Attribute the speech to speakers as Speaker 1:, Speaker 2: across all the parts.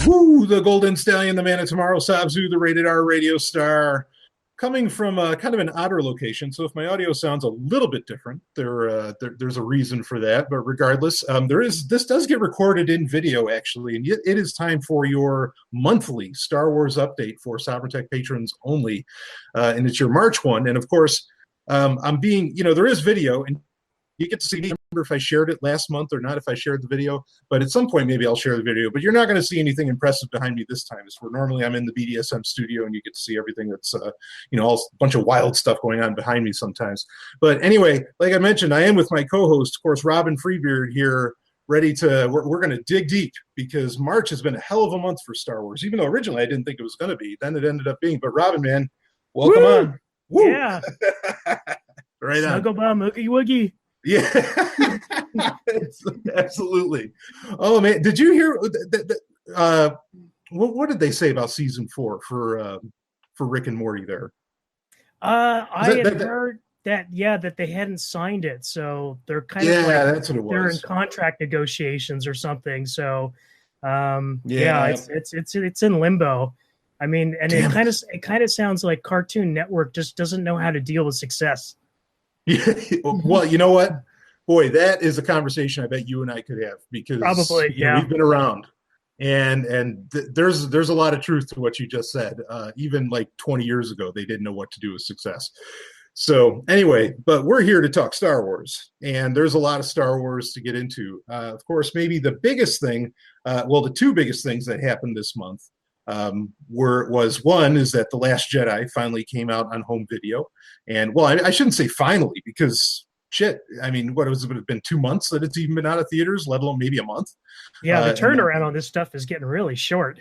Speaker 1: Woo, the Golden Stallion, the man of tomorrow, Sabzu, the rated R radio star, coming from kind of an odder location. So if my audio sounds a little bit different, there's a reason for that. But regardless, this does get recorded in video actually, and it is time for your monthly Star Wars update for Sovryn Tech patrons only, and it's your March one. And of course, there is video and you get to see me. I remember if I shared it last month or not, if I shared the video, but at some point maybe I'll share the video. But you're not going to see anything impressive behind me this time. It's where normally I'm in the BDSM studio and you get to see everything that's, all a bunch of wild stuff going on behind me sometimes. But anyway, like I mentioned, I am with my co-host, of course, Robin Freebeard here, ready to, we're going to dig deep because March has been a hell of a month for Star Wars, even though originally I didn't think it was going to be. Then it ended up being. But Robin, man, welcome
Speaker 2: Woo!
Speaker 1: on. Woo!
Speaker 2: Yeah.
Speaker 1: Right on.
Speaker 2: Snuggle bomb, oogie woogie.
Speaker 1: Yeah, absolutely. Oh man, did you hear? What did they say about season 4 for Rick and Morty? There,
Speaker 2: I had heard that they hadn't signed it, so they're kind of
Speaker 1: that's what it was.
Speaker 2: They're in contract negotiations or something. So, it's in limbo. I mean, and it kind of sounds like Cartoon Network just doesn't know how to deal with success.
Speaker 1: Yeah, well, you know what, boy, that is a conversation I bet you and I could have because
Speaker 2: probably
Speaker 1: we've been around, and there's a lot of truth to what you just said. Even like 20 years ago, they didn't know what to do with success. So anyway, but we're here to talk Star Wars, and there's a lot of Star Wars to get into. Of course, maybe the biggest thing, the two biggest things that happened this month. One is that The Last Jedi finally came out on home video. And well, I shouldn't say finally because shit, I mean, would it have been 2 months that it's even been out of theaters, let alone maybe a month?
Speaker 2: Yeah, the turnaround on this stuff is getting really short.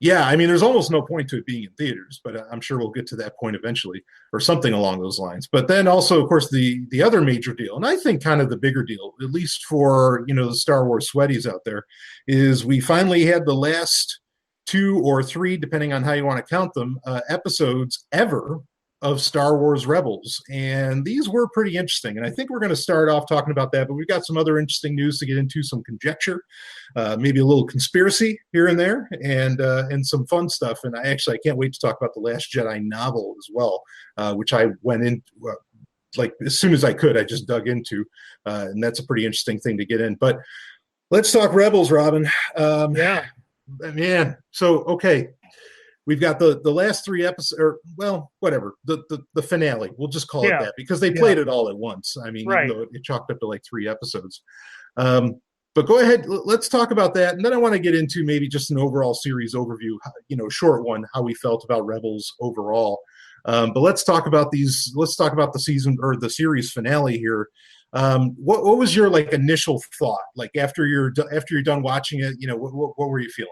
Speaker 1: Yeah, I mean, there's almost no point to it being in theaters, but I'm sure we'll get to that point eventually or something along those lines. But then also, of course, the other major deal, and I think kind of the bigger deal, at least for, the Star Wars sweaties out there, is we finally had the last 2 or 3, depending on how you want to count them, episodes ever of Star Wars Rebels. And these were pretty interesting. And I think we're going to start off talking about that, but we've got some other interesting news to get into, some conjecture, maybe a little conspiracy here and there, and some fun stuff. And I can't wait to talk about the Last Jedi novel as well, which I went in, as soon as I could, I just dug into. And that's a pretty interesting thing to get in. But let's talk Rebels, Robin.
Speaker 2: Yeah.
Speaker 1: Man, so okay, we've got the last 3 episodes, or well, whatever, the finale. We'll just call it that because they played it all at once. I mean,
Speaker 2: right.
Speaker 1: Even though it chalked up to like 3 episodes. But go ahead, let's talk about that, and then I want to get into maybe just an overall series overview, short one, how we felt about Rebels overall. But let's talk about these. Let's talk about the season or the series finale here. What was your initial thought? Like after you're done watching it, what were you feeling?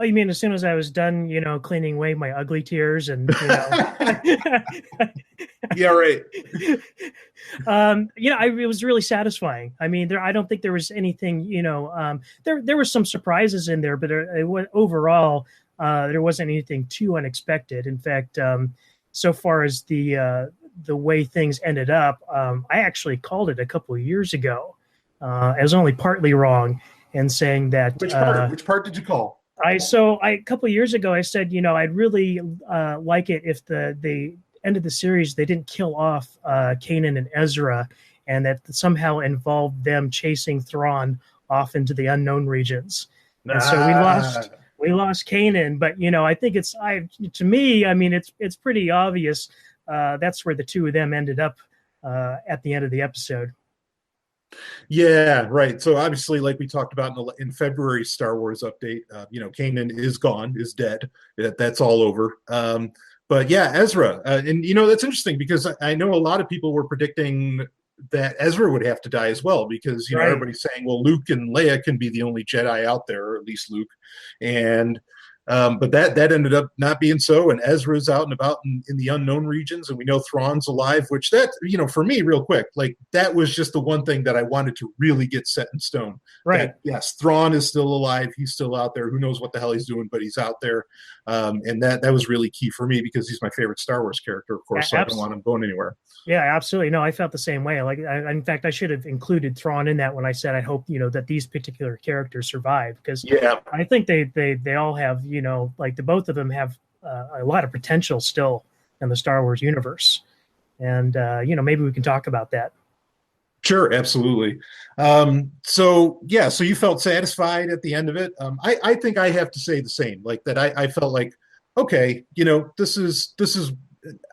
Speaker 2: Oh, you mean as soon as I was done, cleaning away my ugly tears and
Speaker 1: Yeah, right.
Speaker 2: It was really satisfying. I mean, I don't think there was anything, there were some surprises in there, but overall, there wasn't anything too unexpected. In fact, so far as the way things ended up, I actually called it a couple of years ago. I was only partly wrong in saying that.
Speaker 1: Which part did you call?
Speaker 2: A couple of years ago, I said, I'd really like it if the end of the series, they didn't kill off Kanan and Ezra, and that somehow involved them chasing Thrawn off into the unknown regions. And so we lost Kanan, but I think to me, I mean, it's pretty obvious. That's where the two of them ended up at the end of the episode.
Speaker 1: Yeah, right. So obviously, like we talked about in February Star Wars update, Kanan is gone, is dead. That's all over. But yeah, Ezra, and that's interesting because I know a lot of people were predicting that Ezra would have to die as well because everybody's saying, well, Luke and Leia can be the only Jedi out there, or at least Luke, and But that ended up not being so, and Ezra's out and about in the unknown regions, and we know Thrawn's alive, which that, for me, real quick, like that was just the one thing that I wanted to really get set in stone.
Speaker 2: Right.
Speaker 1: That, yes, Thrawn is still alive. He's still out there. Who knows what the hell he's doing, but he's out there. And that was really key for me because he's my favorite Star Wars character, of course, so I don't want him going anywhere.
Speaker 2: Yeah, absolutely. No, I felt the same way. Like, in fact, I should have included Thrawn in that when I said I hope that these particular characters survive, because I think they all have like the both of them have a lot of potential still in the Star Wars universe, and maybe we can talk about that.
Speaker 1: Sure, absolutely. So you felt satisfied at the end of it. I think I have to say the same. Like that, I felt like, okay, this is.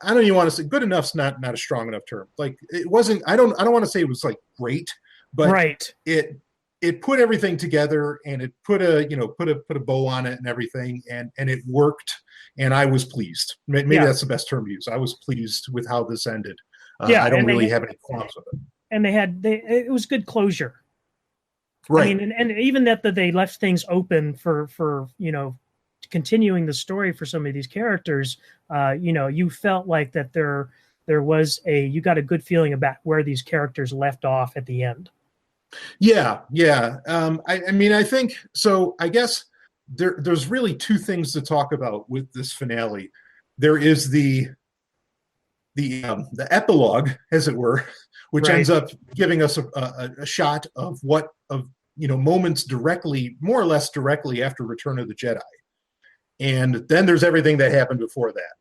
Speaker 1: I don't even want to say good enough's not a strong enough term. Like it wasn't. I don't want to say it was like great, but it put everything together, and it put a bow on it and everything, and it worked, and I was pleased. Maybe that's the best term to use. I was pleased with how this ended. I don't really have any qualms with it.
Speaker 2: And it was good closure.
Speaker 1: Right.
Speaker 2: I mean, and even that they left things open for continuing the story for some of these characters. You felt like that there was you got a good feeling about where these characters left off at the end. Yeah.
Speaker 1: I mean, I think so. I guess there's really two things to talk about with this finale. There is the epilogue, as it were, which ends up giving us a shot of moments more or less directly after Return of the Jedi. And then there's everything that happened before that,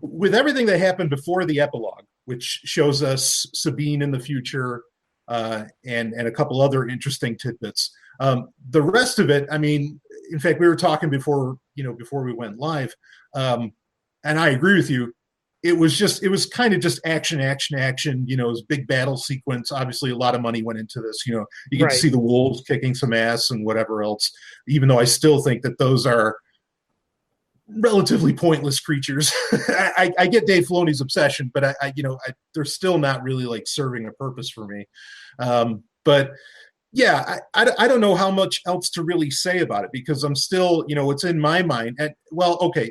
Speaker 1: with everything that happened before the epilogue, which shows us Sabine in the future, and a couple other interesting tidbits. The rest of it, I mean, in fact, we were talking before we went live, and I agree with you. It was kind of just action. It was big battle sequence. Obviously, a lot of money went into this. You get to see the wolves kicking some ass and whatever else. Even though I still think that those are relatively pointless creatures. I get Dave Filoni's obsession, but they're still not really like serving a purpose for me. But yeah, I don't know how much else to really say about it because I'm still, it's in my mind.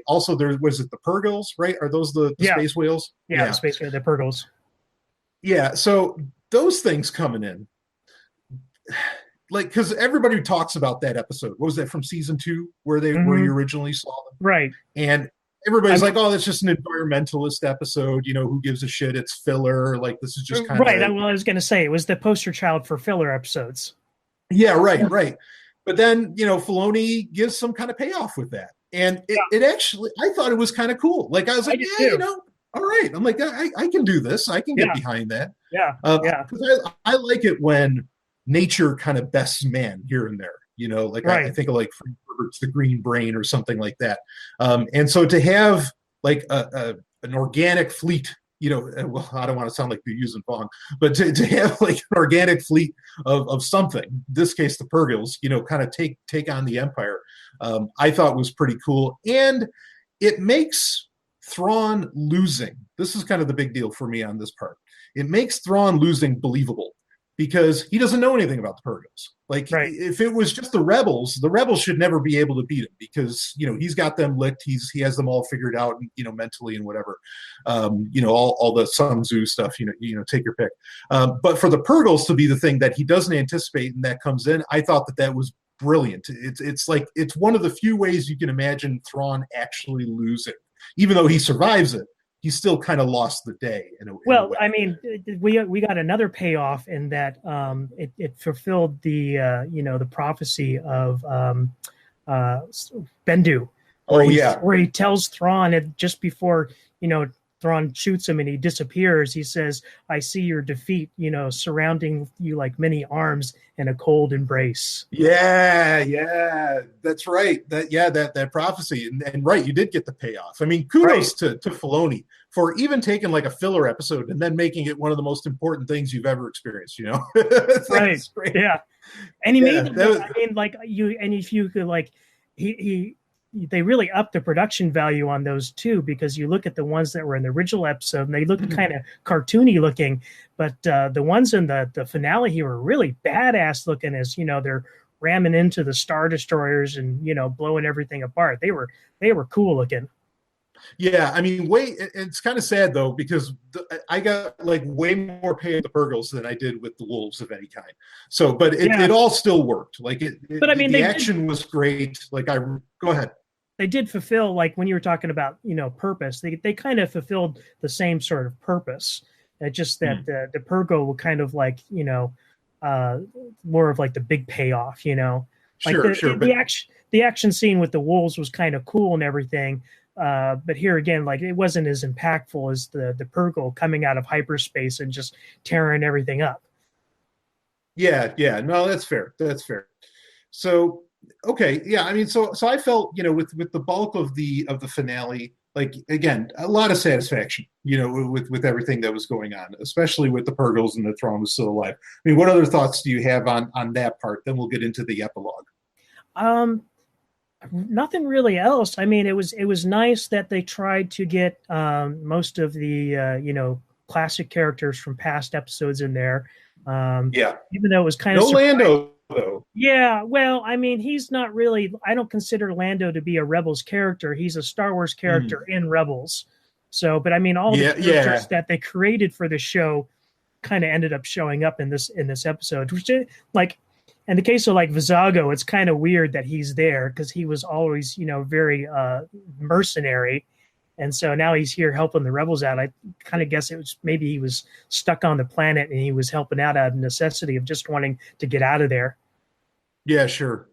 Speaker 1: Also was it the Purgils, right? Are those the space whales?
Speaker 2: Yeah, the space whales, the Purgils.
Speaker 1: Yeah, so those things coming in, like, because everybody talks about that episode. What was that, from season 2, where you originally saw them?
Speaker 2: Right.
Speaker 1: And everybody's like, oh, that's just an environmentalist episode. Who gives a shit? It's filler. Like, this is just kind of...
Speaker 2: Right. Well, I was going to say, it was the poster child for filler episodes.
Speaker 1: Yeah, right. But then, Filoni gives some kind of payoff with that. And it actually, I thought it was kind of cool. Like, I was like, all right. I'm like, I can do this. I can get behind that.
Speaker 2: Yeah.
Speaker 1: Because I like it when nature kind of bests man here and there. I think of like Freebird's The Green Brain or something like that. And so to have like an organic fleet, well, I don't want to sound like they're using Bong, but to have like an organic fleet of something, in this case the Purgils, kind of take on the Empire, I thought was pretty cool. And it makes Thrawn losing, this is kind of the big deal for me on this part, it makes Thrawn losing believable. Because he doesn't know anything about the Purgils. Like, if it was just the rebels should never be able to beat him because, he's got them licked. He has them all figured out, mentally and whatever. All the Sun Tzu stuff, take your pick. But for the Purgils to be the thing that he doesn't anticipate and that comes in, I thought that was brilliant. It's like, it's one of the few ways you can imagine Thrawn actually losing. Even though he survives it, he still kind of lost the day.
Speaker 2: I mean, we got another payoff in that it fulfilled the the prophecy of Bendu. Where he tells Thrawn just before Thrawn shoots him and he disappears. He says, "I see your defeat, surrounding you like many arms in a cold embrace."
Speaker 1: Yeah, that's right. That prophecy, and right, you did get the payoff. I mean, kudos to Filoni for even taking like a filler episode and then making it one of the most important things you've ever experienced.
Speaker 2: Right? Yeah, and he made it. I mean, like if you could like they really upped the production value on those too, because you look at the ones that were in the original episode and they look kind of cartoony looking, but the ones in the finale here were really badass looking, as they're ramming into the Star Destroyers and, blowing everything apart. They were cool looking.
Speaker 1: Yeah, I mean, it's kind of sad though because I got like way more pay at the Purgles than I did with the Wolves of any kind. So, but
Speaker 2: Yeah.
Speaker 1: it all still worked. Like
Speaker 2: But I mean,
Speaker 1: the action was great. Like go ahead.
Speaker 2: they did fulfill, like when you were talking about, purpose, they kind of fulfilled the same sort of purpose. Just that the Purgo were kind of like, more of like the big payoff, like
Speaker 1: Sure, sure, but
Speaker 2: the action scene with the wolves was kind of cool and everything. But here again, like it wasn't as impactful as the Purgo coming out of hyperspace and just tearing everything up.
Speaker 1: yeah, no, that's fair. That's fair. So, okay, yeah, I mean, so I felt, with the bulk of the finale, like again, a lot of satisfaction, with everything that was going on, especially with the Purgles and the throne was still alive. I mean, what other thoughts do you have on that part? Then we'll get into the epilogue.
Speaker 2: Nothing really else. I mean, it was nice that they tried to get most of the classic characters from past episodes in there.
Speaker 1: Yeah,
Speaker 2: even though it was kind
Speaker 1: no
Speaker 2: of surprising.
Speaker 1: Lando though.
Speaker 2: Yeah, well, I mean, he's not really. I don't consider Lando to be a Rebels character. He's a Star Wars character in Rebels. So, but I mean, all the characters that they created for the show kind of ended up showing up in this episode, which like. In the case of like Vizago, it's kind of weird that he's there because he was always, very mercenary. And so now he's here helping the rebels out. I kind of guess it was maybe he was stuck on the planet and he was helping out of necessity of just wanting to get out of there.
Speaker 1: Yeah, sure.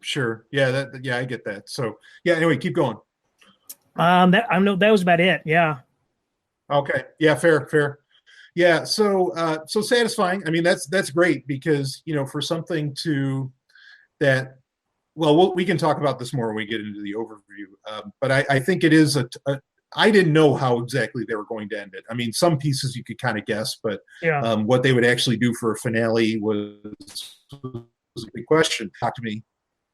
Speaker 1: Yeah, I get that. So yeah, anyway, keep going.
Speaker 2: That was about it. Yeah.
Speaker 1: Okay. Yeah, fair. Yeah, so satisfying. I mean, that's great because for something that, well, we can talk about this more when we get into the overview. But I think it is I didn't know how exactly they were going to end it. I mean, some pieces you could kind of guess, but what they would actually do for a finale was a big question. Talk to me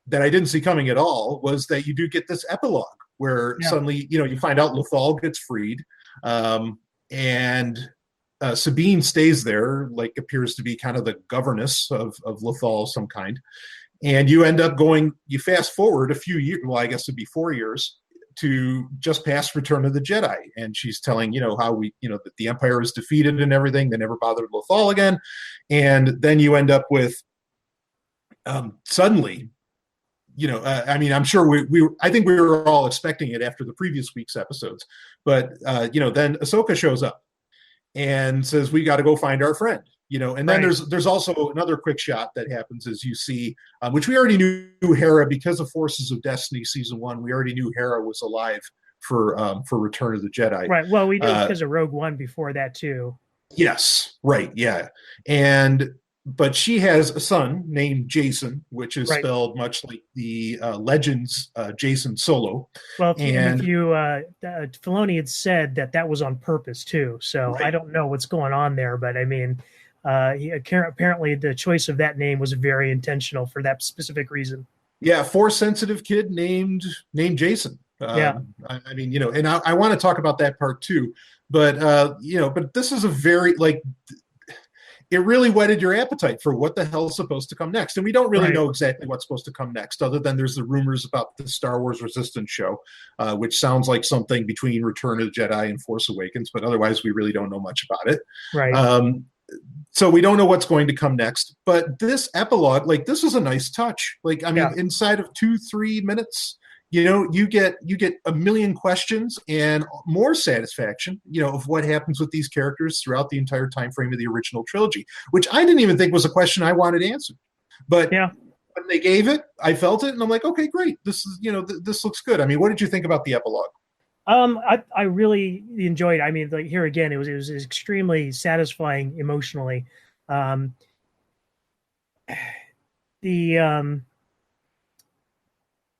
Speaker 1: that I didn't see coming at all was that you do get this epilogue where suddenly you find out Lothal gets freed, and Sabine stays there, like appears to be kind of the governess of Lothal of some kind. And you end up you fast forward a few years, well, I guess it'd be 4 years, to just past Return of the Jedi. And she's telling, how that the Empire is defeated and everything. They never bothered Lothal again. And then you end up with suddenly, I mean, I'm sure I think we were all expecting it after the previous week's episodes. But, then Ahsoka shows up and says, we got to go find our friend, and then there's also another quick shot that happens as you see, which we already knew Hera because of Forces of Destiny season 1. We already knew Hera was alive for Return of the Jedi.
Speaker 2: Right. Well, we knew because of Rogue One before that too.
Speaker 1: Yes. Right. Yeah. But she has a son named Jason, which is spelled much like the Legends Jason Solo.
Speaker 2: Well, Filoni had said that was on purpose too. So I don't know what's going on there, but I mean, apparently the choice of that name was very intentional for that specific reason.
Speaker 1: Yeah, Force-sensitive kid named Jason. I mean, and I want to talk about that part too, but but this is a very it really whetted your appetite for what the hell is supposed to come next. And we don't really know exactly what's supposed to come next, other than there's the rumors about the Star Wars Resistance show, which sounds like something between Return of the Jedi and Force Awakens, but otherwise we really don't know much about it.
Speaker 2: Right.
Speaker 1: So we don't know what's going to come next. But this epilogue, this is a nice touch. Inside of 2-3 minutes, you get a million questions and more satisfaction, of what happens with these characters throughout the entire time frame of the original trilogy, which I didn't even think was a question I wanted answered. But when they gave it, I felt it, and I'm like, okay, great. This is, this looks good. I mean, what did you think about the epilogue?
Speaker 2: I really enjoyed it. I mean, here again, it was extremely satisfying emotionally.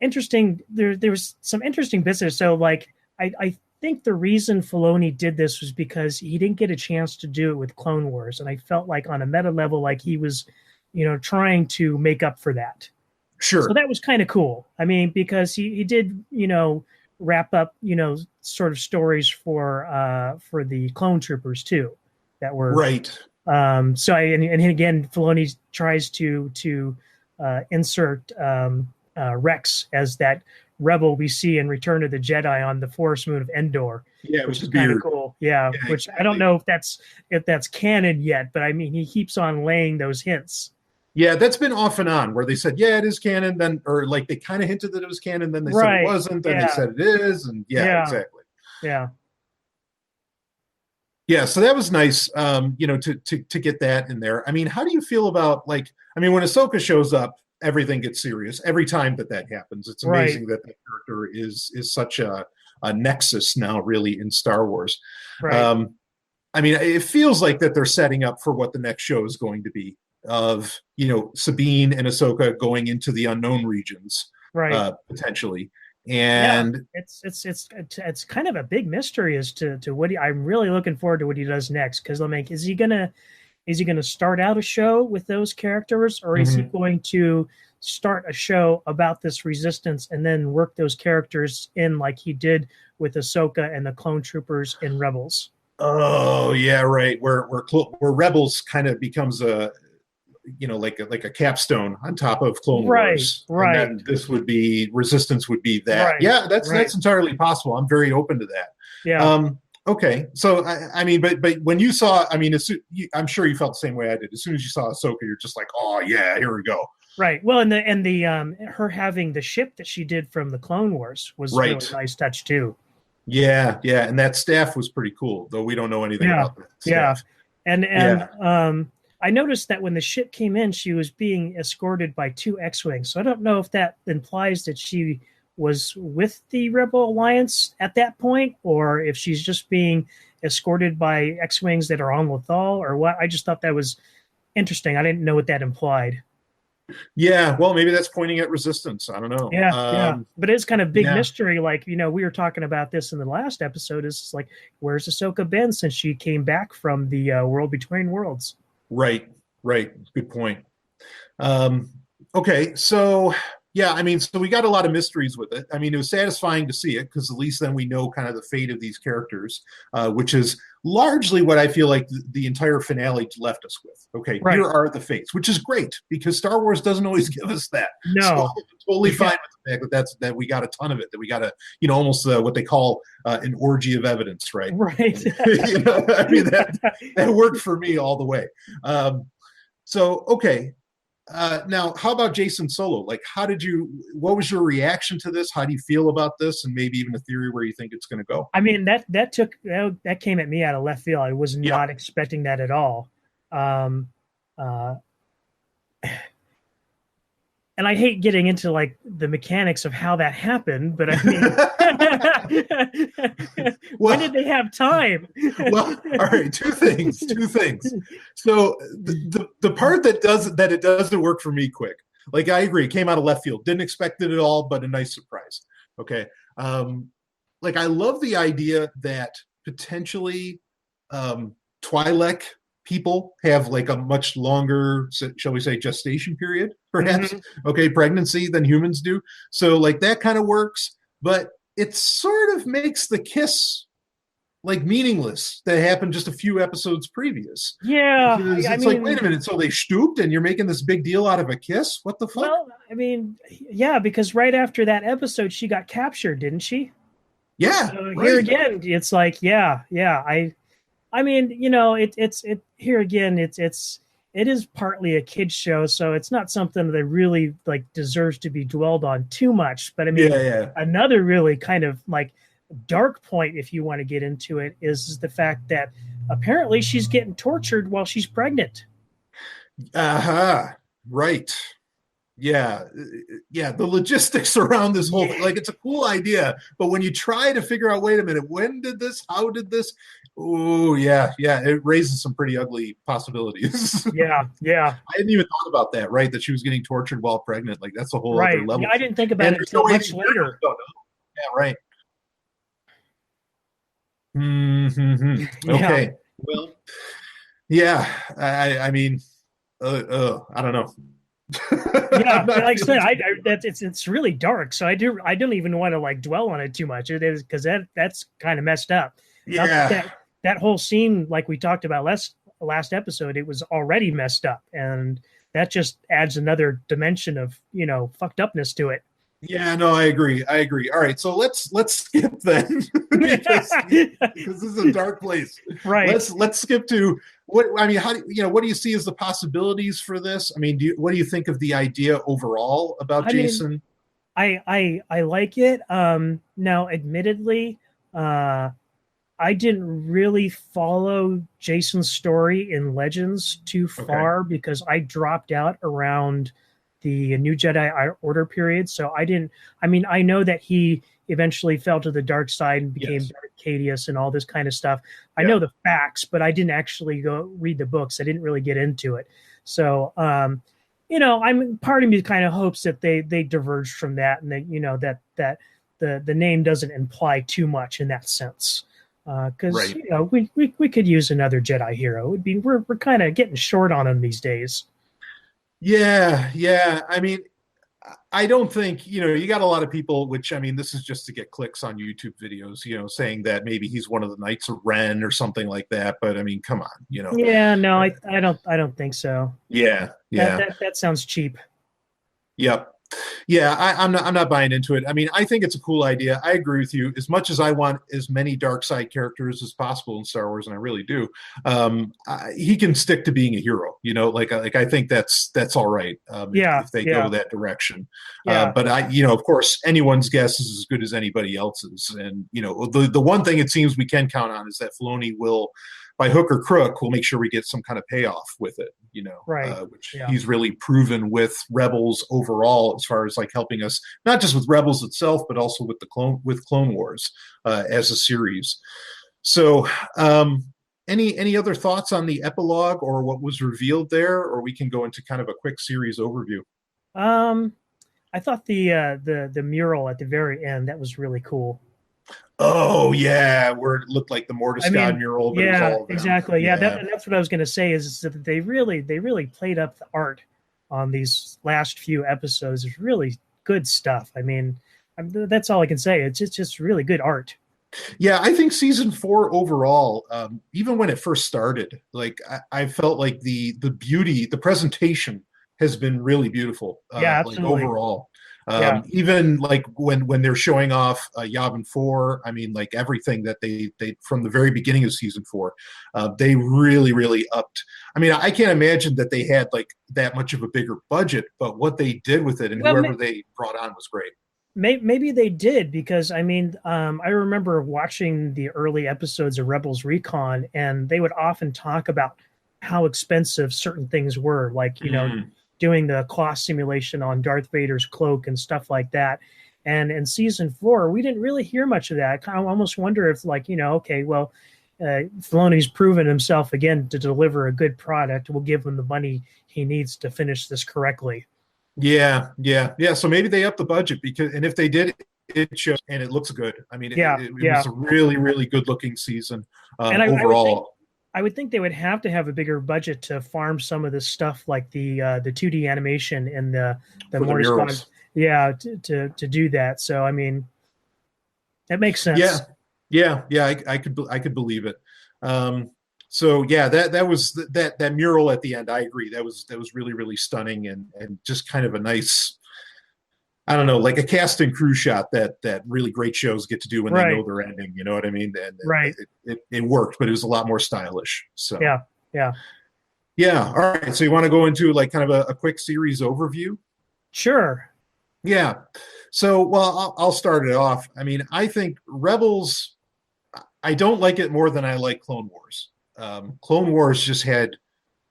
Speaker 2: Interesting. There was some interesting business. So I think the reason Filoni did this was because he didn't get a chance to do it with Clone Wars, and I felt like on a meta level, like he was, trying to make up for that.
Speaker 1: Sure.
Speaker 2: So that was kind of cool. I mean, because he did, wrap up, sort of stories for the clone troopers too, that were
Speaker 1: right.
Speaker 2: So and again, Filoni tries to insert Rex as that rebel we see in Return of the Jedi on the forest moon of Endor.
Speaker 1: Yeah,
Speaker 2: Which
Speaker 1: with
Speaker 2: is
Speaker 1: the
Speaker 2: kind of
Speaker 1: beard.
Speaker 2: cool. Yeah,
Speaker 1: Yeah,
Speaker 2: which I don't
Speaker 1: exactly.
Speaker 2: know if that's canon yet, but I mean he keeps on laying those hints.
Speaker 1: Yeah, that's been off and on where they said, yeah, it is canon, then, or like they kind of hinted that it was canon, then they said it
Speaker 2: Right.
Speaker 1: wasn't, then they
Speaker 2: Yeah.
Speaker 1: said it is, and yeah,
Speaker 2: Yeah.
Speaker 1: exactly.
Speaker 2: Yeah.
Speaker 1: Yeah, so that was nice, to get that in there. I mean, how do you feel about like, I mean, when Ahsoka shows up, everything gets serious every time that happens. It's
Speaker 2: Right.
Speaker 1: amazing that that character is such a nexus now, really, in Star Wars.
Speaker 2: Right.
Speaker 1: Um, I mean, it feels like that they're setting up for what the next show is going to be of, Sabine and Ahsoka going into the unknown regions,
Speaker 2: Right.
Speaker 1: potentially.
Speaker 2: Yeah.
Speaker 1: And
Speaker 2: It's kind of a big mystery as to what I'm really looking forward to what he does next, because I'm like, is he gonna start out a show with those characters, or is he
Speaker 1: Mhm.
Speaker 2: going to start a show about this resistance and then work those characters in like he did with Ahsoka and the clone troopers in Rebels?
Speaker 1: Oh yeah, right. Where Rebels kind of becomes a like a capstone on top of Clone
Speaker 2: Right,
Speaker 1: Wars, and
Speaker 2: right,
Speaker 1: then this would be Resistance would be that.
Speaker 2: right,
Speaker 1: Yeah,
Speaker 2: right.
Speaker 1: that's entirely possible. I'm very open to that.
Speaker 2: Yeah,
Speaker 1: Okay, so I mean, but when you saw, I mean, I'm sure you felt the same way I did. As soon as you saw Ahsoka, you're just like, oh yeah, here we go.
Speaker 2: right. Well, and the her having the ship that she did from the Clone Wars was really
Speaker 1: Right.
Speaker 2: nice touch too.
Speaker 1: Yeah, yeah, and that staff was pretty cool, though we don't know anything
Speaker 2: Yeah,
Speaker 1: about the
Speaker 2: yeah.
Speaker 1: staff.
Speaker 2: And
Speaker 1: Yeah.
Speaker 2: I noticed that when the ship came in, she was being escorted by two X-wings. So I don't know if that implies that she was with the Rebel Alliance at that point, or if she's just being escorted by X-wings that are on Lothal, or what. I just thought that was interesting. I didn't know what that implied.
Speaker 1: Yeah, well, maybe that's pointing at Resistance. I don't know.
Speaker 2: Yeah, yeah. But it's kind of big
Speaker 1: Yeah,
Speaker 2: mystery. Like, we were talking about this in the last episode. Is like, where's Ahsoka been since she came back from the World Between Worlds?
Speaker 1: right, right. Good point. Um, okay, so yeah, I mean, so we got a lot of mysteries with it. I mean, it was satisfying to see it because at least then we know kind of the fate of these characters, which is largely what I feel like the entire finale left us with. Okay,
Speaker 2: Right.
Speaker 1: here are the fates, which is great because Star Wars doesn't always give us that. So
Speaker 2: No.
Speaker 1: I'm totally
Speaker 2: Yeah.
Speaker 1: fine with the fact that we got a ton of it, that we got almost what they call an orgy of evidence, right?
Speaker 2: Right.
Speaker 1: I mean, that worked for me all the way. So okay, now, how about Jason Solo? Like, what was your reaction to this? How do you feel about this? And maybe even a theory where you think it's going to go?
Speaker 2: I mean, that came at me out of left field. I was
Speaker 1: Yeah.
Speaker 2: not expecting that at all. Um, uh, and I hate getting into like the mechanics of how that happened, but I mean, when did they have time?
Speaker 1: Well, all right, two things. So the part that it doesn't work for me quick. Like I agree, it came out of left field. Didn't expect it at all, but a nice surprise. Okay. Like I love the idea that potentially Twi'lek people have like a much longer, shall we say, gestation period, perhaps, okay, pregnancy than humans do. So like that kind of works, but it sort of makes the kiss like meaningless that happened just a few episodes previous.
Speaker 2: Yeah,
Speaker 1: Because
Speaker 2: I
Speaker 1: it's like,
Speaker 2: mean,
Speaker 1: wait a minute, so they stooped and you're making this big deal out of a kiss? What the fuck?
Speaker 2: well, I mean, yeah, because right after that episode, she got captured, didn't she?
Speaker 1: Yeah,
Speaker 2: So here
Speaker 1: right.
Speaker 2: again, it's like, yeah. I mean, it's here again. It is partly a kids show, so it's not something that really like deserves to be dwelled on too much. But I mean,
Speaker 1: Yeah.
Speaker 2: another really kind of like dark point, if you want to get into it, is the fact that apparently she's getting tortured while she's pregnant.
Speaker 1: Uh-huh. Right. Yeah. Yeah. The logistics around this whole thing, like it's a cool idea, but when you try to figure out, wait a minute, when did this? How did this? Oh, yeah. It raises some pretty ugly possibilities.
Speaker 2: Yeah.
Speaker 1: I hadn't even thought about that, right? That she was getting tortured while pregnant. Like that's a whole
Speaker 2: Right.
Speaker 1: other level.
Speaker 2: Yeah, I didn't think about
Speaker 1: And
Speaker 2: it
Speaker 1: there's
Speaker 2: until
Speaker 1: no
Speaker 2: much later.
Speaker 1: Yeah, right. Mm-hmm.
Speaker 2: Yeah.
Speaker 1: Okay. Well, yeah. I mean, I don't know.
Speaker 2: Yeah, like I said, it's really dark, so I don't even want to like dwell on it too much. It is because that's kind of messed up.
Speaker 1: Yeah.
Speaker 2: That whole scene, like we talked about last episode, it was already messed up, and that just adds another dimension of, fucked upness to it.
Speaker 1: Yeah, no, I agree. I agree. All right, so let's skip then because this is a dark place.
Speaker 2: Right.
Speaker 1: Let's skip to what I mean. How do what do you see as the possibilities for this? I mean, what do you think of the idea overall about
Speaker 2: I mean,
Speaker 1: Jason?
Speaker 2: I like it. Now, admittedly, uh, I didn't really follow Jason's story in Legends too
Speaker 1: Okay.
Speaker 2: far because I dropped out around the New Jedi Order period. So I didn't. I mean, I know that he eventually fell to the dark side and became
Speaker 1: Yes.
Speaker 2: Darth Caedius and all this kind of stuff. I
Speaker 1: Yeah.
Speaker 2: know the facts, but I didn't actually go read the books. I didn't really get into it. So, I'm part of me kind of hopes that they diverged from that, and that the name doesn't imply too much in that sense. Because
Speaker 1: Right.
Speaker 2: we could use another Jedi hero. It would be we're kind of getting short on them these days.
Speaker 1: Yeah. Yeah. I mean, I don't think, you got a lot of people, which I mean, this is just to get clicks on YouTube videos, saying that maybe he's one of the Knights of Ren or something like that. But I mean, come on.
Speaker 2: Yeah, no, I don't think so.
Speaker 1: Yeah.
Speaker 2: That
Speaker 1: Yeah.
Speaker 2: that that sounds cheap.
Speaker 1: Yep. Yeah, I'm not buying into it. I mean, I think it's a cool idea. I agree with you. As much as I want as many dark side characters as possible in Star Wars, and I really do, he can stick to being a hero. Like I think that's all right
Speaker 2: Yeah,
Speaker 1: if they go
Speaker 2: yeah,
Speaker 1: that direction.
Speaker 2: yeah.
Speaker 1: But of course, anyone's guess is as good as anybody else's. And the one thing it seems we can count on is that Filoni will, by hook or crook, will make sure we get some kind of payoff with it,
Speaker 2: Right.
Speaker 1: which
Speaker 2: Yeah.
Speaker 1: he's really proven with Rebels overall, as far as like helping us, not just with Rebels itself, but also with Clone Wars as a series. So, any other thoughts on the epilogue or what was revealed there, or we can go into kind of a quick series overview?
Speaker 2: Um, I thought the mural at the very end, that was really cool.
Speaker 1: Oh yeah, where it looked like the
Speaker 2: I
Speaker 1: Mortiscod
Speaker 2: mean,
Speaker 1: mural, but it was
Speaker 2: yeah,
Speaker 1: all of them.
Speaker 2: exactly. Yeah,
Speaker 1: Yeah.
Speaker 2: and that's what I was going to say is that they really played up the art on these last few episodes. It's really good stuff. I mean, that's all I can say. It's just really good art.
Speaker 1: Yeah, I think season 4 overall, even when it first started, like I felt like the beauty, the presentation has been really beautiful.
Speaker 2: Yeah,
Speaker 1: Like
Speaker 2: absolutely.
Speaker 1: overall,
Speaker 2: Yeah,
Speaker 1: even like when they're showing off Yavin 4, I mean, like everything that they from the very beginning of season 4, they really upped. I mean, I can't imagine that they had like that much of a bigger budget, but what they did with it and
Speaker 2: well,
Speaker 1: whoever they brought on was great.
Speaker 2: maybe they did because I mean, I remember watching the early episodes of Rebels Recon, and they would often talk about how expensive certain things were, like
Speaker 1: Mm.
Speaker 2: doing the cost simulation on Darth Vader's cloak and stuff like that. And in season 4, we didn't really hear much of that. I kind of almost wonder if, like, okay, well, Filoni's proven himself again to deliver a good product. We'll give him the money he needs to finish this correctly.
Speaker 1: Yeah. So maybe they upped the budget and if they did, it shows and it looks good. I mean,
Speaker 2: Yeah,
Speaker 1: it
Speaker 2: yeah.
Speaker 1: was a really good looking season
Speaker 2: And
Speaker 1: overall.
Speaker 2: I would think they would have to have a bigger budget to farm some of this stuff, like the 2D animation and the
Speaker 1: For the
Speaker 2: Mortis.
Speaker 1: murals.
Speaker 2: Yeah, to do that. So I mean, that makes
Speaker 1: Yeah,
Speaker 2: sense.
Speaker 1: yeah. I could believe it. So yeah, that was that mural at the end. I agree. That was really stunning and just kind of a nice. I don't know, like a cast and crew shot that really great shows get to do when they
Speaker 2: Right,
Speaker 1: know they're ending. You know what I mean? And
Speaker 2: right.
Speaker 1: it worked, but it was a lot more stylish. So
Speaker 2: Yeah, yeah.
Speaker 1: yeah. All right. So you want to go into like kind of a quick series overview?
Speaker 2: Sure.
Speaker 1: Yeah. So, well, I'll start it off. I mean, I think Rebels, I don't like it more than I like Clone Wars. Clone Wars just had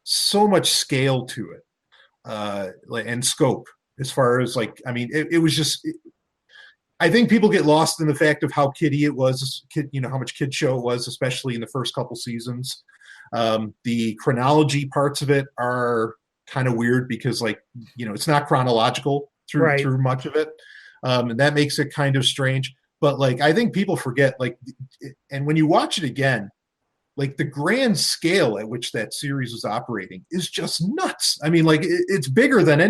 Speaker 1: so much scale to it and scope as far as like, I mean, it was just, I think people get lost in the fact of how kiddie it was, how much kid show it was, especially in the first couple seasons. The chronology parts of it are kind of weird because, like, it's not chronological
Speaker 2: Right.
Speaker 1: through much of it, and that makes it kind of strange. But like, I think people forget, like, and when you watch it again, like the grand scale at which that series was operating is just nuts. I mean, like it's bigger than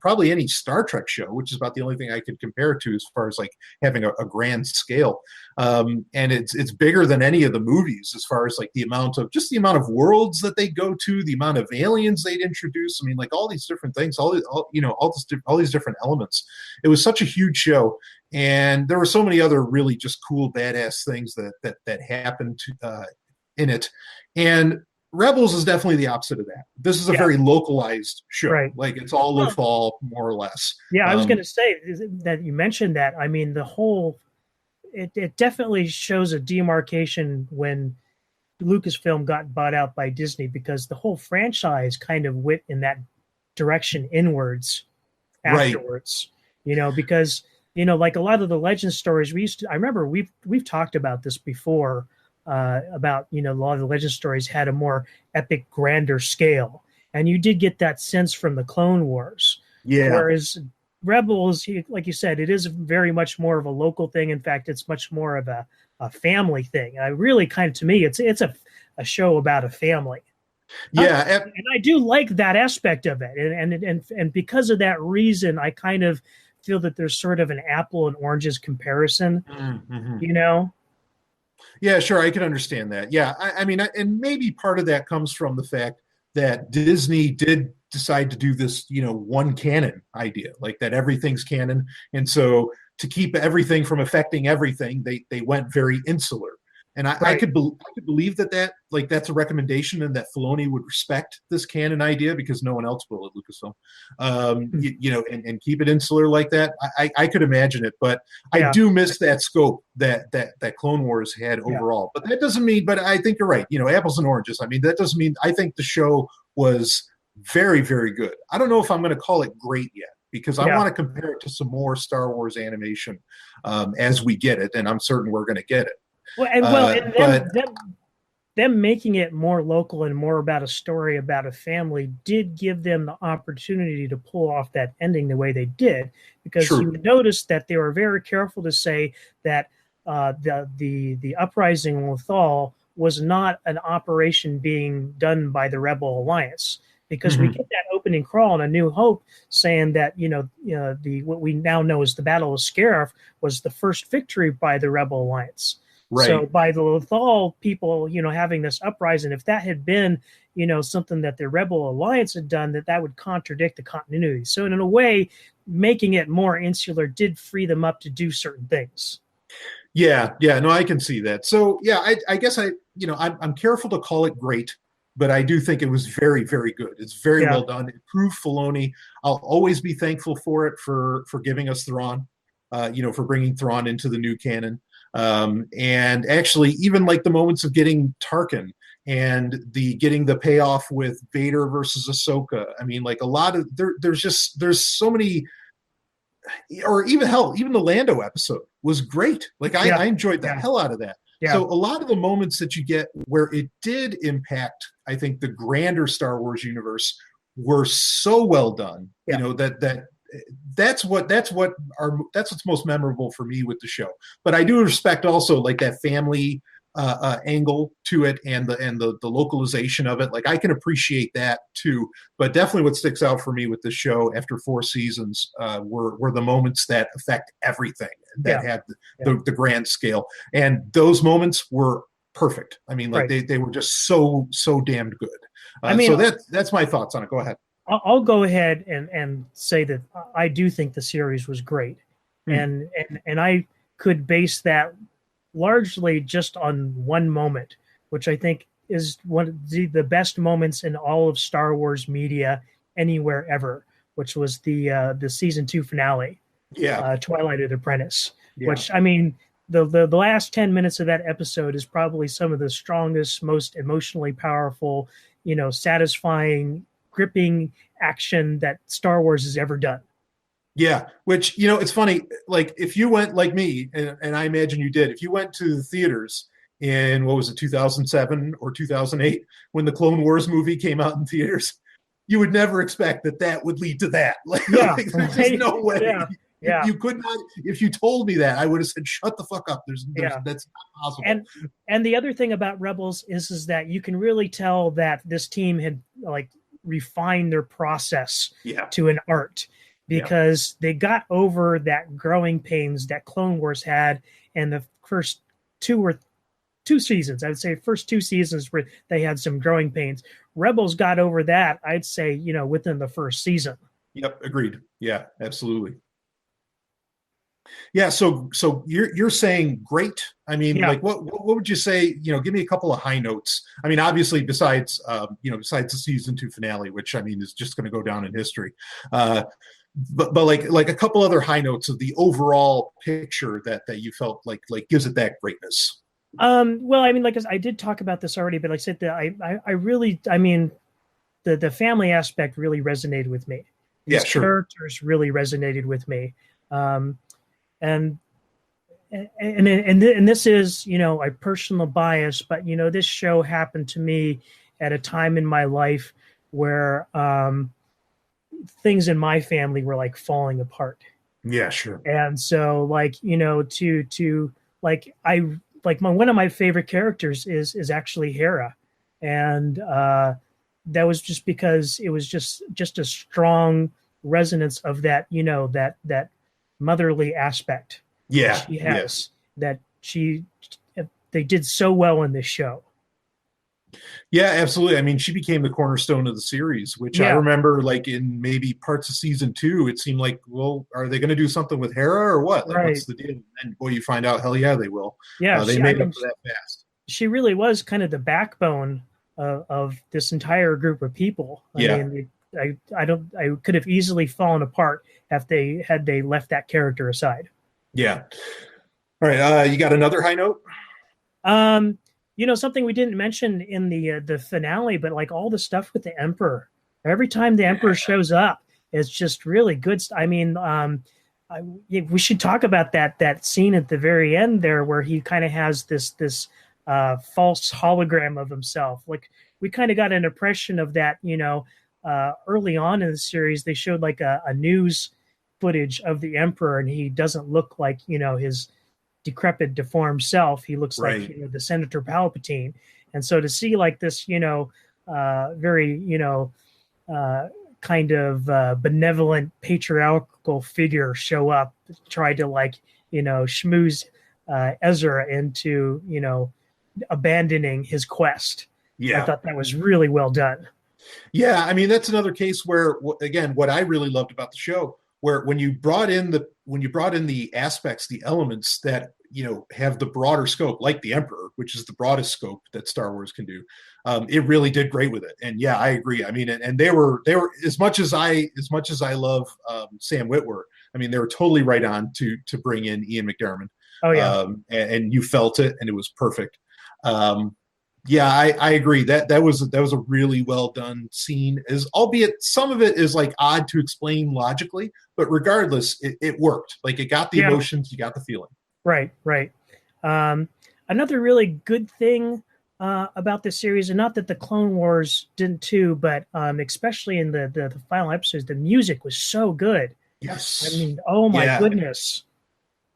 Speaker 1: probably any Star Trek show, which is about the only thing I could compare it to as far as like having a grand scale. And it's bigger than any of the movies as far as like the amount of worlds that they go to, the amount of aliens they'd introduce. I mean, like all these different things, all these different elements. It was such a huge show, and there were so many other really just cool, badass things that happened in it. And Rebels is definitely the opposite of that. This is a very localized show.
Speaker 2: Right.
Speaker 1: Like it's all Lothal, more or less.
Speaker 2: Yeah, I was going to say that you mentioned that. I mean, it definitely shows a demarcation when Lucasfilm got bought out by Disney, because the whole franchise kind of went in that direction inwards afterwards. Right. Because like a lot of the legend stories I remember we've talked about this before. About a lot of the legend stories had a more epic, grander scale, and you did get that sense from the Clone Wars.
Speaker 1: Yeah.
Speaker 2: Whereas Rebels, like you said, it is very much more of a local thing. In fact, it's much more of a family thing. I really to me, it's a show about a family.
Speaker 1: Yeah,
Speaker 2: and I do like that aspect of it, and because of that reason, I kind of feel that there's sort of an apple and oranges comparison.
Speaker 1: Mm-hmm. Yeah, sure. I can understand that. Yeah. I mean, and maybe part of that comes from the fact that Disney did decide to do this, one canon idea, like that everything's canon. And so to keep everything from affecting everything, they went very insular. And I could believe that like that's a recommendation, and that Filoni would respect this canon idea because no one else will at Lucasfilm, and keep it insular like that. I could imagine it, but I do miss that scope that Clone Wars had overall. But that doesn't mean. But I think you're right. Apples and oranges. I mean, that doesn't mean. I think the show was very, very good. I don't know if I'm going to call it great yet, because I want to compare it to some more Star Wars animation as we get it, and I'm certain we're going to get it.
Speaker 2: Them making it more local and more about a story about a family did give them the opportunity to pull off that ending the way they did, because you notice that they were very careful to say that the uprising in Lothal was not an operation being done by the Rebel Alliance, because we get that opening crawl in A New Hope saying that what we now know as the Battle of Scarif was the first victory by the Rebel Alliance. Right. So by the Lothal people, having this uprising, if that had been, something that the Rebel Alliance had done, that would contradict the continuity. So in a way, making it more insular did free them up to do certain things.
Speaker 1: Yeah. No, I can see that. So yeah, I guess I'm careful to call it great, but I do think it was very, very good. It's very well done. It proved Filoni. I'll always be thankful for it for giving us Thrawn, for bringing Thrawn into the new canon. And actually, even like the moments of getting Tarkin and getting the payoff with Vader versus Ahsoka. I mean, like a lot of there's so many, or even the Lando episode was great. Like I enjoyed the hell out of that. Yeah. So a lot of the moments that you get where it did impact, I think, the grander Star Wars universe were so well done. Yeah. That's what's most memorable for me with the show. But I do respect also like that family angle to it, and the localization of it. Like I can appreciate that too. But definitely what sticks out for me with the show after 4 seasons were the moments that affect everything, that had the grand scale. And those moments were perfect. I mean, like they were just so damned good. So that's my thoughts on it. Go ahead.
Speaker 2: I'll go ahead and say that I do think the series was great, and I could base that largely just on one moment, which I think is one of the best moments in all of Star Wars media anywhere ever, which was the season 2 finale, Twilight of the Apprentice. Yeah. Which, I mean, the last 10 minutes of that episode is probably some of the strongest, most emotionally powerful, satisfying, gripping action that Star Wars has ever done.
Speaker 1: Yeah, which, it's funny, like if you went like me, and I imagine you did, if you went to the theaters in, 2007 or 2008, when the Clone Wars movie came out in theaters, you would never expect that would lead to that. Like, there's no way.
Speaker 2: Yeah.
Speaker 1: You could not. If you told me that, I would have said, "Shut the fuck up." There's
Speaker 2: Yeah.
Speaker 1: that's not possible.
Speaker 2: And the other thing about Rebels is that you can really tell that this team had like refined their process
Speaker 1: Yeah,
Speaker 2: to an art,
Speaker 1: yeah,
Speaker 2: because they got over that growing pains that Clone Wars had in the first two seasons. I would say first two seasons where they had some growing pains. Rebels got over that, I'd say, within the first season.
Speaker 1: yep. Agreed. Yeah, absolutely. Yeah, so you're saying great. I mean,
Speaker 2: Yeah.
Speaker 1: like what would you say? Give me a couple of high notes. I mean, obviously, besides the season 2 finale, which I mean is just going to go down in history. Uh, but like a couple other high notes of the overall picture that you felt like gives it that greatness.
Speaker 2: Well, I mean, like I did talk about this already, but like I said, that I really, I mean, the family aspect really resonated with me.
Speaker 1: Yeah,
Speaker 2: These
Speaker 1: sure.
Speaker 2: characters really resonated with me. Um, and and this is a personal bias, but this show happened to me at a time in my life where things in my family were like falling apart.
Speaker 1: Yeah, sure.
Speaker 2: And so like to like I like my one of my favorite characters is actually Hera. And that was just because it was just a strong resonance of that that motherly aspect that
Speaker 1: Yeah,
Speaker 2: she
Speaker 1: yeah.
Speaker 2: has, that she they did so well in this show.
Speaker 1: Yeah, absolutely. I mean, she became the cornerstone of the series, which I
Speaker 2: Yeah,
Speaker 1: remember like in maybe parts of season 2, it seemed like, well, are they going to do something with Hera or what? Like, what's
Speaker 2: right.
Speaker 1: the deal? And boy, you find out, hell yeah, they will.
Speaker 2: Yeah,
Speaker 1: They
Speaker 2: I
Speaker 1: made up
Speaker 2: mean,
Speaker 1: for that fast.
Speaker 2: she really was kind of the backbone of this entire group of people. I
Speaker 1: Yeah,
Speaker 2: mean, I don't I could have easily fallen apart if they left that character aside.
Speaker 1: yeah. All right. You got another high note?
Speaker 2: Um, something we didn't mention in the finale, but like all the stuff with the Emperor. Every time the Emperor shows up, it's just really good. I mean, we should talk about that scene at the very end there, where he kind of has this false hologram of himself. Like we kind of got an impression of that, early on in the series. They showed like a news footage of the Emperor, and he doesn't look like his decrepit, deformed self. He looks like
Speaker 1: Right.
Speaker 2: the Senator Palpatine. And so to see like this, very kind of benevolent patriarchal figure show up, try to like schmooze Ezra into abandoning his quest. I
Speaker 1: Yeah.
Speaker 2: thought that was really well done.
Speaker 1: Yeah, I mean that's another case where again what I really loved about the show, where when you brought in the aspects, the elements that have the broader scope, like the Emperor, which is the broadest scope that Star Wars can do. It really did great with it. And yeah, I agree. I mean, and they were as much as I love Sam Witwer. I mean, they were totally right on to bring in Ian McDiarmid.
Speaker 2: Oh yeah.
Speaker 1: And you felt it, and it was perfect. Um, yeah, I agree. That was a really well done scene. Is albeit some of it is like odd to explain logically, but regardless, it worked. Like it got the
Speaker 2: Yeah.
Speaker 1: emotions, you got the feeling.
Speaker 2: Right. Right. Um, Another really good thing about this series, and not that the Clone Wars didn't too, but especially in the final episodes, the music was so good. I
Speaker 1: Yes.
Speaker 2: mean, oh my
Speaker 1: Yeah.
Speaker 2: goodness,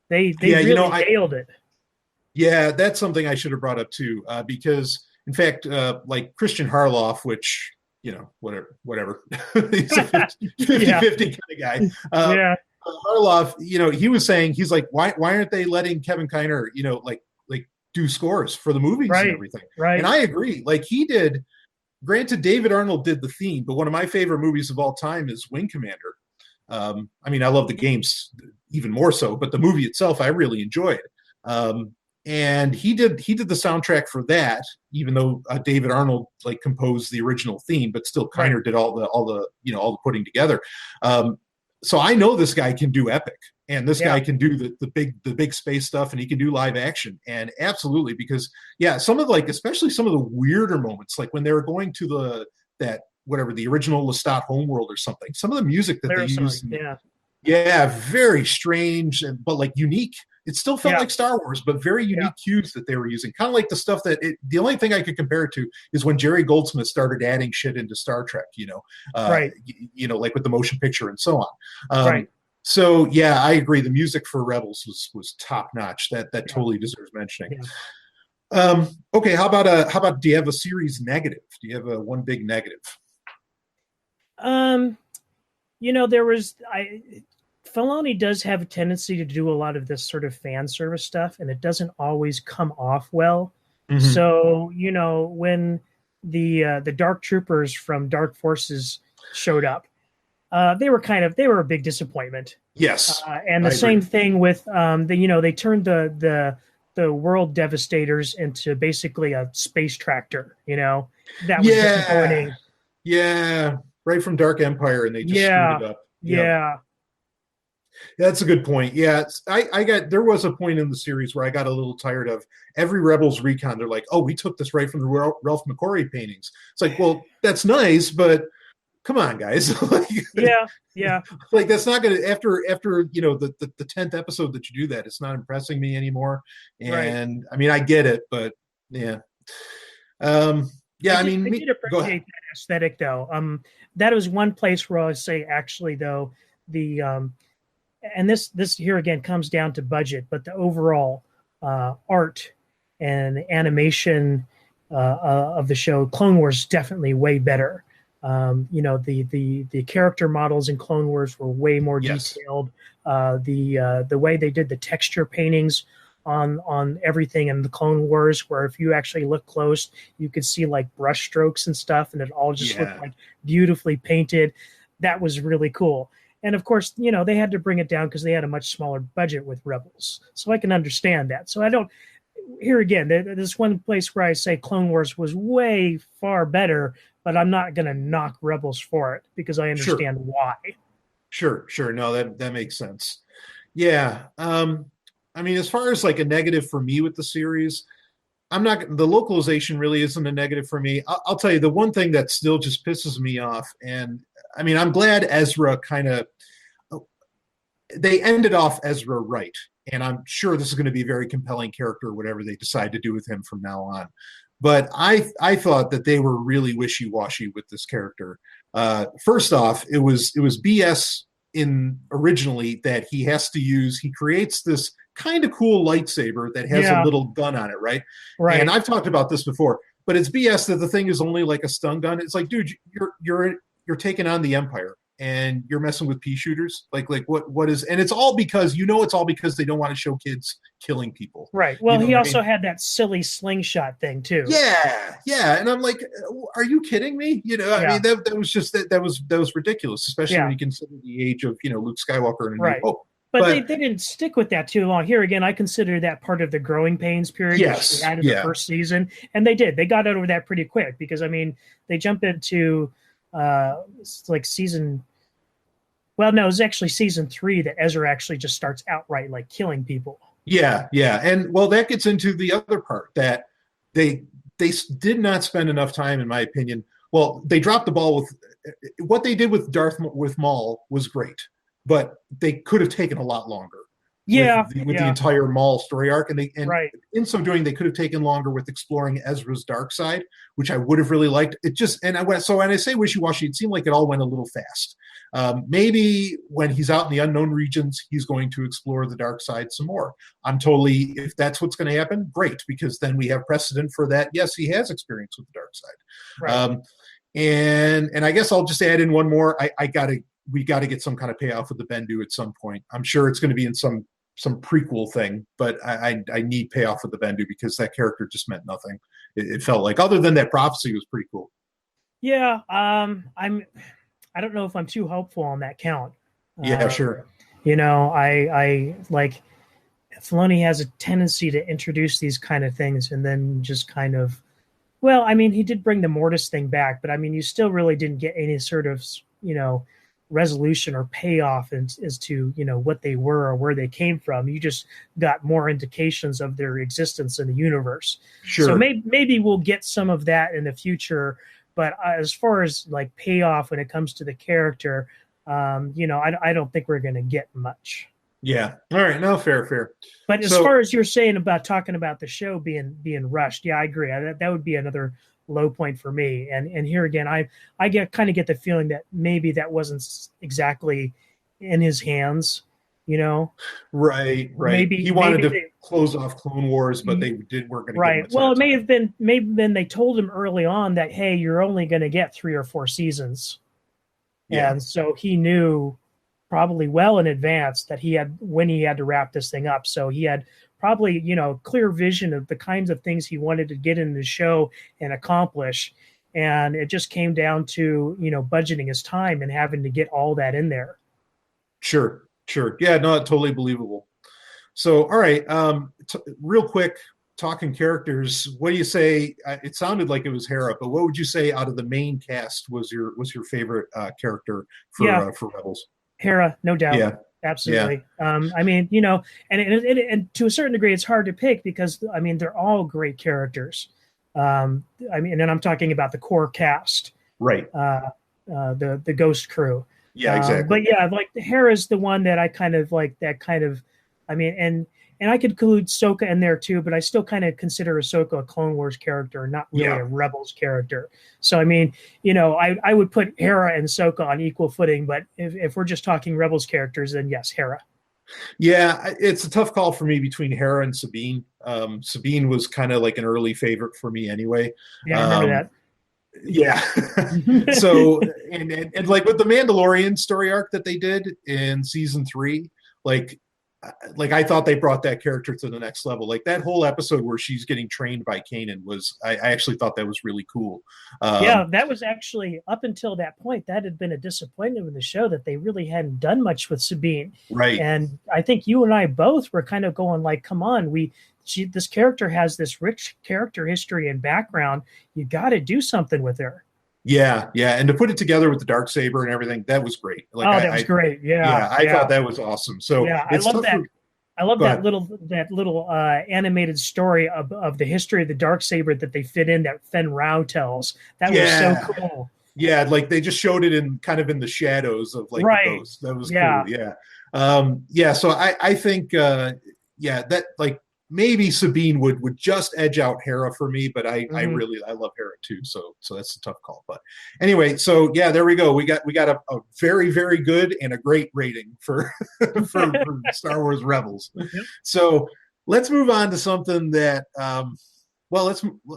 Speaker 2: they
Speaker 1: Yeah.
Speaker 2: really nailed it.
Speaker 1: Yeah, that's something I should have brought up too, because in fact, like Christian Harloff, which whatever, he's a 50
Speaker 2: Yeah.
Speaker 1: 50 kind of guy.
Speaker 2: Yeah.
Speaker 1: Harloff, he was saying he's like, why aren't they letting Kevin Kiner, like do scores for the movies and
Speaker 2: Right.
Speaker 1: everything? And
Speaker 2: Right.
Speaker 1: I agree. Like he did. Granted, David Arnold did the theme, but one of my favorite movies of all time is Wing Commander. I mean, I love the games even more so, but the movie itself I really enjoyed. Um, and he did the soundtrack for that, even though David Arnold like composed the original theme, but still
Speaker 2: Right.
Speaker 1: Kiner did all the putting together. So I know this guy can do epic, and this
Speaker 2: Yeah.
Speaker 1: guy can do the big space stuff, and he can do live action, and absolutely, because yeah, some of like especially some of the weirder moments, like when they were going to that whatever the original Lestat homeworld or something, some of the music that they
Speaker 2: Clear song.
Speaker 1: used,
Speaker 2: Yeah.
Speaker 1: yeah, very strange, but like unique. It still felt
Speaker 2: Yeah.
Speaker 1: like Star Wars, but very
Speaker 2: Yeah.
Speaker 1: unique cues that they were using. Kind of like the stuff the only thing I could compare it to is when Jerry Goldsmith started adding shit into Star Trek,
Speaker 2: Right.
Speaker 1: like with the motion picture and so on.
Speaker 2: Right.
Speaker 1: So yeah, I agree. The music for Rebels was top notch. That
Speaker 2: Yeah,
Speaker 1: totally deserves mentioning.
Speaker 2: yeah.
Speaker 1: Okay, how about do you have a series negative? Do you have a one big negative?
Speaker 2: Um, there was Filoni does have a tendency to do a lot of this sort of fan service stuff, and it doesn't always come off well.
Speaker 1: Mm-hmm.
Speaker 2: So, when the Dark Troopers from Dark Forces showed up, they were a big disappointment.
Speaker 1: Yes,
Speaker 2: And the
Speaker 1: I
Speaker 2: same
Speaker 1: agree.
Speaker 2: thing with they turned the World Devastators into basically a space tractor. That was
Speaker 1: Yeah,
Speaker 2: disappointing.
Speaker 1: yeah, right from Dark Empire, and they just screwed
Speaker 2: Yeah,
Speaker 1: it up. Yep,
Speaker 2: yeah,
Speaker 1: that's a good point. Yeah, I got there was a point in the series where I got a little tired of every Rebels recon. They're like, oh, we took this right from the Ralph McQuarrie paintings. It's like, well, that's nice, but come on, guys.
Speaker 2: yeah, yeah.
Speaker 1: Like that's not gonna after the 10th episode that you do that, it's not impressing me anymore.
Speaker 2: Right.
Speaker 1: And I mean, I get it, but yeah. Um, yeah, I
Speaker 2: I
Speaker 1: mean,
Speaker 2: did
Speaker 1: go ahead.
Speaker 2: appreciate that aesthetic though. That was one place where I would say actually though the and this here again comes down to budget, but the overall art and animation of the show, Clone Wars, definitely way better. The character models in Clone Wars were way more
Speaker 1: Yes.
Speaker 2: detailed. The way they did the texture paintings on everything in the Clone Wars, where if you actually look close, you could see like brush strokes and stuff, and it all just looked
Speaker 1: Yeah.
Speaker 2: like beautifully painted. That was really cool. And of course, they had to bring it down because they had a much smaller budget with Rebels. So I can understand that. So I don't, here again, there's one place where I say Clone Wars was way far better, but I'm not going to knock Rebels for it because I
Speaker 1: Sure.
Speaker 2: understand why.
Speaker 1: Sure. No, that makes sense. Yeah. I mean, as far as like a negative for me with the series, I'm not the localization really isn't a negative for me. I'll tell you the one thing that still just pisses me off, and I mean, I'm glad Ezra kind of they ended off Ezra right, and I'm sure this is going to be a very compelling character, whatever they decide to do with him from now on. But I thought that they were really wishy washy with this character. First off, it was BS in originally that he has to use. He creates this kind of cool lightsaber that has a
Speaker 2: Yeah,
Speaker 1: little gun on it, right? And
Speaker 2: right.
Speaker 1: I've talked about this before, but it's BS that the thing is only like a stun gun. It's like, dude, you're taking on the Empire and you're messing with pea shooters. Like what is? And it's all because it's all because they don't want to show kids killing people.
Speaker 2: Right.
Speaker 1: You
Speaker 2: Well,
Speaker 1: know
Speaker 2: he
Speaker 1: what I
Speaker 2: also
Speaker 1: mean?
Speaker 2: had that silly slingshot thing too.
Speaker 1: Yeah. And I'm like, are you kidding me? I
Speaker 2: Yeah,
Speaker 1: mean, that was just that was ridiculous, especially when
Speaker 2: yeah,
Speaker 1: you consider the age of Luke Skywalker and A New
Speaker 2: right.
Speaker 1: Hope.
Speaker 2: But they
Speaker 1: But
Speaker 2: didn't stick with that too long. Here again, I consider that part of the growing pains period, which they
Speaker 1: yes,
Speaker 2: had in the
Speaker 1: yeah,
Speaker 2: first season, and they did. They got over that pretty quick because I mean, they jump into like season. Well, no, it was actually season 3 that Ezra actually just starts outright like killing people.
Speaker 1: yeah, and well, that gets into the other part that they did not spend enough time, in my opinion. Well, they dropped the ball with what they did with Maul was great, but they could have taken a lot longer
Speaker 2: Yeah,
Speaker 1: with the
Speaker 2: yeah,
Speaker 1: entire Maul story arc, and
Speaker 2: right.
Speaker 1: in so doing, they could have taken longer with exploring Ezra's dark side, which I would have really liked. It just and I went so when I say wishy washy, it seemed like it all went a little fast. Maybe when he's out in the unknown regions, he's going to explore the dark side some more. I'm totally if that's what's going to happen, great, because then we have precedent for that. Yes, he has experience with the dark side.
Speaker 2: Right.
Speaker 1: And I guess I'll just add in one more. We gotta get some kind of payoff with the Bendu at some point. I'm sure it's going to be in some prequel thing, but I need payoff with the Bendu because that character just meant nothing. It felt like other than that prophecy was pretty cool.
Speaker 2: Yeah, I don't know if I'm too hopeful on that count.
Speaker 1: Yeah,
Speaker 2: Uh,
Speaker 1: sure.
Speaker 2: I like Filoni has a tendency to introduce these kind of things and then just kind of, well, I mean, he did bring the Mortis thing back, but I mean, you still really didn't get any sort of, resolution or payoff as to, what they were or where they came from. You just got more indications of their existence in the universe. So
Speaker 1: Sure.
Speaker 2: maybe we'll get some of that in the future. But as far as like payoff when it comes to the character, I don't think we're going to get much.
Speaker 1: Yeah. All right. No, fair.
Speaker 2: But as far
Speaker 1: So
Speaker 2: as you're saying about talking about the show being rushed, yeah, I agree. That would be another low point for me. And here again, I get the feeling that maybe that wasn't exactly in his hands, you know.
Speaker 1: Right. He wanted
Speaker 2: Maybe
Speaker 1: to close off Clone Wars, but they weren't going to give him
Speaker 2: right.
Speaker 1: a ton
Speaker 2: Well,
Speaker 1: of
Speaker 2: it may
Speaker 1: time.
Speaker 2: have been they told him early on that, hey, you're only going to get 3 or 4 seasons,
Speaker 1: Yeah,
Speaker 2: and so he knew probably well in advance that he had to wrap this thing up. So he had probably, clear vision of the kinds of things he wanted to get in the show and accomplish. And it just came down to, budgeting his time and having to get all that in there.
Speaker 1: sure. Yeah, no, totally believable. So, all right, real quick, talking characters. What do you say? It sounded like it was Hera, but what would you say out of the main cast was your favorite character
Speaker 2: Yeah,
Speaker 1: for Rebels?
Speaker 2: Hera, no doubt.
Speaker 1: Yeah, yeah,
Speaker 2: Absolutely. I mean, and to a certain degree, it's hard to pick because, I mean, they're all great characters. I mean, and I'm talking about the core cast,
Speaker 1: right.
Speaker 2: the Ghost crew.
Speaker 1: Yeah, exactly.
Speaker 2: But yeah, like Hera's the one that I kind of like. That kind of, I mean, and I could include Ahsoka in there too, but I still kind of consider Ahsoka a Clone Wars character, not really
Speaker 1: Yeah,
Speaker 2: a Rebels character. So I mean, I would put Hera and Ahsoka on equal footing, but if we're just talking Rebels characters, then yes, Hera.
Speaker 1: yeah. It's a tough call for me between Hera and Sabine. Sabine was kind of like an early favorite for me anyway.
Speaker 2: Yeah, I remember
Speaker 1: Um,
Speaker 2: that.
Speaker 1: yeah. So and like with the Mandalorian story arc that they did in season 3, like I thought they brought that character to the next level. Like that whole episode where she's getting trained by Kanan was I actually thought that was really cool.
Speaker 2: Yeah, that was actually up until that point, that had been a disappointment with the show that they really hadn't done much with Sabine.
Speaker 1: Right.
Speaker 2: And I think you and I both were kind of going like, come on, this character has this rich character history and background. You got to do something with her.
Speaker 1: Yeah. And to put it together with the dark saber and everything, that was great. Like
Speaker 2: Oh, that was great. Yeah,
Speaker 1: I thought that was awesome. So
Speaker 2: yeah.
Speaker 1: it's tough for,
Speaker 2: I love
Speaker 1: go ahead.
Speaker 2: that little animated story of the history of the dark saber that they fit in that Fen Rao tells. That was so
Speaker 1: Yeah.
Speaker 2: cool.
Speaker 1: Yeah, like they just showed it in kind of in the shadows of like
Speaker 2: Right.
Speaker 1: the ghost. That was
Speaker 2: Yeah.
Speaker 1: cool. Yeah. Yeah, so I think yeah, that like maybe Sabine would just edge out Hera for me, but I love Hera too. So that's a tough call. But anyway, so yeah, there we go. We got a very, very good and a great rating for for Star Wars Rebels.
Speaker 2: Yep.
Speaker 1: So let's move on to something that well,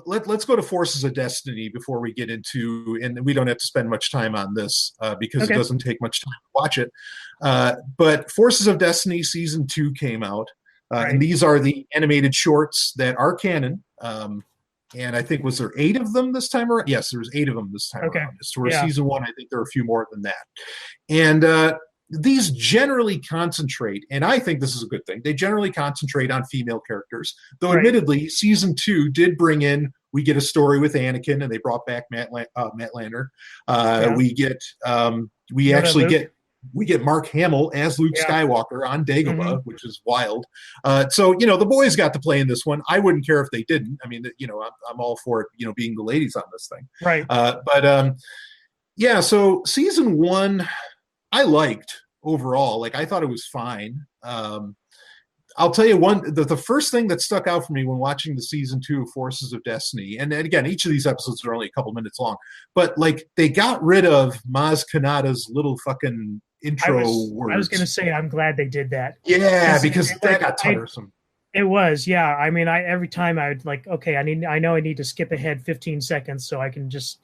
Speaker 1: let's go to Forces of Destiny before we get into, and we don't have to spend much time on this because
Speaker 2: Okay.
Speaker 1: it doesn't take much time to watch it. But Forces of Destiny season 2 came out,
Speaker 2: Right.
Speaker 1: and these are the animated shorts that are canon. And I think was there 8 of them this time around? Yes, there was 8 of them this time
Speaker 2: Okay.
Speaker 1: around. As for
Speaker 2: Yeah.
Speaker 1: season 1, I think there are a few more than that. And these generally concentrate, and I think this is a good thing. They generally concentrate on female characters, though
Speaker 2: Right.
Speaker 1: admittedly, season 2 did bring in. We get a story with Anakin, and they brought back Matt Lanner.
Speaker 2: Yeah.
Speaker 1: We
Speaker 2: Yoda
Speaker 1: actually
Speaker 2: Luke.
Speaker 1: get Mark Hamill as Luke
Speaker 2: Yeah.
Speaker 1: Skywalker on Dagobah,
Speaker 2: Mhm.
Speaker 1: which is wild. So the boys got to play in this one. I wouldn't care if they didn't. I mean, I'm all for it. Being the ladies on this thing.
Speaker 2: Right.
Speaker 1: But yeah. So season 1. I liked overall. Like I thought it was fine. I'll tell you the first thing that stuck out for me when watching the season 2 of Forces of Destiny, and again, each of these episodes are only a couple minutes long, but like they got rid of Maz Kanata's little fucking intro words.
Speaker 2: I was going to say, I'm glad they did that.
Speaker 1: Yeah, because that got tiresome.
Speaker 2: It was, yeah. I mean, every time I would like, okay, I know I need to skip ahead 15 seconds so I can just,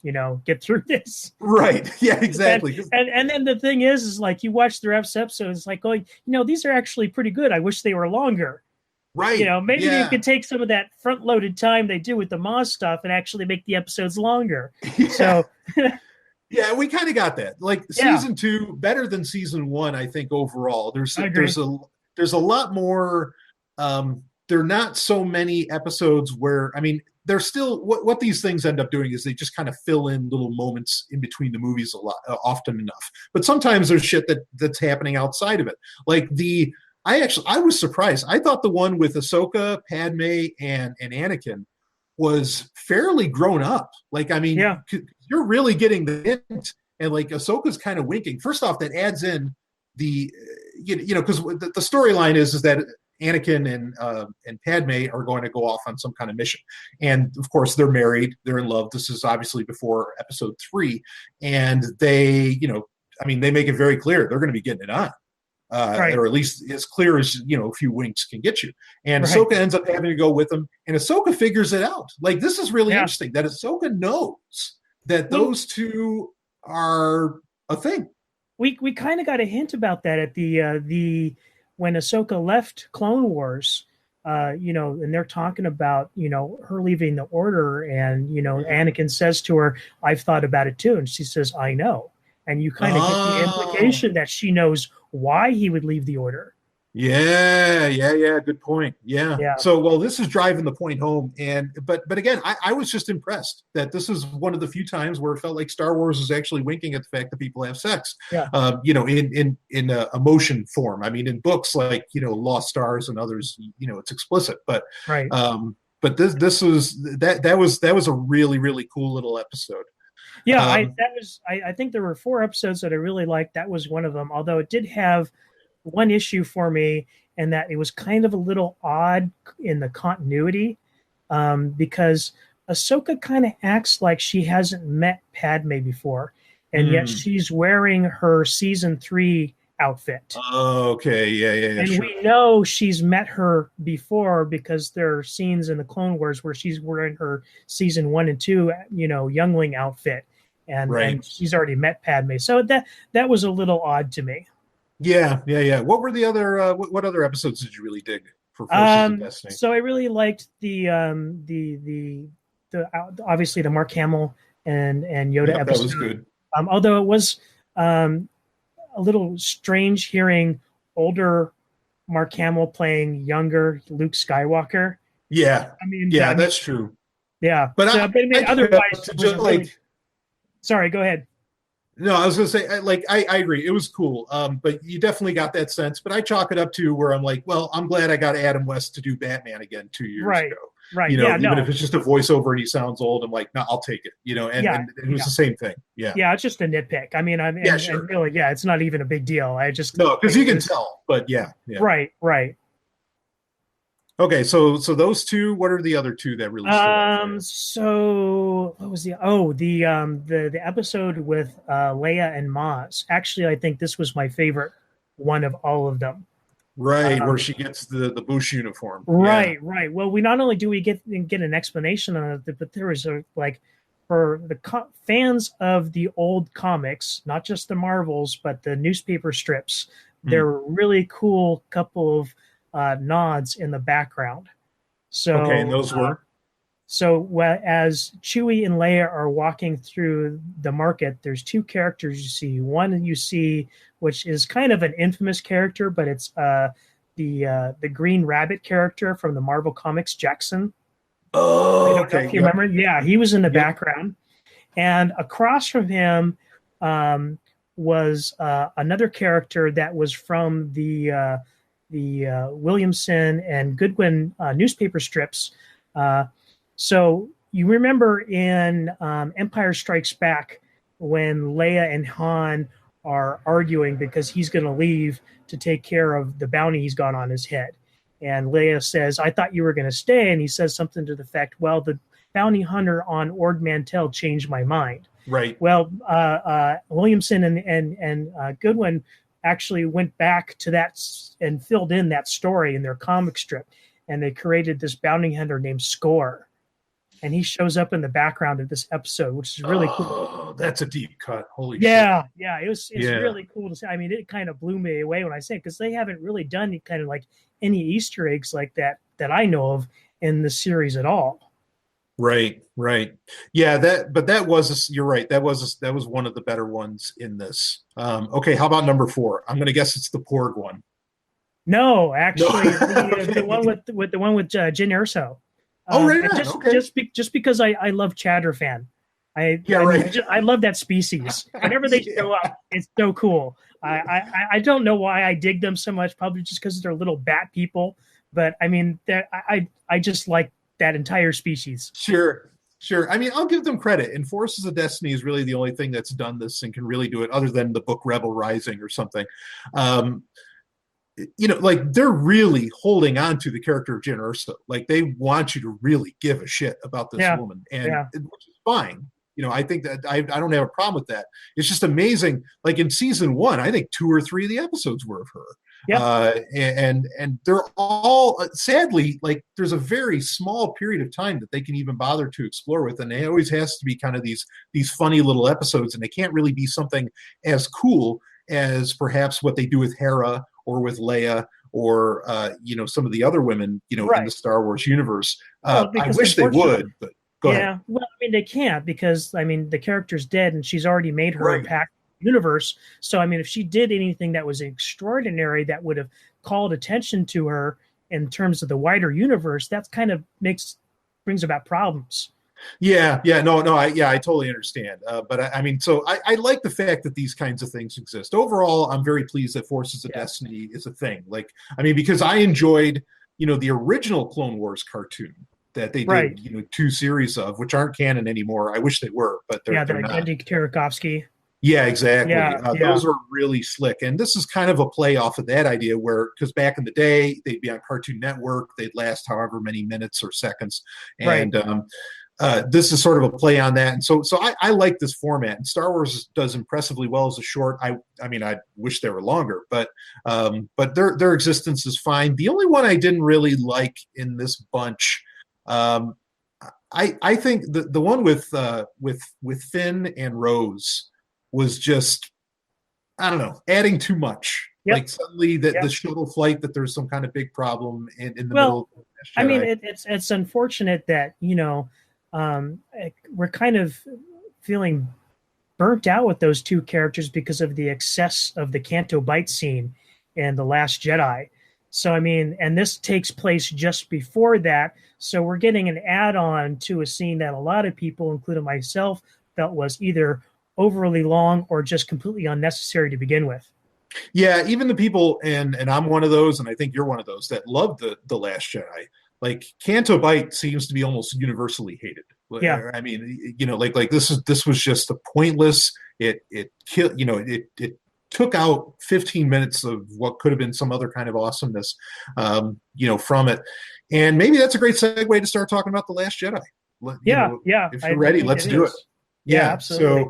Speaker 2: get through this.
Speaker 1: Right. Yeah, exactly.
Speaker 2: And then the thing is like you watch the refs episodes, it's like, these are actually pretty good. I wish they were longer.
Speaker 1: Right.
Speaker 2: Maybe
Speaker 1: yeah.
Speaker 2: you could take some of that front-loaded time they do with the Moz stuff and actually make the episodes longer.
Speaker 1: Yeah.
Speaker 2: So
Speaker 1: yeah, we kind of got that. Like season 2, better than season 1, I think overall. There's a lot more. There are not so many episodes where, I mean, they're still what these things end up doing is they just kind of fill in little moments in between the movies a lot, often enough. But sometimes there's shit that's happening outside of it. Like I was surprised. I thought the one with Ahsoka, Padme, and Anakin was fairly grown up. Like, I mean, you're really getting the hint, and like Ahsoka's kind of winking. First off, that adds in the, because the storyline is that Anakin and Padme are going to go off on some kind of mission, and of course they're married, they're in love. This is obviously before episode 3, and they, they make it very clear they're going to be getting it on.
Speaker 2: Right.
Speaker 1: or at least as clear as a few winks can get you. And
Speaker 2: Right.
Speaker 1: Ahsoka ends up having to go with him, and Ahsoka figures it out. Like, this is really
Speaker 2: Yeah.
Speaker 1: interesting that Ahsoka knows that
Speaker 2: Well,
Speaker 1: those two are a thing.
Speaker 2: we kind of got a hint about that at the when Ahsoka left Clone Wars, and they're talking about her leaving the Order, and Anakin says to her, "I've thought about it too," and she says, "I know," and you kind of get the
Speaker 1: Oh,
Speaker 2: implication that she knows why he would leave the Order.
Speaker 1: yeah. Good point. Yeah.
Speaker 2: Yeah,
Speaker 1: So, well, this is driving the point home, but again, I was just impressed that this is one of the few times where it felt like Star Wars is actually winking at the fact that people have sex.
Speaker 2: yeah,
Speaker 1: In a emotion form. I mean, in books like Lost Stars and others, it's explicit,
Speaker 2: right.
Speaker 1: but this was that was a really really cool little episode.
Speaker 2: Yeah,
Speaker 1: Um,
Speaker 2: I think there were 4 episodes that I really liked. That was one of them. Although it did have one issue for me, and that it was kind of a little odd in the continuity, because Ahsoka kind of acts like she hasn't met Padme before, and yet
Speaker 1: mm,
Speaker 2: she's wearing her season 3 outfit.
Speaker 1: okay, yeah,
Speaker 2: And
Speaker 1: sure,
Speaker 2: we know she's met her before because there are scenes in the Clone Wars where she's wearing her season 1 and 2, youngling outfit, and
Speaker 1: right.
Speaker 2: she's already met Padme. So that was a little odd to me.
Speaker 1: Yeah. What were the other what other episodes did you really dig for Forces of Destiny?
Speaker 2: So I really liked the obviously the Mark Hamill and Yoda
Speaker 1: Yep, that was
Speaker 2: episode.
Speaker 1: good.
Speaker 2: Although it was a little strange hearing older Mark Hamill playing younger Luke Skywalker.
Speaker 1: Yeah,
Speaker 2: I mean,
Speaker 1: yeah, that's true.
Speaker 2: yeah.
Speaker 1: But
Speaker 2: So, but I
Speaker 1: I
Speaker 2: mean,
Speaker 1: give it
Speaker 2: otherwise,
Speaker 1: up to
Speaker 2: it was
Speaker 1: just
Speaker 2: a really.
Speaker 1: like
Speaker 2: Sorry, go ahead.
Speaker 1: no, I was gonna say I agree. It was cool. But you definitely got that sense. But I chalk it up to where I'm like, well, I'm glad I got Adam West to do Batman again 2 years
Speaker 2: Right,
Speaker 1: ago.
Speaker 2: right. Yeah,
Speaker 1: Even if
Speaker 2: no,
Speaker 1: it's just a voiceover and he sounds old, I'm like, no, I'll take it. And,
Speaker 2: yeah,
Speaker 1: and it was
Speaker 2: yeah,
Speaker 1: the same thing. Yeah.
Speaker 2: yeah. It's just a nitpick. I mean,
Speaker 1: Yeah,
Speaker 2: and
Speaker 1: sure.
Speaker 2: really, yeah, it's not even a big deal. I just
Speaker 1: No, because
Speaker 2: it
Speaker 1: you can
Speaker 2: was
Speaker 1: tell. But yeah.
Speaker 2: right, right.
Speaker 1: Okay, so those two, what are the other two that really stood out for you?
Speaker 2: So what was the episode with Leia and Maz? Actually, I think this was my favorite one of all of them.
Speaker 1: Right, where
Speaker 2: Um,
Speaker 1: she gets the Bush uniform. Yeah.
Speaker 2: right, right. Well, we not only do we get an explanation on it, but there is a like for the fans of the old comics, not just the Marvels, but the newspaper strips. There
Speaker 1: Hmm.
Speaker 2: were really cool couple of nods in the background.
Speaker 1: Okay, and
Speaker 2: So
Speaker 1: those were?
Speaker 2: as Chewie and Leia are walking through the market, there's 2 characters you see. One you see, which is kind of an infamous character, but it's the Green Rabbit character from the Marvel Comics, Jackson. I
Speaker 1: Oh,
Speaker 2: don't know
Speaker 1: okay.
Speaker 2: if you
Speaker 1: Yep.
Speaker 2: remember. Yeah, he was in the
Speaker 1: Yep.
Speaker 2: background, and across from him was another character that was from the Williamson and Goodwin newspaper strips. Uh, so you remember in Empire Strikes Back when Leia and Han are arguing because he's going to leave to take care of the bounty he's got on his head. And Leia says, I thought you were going to stay. And he says something to the effect, well, the bounty hunter on Ord Mantell changed my mind.
Speaker 1: Right.
Speaker 2: Well, Williamson and Goodwin actually went back to that and filled in that story in their comic strip. And they created this bounty hunter named Score. And he shows up in the background of this episode, which is really cool.
Speaker 1: Oh, that's a deep cut. Holy shit.
Speaker 2: Yeah, it's
Speaker 1: Yeah.
Speaker 2: really cool to see. I mean, it kind of blew me away when I say it because they haven't really done kind of like any Easter eggs like that I know of in the series at all.
Speaker 1: Right. Yeah, you're right. That was one of the better ones in this. Okay, how about number 4? I'm gonna guess it's the Porg one.
Speaker 2: No,
Speaker 1: No.
Speaker 2: actually,
Speaker 1: Okay.
Speaker 2: the one with Jyn Erso.
Speaker 1: Oh, right
Speaker 2: And
Speaker 1: on. Okay.
Speaker 2: just because I love Chatterfan.
Speaker 1: Yeah,
Speaker 2: I mean,
Speaker 1: right.
Speaker 2: I love that species. Whenever they
Speaker 1: Yeah.
Speaker 2: show up, it's so cool. I don't know why I dig them so much, probably just because they're little bat people. But I mean, I just like that entire species.
Speaker 1: Sure. I mean, I'll give them credit. And Forces of Destiny is really the only thing that's done this and can really do it, other than the book Rebel Rising or something. Like they're really holding on to the character of Jyn Erso. Like they want you to really give a shit about this
Speaker 2: Yeah,
Speaker 1: woman, and
Speaker 2: yeah.
Speaker 1: which is fine. I think that I don't have a problem with that. It's just amazing. Like in season 1, I think 2 or 3 of the episodes were of her.
Speaker 2: Yep.
Speaker 1: And they're all sadly, like, there's a very small period of time that they can even bother to explore with, and it always has to be kind of these funny little episodes, and they can't really be something as cool as perhaps what they do with Hera or with Leia or some of the other women in the Star Wars universe. I wish they would, but go ahead.
Speaker 2: Well, I mean, they can't, because the character's dead and she's already made her impact universe. So I mean, if she did anything that was extraordinary that would have called attention to her in terms of the wider universe, that's kind of brings about problems.
Speaker 1: I totally understand. But I like the fact that these kinds of things exist. Overall, I'm very pleased that Forces of Destiny is a thing. Because I enjoyed the original Clone Wars cartoon that they did 2 series of, which aren't canon anymore. I wish they were, but they're not.
Speaker 2: Andy Tarakovsky.
Speaker 1: Yeah, exactly. Those are really slick. And this is kind of a play off of that idea because back in the day, they'd be on Cartoon Network. They'd last however many minutes or seconds. And this is sort of a play on that. And so I like this format. And Star Wars does impressively well as a short. I wish they were longer, but their existence is fine. The only one I didn't really like in this bunch, I think the one with Finn and Rose was just, I don't know, adding too much. Yep. Like suddenly the shuttle flight, that there's some kind of big problem in the middle.
Speaker 2: I mean, it's unfortunate that, we're kind of feeling burnt out with those 2 characters because of the excess of the Canto Bight scene in The Last Jedi. So, I mean, and this takes place just before that. So we're getting an add-on to a scene that a lot of people, including myself, felt was either overly long or just completely unnecessary to begin with.
Speaker 1: Yeah, even the people, and I'm one of those, and I think you're one of those, that love the Last Jedi. Like, Canto Bight seems to be almost universally hated.
Speaker 2: Yeah,
Speaker 1: I mean, this was just a pointless. It killed. It took out 15 minutes of what could have been some other kind of awesomeness, from it. And maybe that's a great segue to start talking about The Last Jedi. If you're ready, let's do it.
Speaker 2: Yeah, absolutely.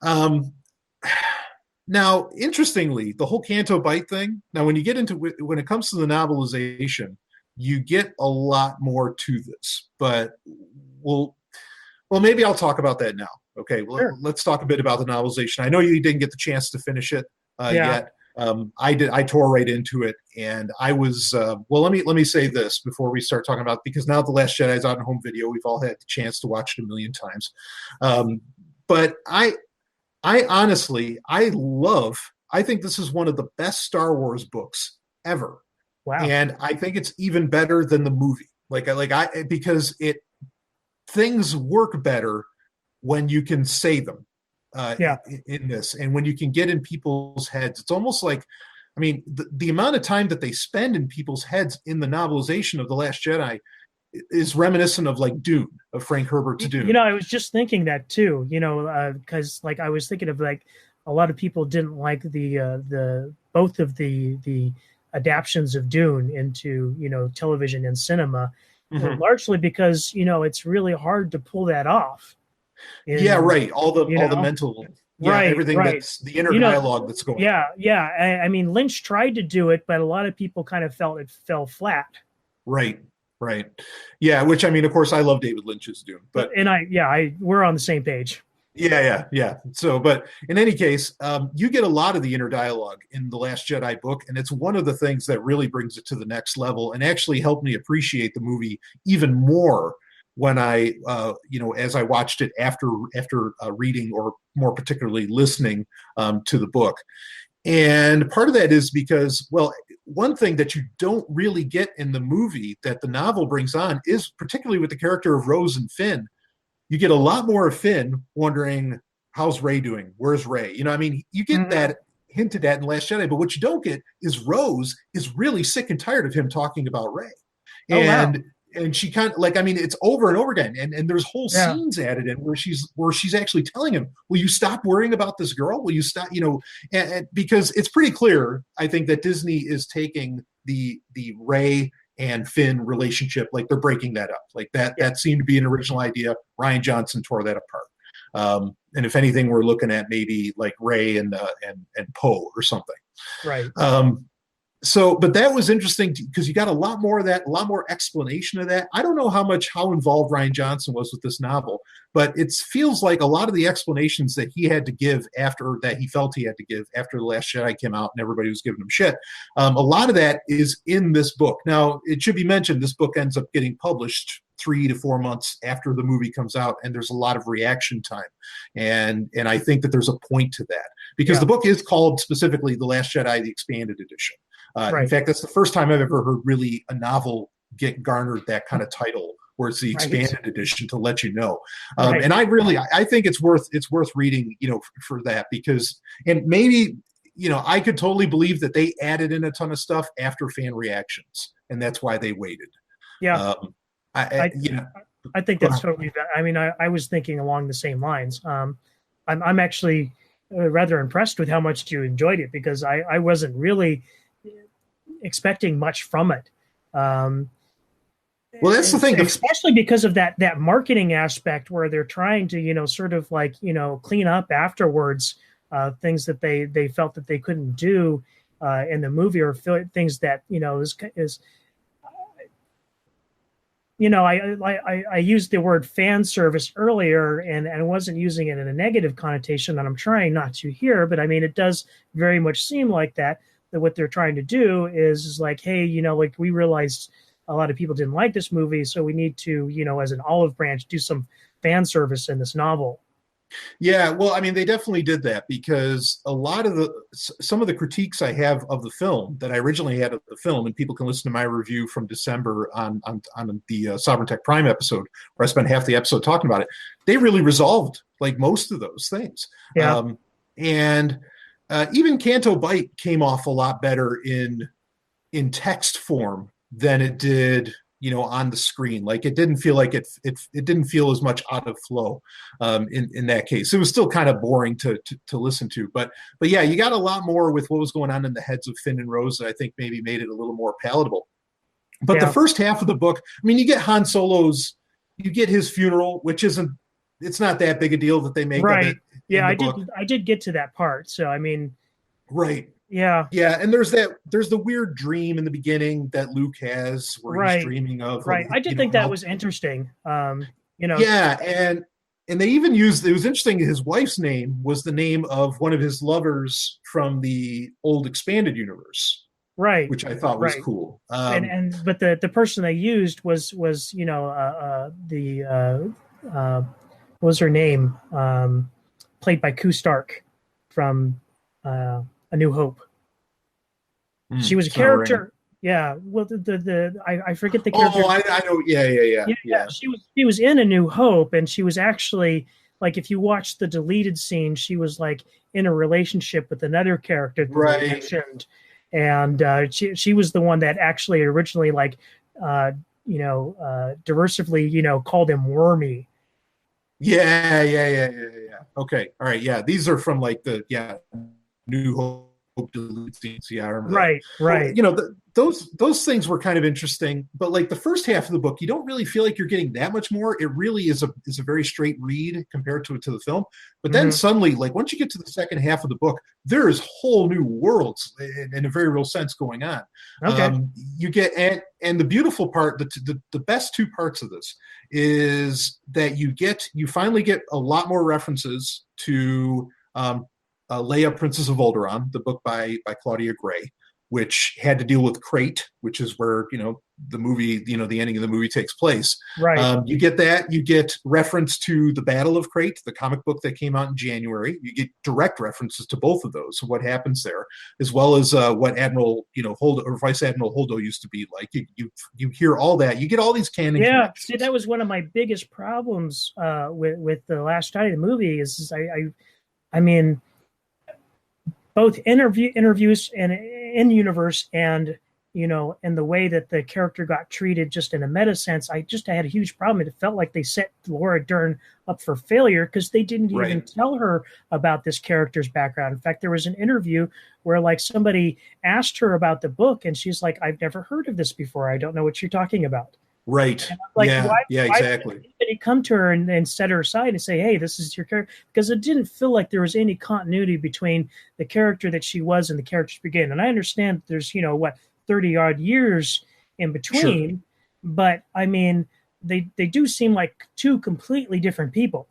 Speaker 1: So, now, interestingly, the whole Canto Bight thing, now when it comes to the novelization, you get a lot more to this, but maybe I'll talk about that now. Okay, well, Let's talk a bit about the novelization. I know you didn't get the chance to finish it yet. I did. I tore right into it, and I was. Let me say this before we start talking about, because now The Last Jedi is out in home video. We've all had the chance to watch it a million times, but I honestly, I think this is one of the best Star Wars books ever.
Speaker 2: Wow.
Speaker 1: And I think it's even better than the movie. Because things work better when you can say them in this, and when you can get in people's heads. It's almost like, the amount of time that they spend in people's heads in the novelization of The Last Jedi is reminiscent of like Dune, of Frank Herbert's Dune.
Speaker 2: I was just thinking that too, because I was thinking of a lot of people didn't like the both of the adaptions of Dune into television and cinema, largely because it's really hard to pull that off.
Speaker 1: All the mental, everything that's the inner dialogue that's going on.
Speaker 2: I mean, Lynch tried to do it, but a lot of people kind of felt it fell flat.
Speaker 1: Right. Yeah, which of course, I love David Lynch's Dune, but
Speaker 2: we're on the same page.
Speaker 1: Yeah. So, but in any case, you get a lot of the inner dialogue in The Last Jedi book, and it's one of the things that really brings it to the next level and actually helped me appreciate the movie even more when I, as I watched it after reading, or more particularly listening to the book. And part of that is because, one thing that you don't really get in the movie that the novel brings on is, particularly with the character of Rose and Finn, you get a lot more of Finn wondering, how's Rey doing? Where's Rey? You get that hinted at in Last Jedi, but what you don't get is Rose is really sick and tired of him talking about Rey. And she kind of it's over and over again. And there's whole scenes added in where she's actually telling him, will you stop worrying about this girl? Will you stop, and because it's pretty clear, I think, that Disney is taking the Rey and Finn relationship, like they're breaking that up. Like that seemed to be an original idea. Rian Johnson tore that apart. And if anything, we're looking at maybe like Rey and Poe or something.
Speaker 2: Right.
Speaker 1: But that was interesting because you got a lot more of that, a lot more explanation of that. I don't know how involved Rian Johnson was with this novel, but it feels like a lot of the explanations that he had to give that he felt he had to give after The Last Jedi came out and everybody was giving him shit. A lot of that is in this book. Now, it should be mentioned, this book ends up getting published 3 to 4 months after the movie comes out, and there's a lot of reaction time. And I think that there's a point to that because the book is called specifically The Last Jedi, the Expanded Edition.
Speaker 2: Right.
Speaker 1: In fact, that's the first time I've ever heard really a novel get garnered that kind of title, where it's the expanded edition, to let you know. And I think it's worth reading, for that, because, and maybe, I could totally believe that they added in a ton of stuff after fan reactions, and that's why they waited.
Speaker 2: Yeah. I think that's totally. I mean, I was thinking along the same lines. I'm actually rather impressed with how much you enjoyed it, because I wasn't really expecting much from it. Well,
Speaker 1: that's the thing,
Speaker 2: especially because of that marketing aspect where they're trying to, sort of like, clean up afterwards things that they felt that they couldn't do in the movie, or things that, I used the word fan service earlier, and I wasn't using it in a negative connotation, and I'm trying not to here, but I mean, it does very much seem like that what they're trying to do is like, hey, like, we realized a lot of people didn't like this movie, so we need to, as an olive branch, do some fan service in this novel.
Speaker 1: Yeah, well, I mean, they definitely did that, because some of the critiques I have of the film that I originally had of the film, and people can listen to my review from December on the Sovryn Tech Prime episode, where I spent half the episode talking about it, they really resolved like most of those things.
Speaker 2: Yeah.
Speaker 1: Even Canto Bight came off a lot better in text form than it did, on the screen. Like, it didn't feel like it didn't feel as much out of flow in that case. It was still kind of boring to listen to, but yeah, you got a lot more with what was going on in the heads of Finn and Rose that I think maybe made it a little more palatable. But the first half of the book, I mean, you get you get his funeral, which it's not that big a deal that they make of it.
Speaker 2: Yeah, I did get to that part. So, I mean,
Speaker 1: right.
Speaker 2: Yeah.
Speaker 1: Yeah. And there's the weird dream in the beginning that Luke has where he's dreaming of.
Speaker 2: Right. I did think that was interesting.
Speaker 1: Yeah. And they even used, it was interesting, his wife's name was the name of one of his lovers from the old expanded universe.
Speaker 2: Right.
Speaker 1: Which I thought was cool.
Speaker 2: But the person they used was what was her name? Played by Koo Stark from A New Hope. She was a character. Right. Yeah. Well, I forget the character.
Speaker 1: Oh, I know. Yeah.
Speaker 2: She was in A New Hope, and she was actually, like, if you watch the deleted scene, she was like in a relationship with another character that they mentioned, and she was the one that actually originally, like, derisively, called him Wormy.
Speaker 1: Yeah. Okay. All right. Yeah. These are from like the New Hope deleted scenes. Yeah, I remember.
Speaker 2: Right.
Speaker 1: Well, those things were kind of interesting, but like the first half of the book, you don't really feel like you're getting that much more. It really is a very straight read compared to the film. But then suddenly, like, once you get to the second half of the book, there is whole new worlds in a very real sense going on.
Speaker 2: Okay.
Speaker 1: You get, and the beautiful part, the best two parts of this is that you finally get a lot more references to Leia, Princess of Alderaan, the book by Claudia Gray, which had to deal with Crate, which is where the movie, the ending of the movie takes place.
Speaker 2: Right.
Speaker 1: You get that. You get reference to the Battle of Crate, the comic book that came out in January. You get direct references to both of those, what happens there, as well as what Admiral Holdo or Vice Admiral Holdo used to be like. You hear all that. You get all these canon.
Speaker 2: Yeah. See, that was one of my biggest problems with the Last Jedi, the movie. Is I mean, both interviews and in universe, and and the way that the character got treated, just in a meta sense, I had a huge problem. It felt like they set Laura Dern up for failure because they didn't even tell her about this character's background. In fact, there was an interview where, like, somebody asked her about the book, and she's like, "I've never heard of this before. I don't know what you're talking about."
Speaker 1: Right.
Speaker 2: Like,
Speaker 1: yeah. Exactly.
Speaker 2: Why did he come to her and set her aside and say, hey, this is your character? Because it didn't feel like there was any continuity between the character that she was and the character she began. And I understand there's, 30 odd years in between, sure. But I mean, they do seem like two completely different people.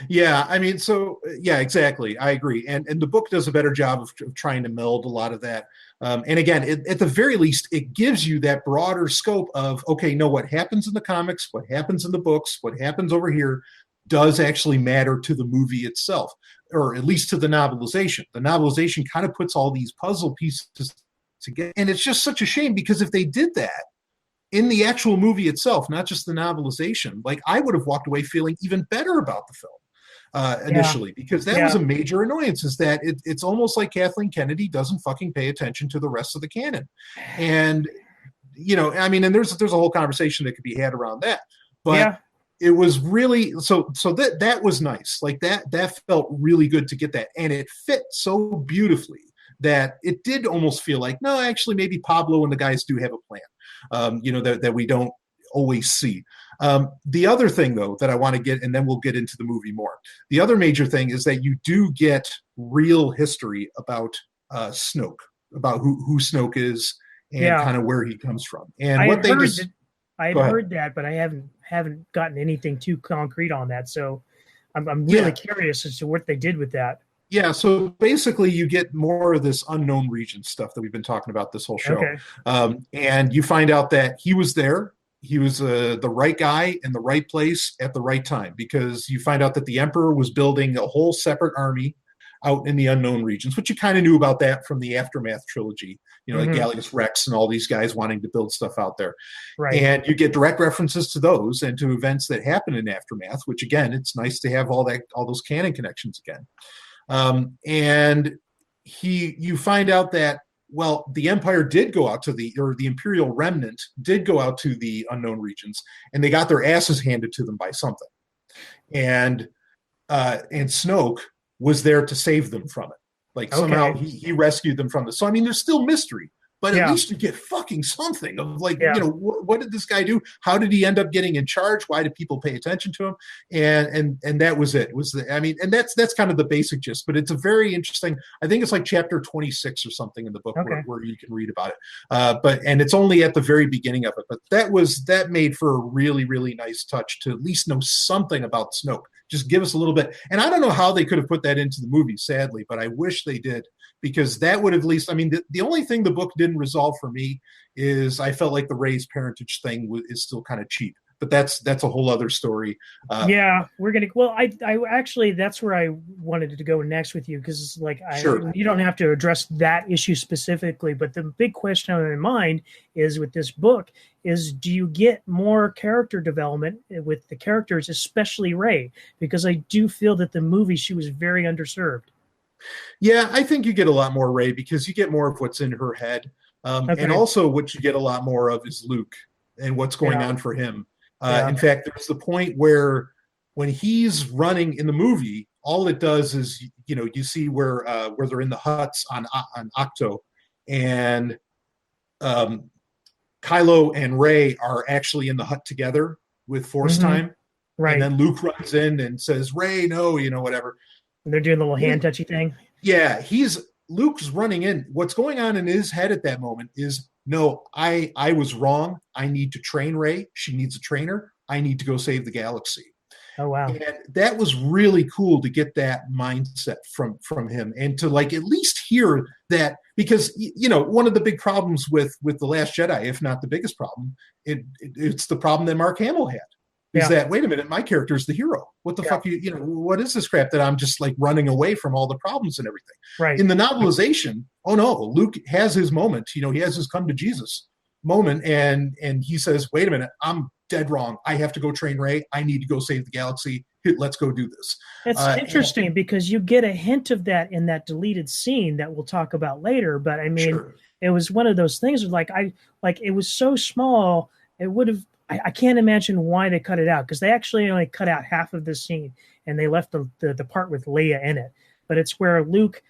Speaker 1: Yeah, I mean, so yeah, exactly. I agree, and the book does a better job of trying to meld a lot of that. And again, at the very least, it gives you that broader scope of, okay, no, what happens in the comics, what happens in the books, what happens over here does actually matter to the movie itself, or at least to the novelization. The novelization kind of puts all these puzzle pieces together, and it's just such a shame because if they did that in the actual movie itself, not just the novelization, like I would have walked away feeling even better about the film initially, because that was a major annoyance, is that it's almost like Kathleen Kennedy doesn't fucking pay attention to the rest of the canon. And, I mean, and there's a whole conversation that could be had around that, but it was really, so that was nice. Like that felt really good to get that. And it fit so beautifully that it did almost feel like, no, actually maybe Pablo and the guys do have a plan. That we don't always see. The other thing, though, that I want to get, and then we'll get into the movie more. The other major thing is that you do get real history about Snoke, about who Snoke is and kind of where he comes from. And I
Speaker 2: had heard that, but I haven't gotten anything too concrete on that. So I'm really curious as to what they did with that.
Speaker 1: Yeah, so basically you get more of this unknown region stuff that we've been talking about this whole show. Okay. And you find out that he was there. He was the right guy in the right place at the right time, because you find out that the Emperor was building a whole separate army out in the unknown regions, which you kind of knew about that from the Aftermath trilogy, like Gallius Rex and all these guys wanting to build stuff out there. Right. And you get direct references to those and to events that happen in Aftermath, which again, it's nice to have all those canon connections again. And you find out that, well, the Empire did go out to the Imperial remnant did go out to the unknown regions, and they got their asses handed to them by something. And Snoke was there to save them from it. Like somehow he rescued them from it. So, I mean, there's still mystery, but at least you get fucking something of like, what did this guy do? How did he end up getting in charge? Why did people pay attention to him? And that was it. And that's kind of the basic gist, but it's a very interesting, I think it's like chapter 26 or something in the book where you can read about it. And it's only at the very beginning of it, but that made for a really, really nice touch to at least know something about Snoke. Just give us a little bit. And I don't know how they could have put that into the movie, sadly, but I wish they did, because that would at least, I mean, the only thing the book didn't resolve for me is I felt like the Rey's parentage thing is still kind of cheap. But that's a whole other story.
Speaker 2: I actually, that's where I wanted to go next with you, because you don't have to address that issue specifically, but the big question on my mind is with this book is, do you get more character development with the characters, especially Rey? Because I do feel that the movie, she was very underserved.
Speaker 1: Yeah, I think you get a lot more Rey because you get more of what's in her head. And also what you get a lot more of is Luke and what's going on for him. In fact, there's the point where when he's running in the movie, all it does is, you see where they're in the huts on Octo, and Kylo and Rey are actually in the hut together with Force time. Right. And then Luke runs in and says, Rey, no, whatever.
Speaker 2: And they're doing the little hand touchy thing.
Speaker 1: Yeah, Luke's running in. What's going on in his head at that moment is, no, I was wrong. I need to train Rey. She needs a trainer. I need to go save the galaxy.
Speaker 2: Oh, wow.
Speaker 1: And that was really cool to get that mindset from him, and to like at least hear that, because, one of the big problems with The Last Jedi, if not the biggest problem, it's the problem that Mark Hamill had. Is that, wait a minute, my character is the hero. What the fuck, what is this crap that I'm just like running away from all the problems and everything? Right. In the novelization, oh no, Luke has his moment. He has his come to Jesus moment, and he says, wait a minute, I'm dead wrong. I have to go train Rey. I need to go save the galaxy. Let's go do this.
Speaker 2: It's interesting because you get a hint of that in that deleted scene that we'll talk about later. But I mean, It was one of those things where it was so small, it would have, I can't imagine why they cut it out, because they actually only cut out half of the scene and they left the part with Leia in it. But it's where Luke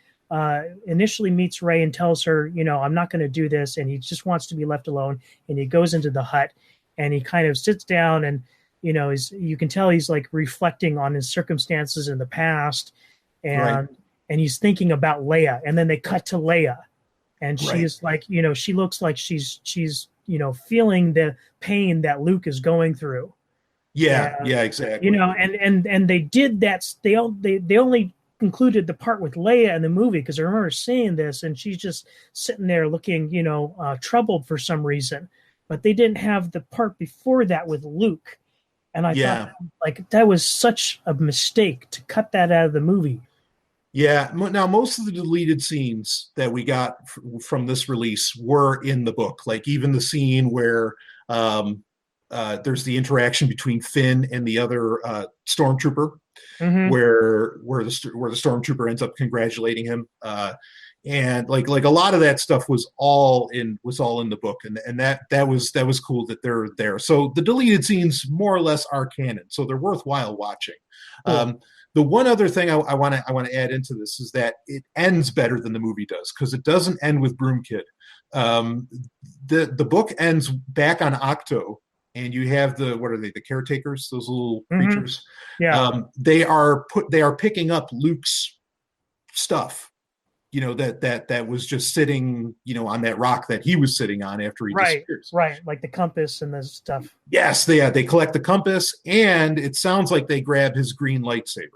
Speaker 2: initially meets Rey and tells her, I'm not going to do this. And he just wants to be left alone. And he goes into the hut and he kind of sits down and you can tell he's like reflecting on his circumstances in the past,
Speaker 1: Right.
Speaker 2: and he's thinking about Leia, and then they cut to Leia, and
Speaker 1: Right.
Speaker 2: she's like, she looks like she's feeling the pain that Luke is going through.
Speaker 1: Yeah,
Speaker 2: And,
Speaker 1: yeah, exactly.
Speaker 2: and they did that. They only concluded the part with Leia in the movie, because I remember seeing this, and she's just sitting there looking, troubled for some reason. But they didn't have the part before that with Luke, and I thought,
Speaker 1: Yeah.
Speaker 2: like, that was such a mistake to cut that out of the movie.
Speaker 1: Yeah. Now, most of the deleted scenes that we got from this release were in the book. Like even the scene where there's the interaction between Finn and the other stormtrooper,
Speaker 2: Mm-hmm.
Speaker 1: where the stormtrooper ends up congratulating him, and like a lot of that stuff was all in the book, and that was cool that they're there. So the deleted scenes more or less are canon, so they're worthwhile watching.
Speaker 2: Cool.
Speaker 1: The one other thing I want to add into this is that it ends better than the movie does, because it doesn't end with Broom Kid. The book ends back on Octo, and you have what are they, the caretakers, those little creatures?
Speaker 2: Yeah.
Speaker 1: They are picking up Luke's stuff, that was just sitting, on that rock that he was sitting on after he disappears.
Speaker 2: Right, like the compass and the stuff.
Speaker 1: Yes, they collect the compass, and it sounds like they grab his green lightsaber.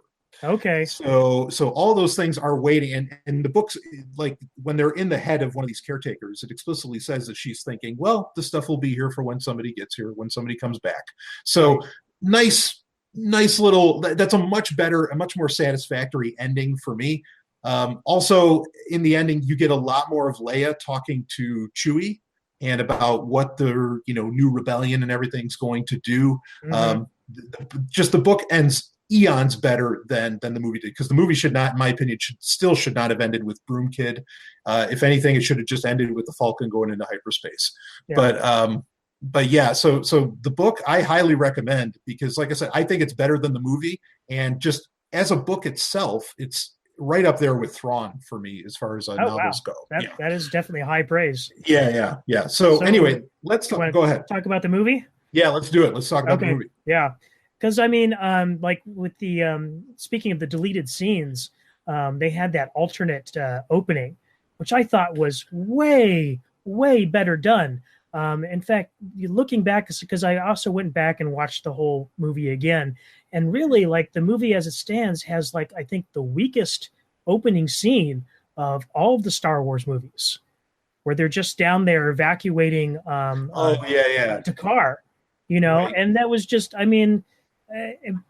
Speaker 2: Okay.
Speaker 1: So all those things are waiting, and the books, like when they're in the head of one of these caretakers, it explicitly says that she's thinking, well, the stuff will be here for when somebody gets here, when somebody comes back. So nice little. That's a much more satisfactory ending for me. Also, in the ending, you get a lot more of Leia talking to Chewie and about what the new rebellion and everything's going to do.
Speaker 2: Mm-hmm.
Speaker 1: Just the book ends eons better than the movie did, because the movie should not, in my opinion, should not have ended with Broom Kid. If anything, it should have just ended with the Falcon going into hyperspace. Yeah. But yeah, so the book I highly recommend, because like I said, I think it's better than the movie, and just as a book itself, it's right up there with Thrawn for me as far as novels go.
Speaker 2: That is definitely high praise.
Speaker 1: Yeah. So anyway, let's talk. Go ahead.
Speaker 2: Talk about the movie.
Speaker 1: Yeah, let's do it. Let's talk about the movie.
Speaker 2: Yeah, because I mean, like with the speaking of the deleted scenes, they had that alternate opening, which I thought was way better done. In fact, looking back, because I also went back and watched the whole movie again, and really, like, the movie as it stands has, like, I think the weakest opening scene of all of the Star Wars movies, where they're just down there evacuating Dakar, right. And that was just, I mean,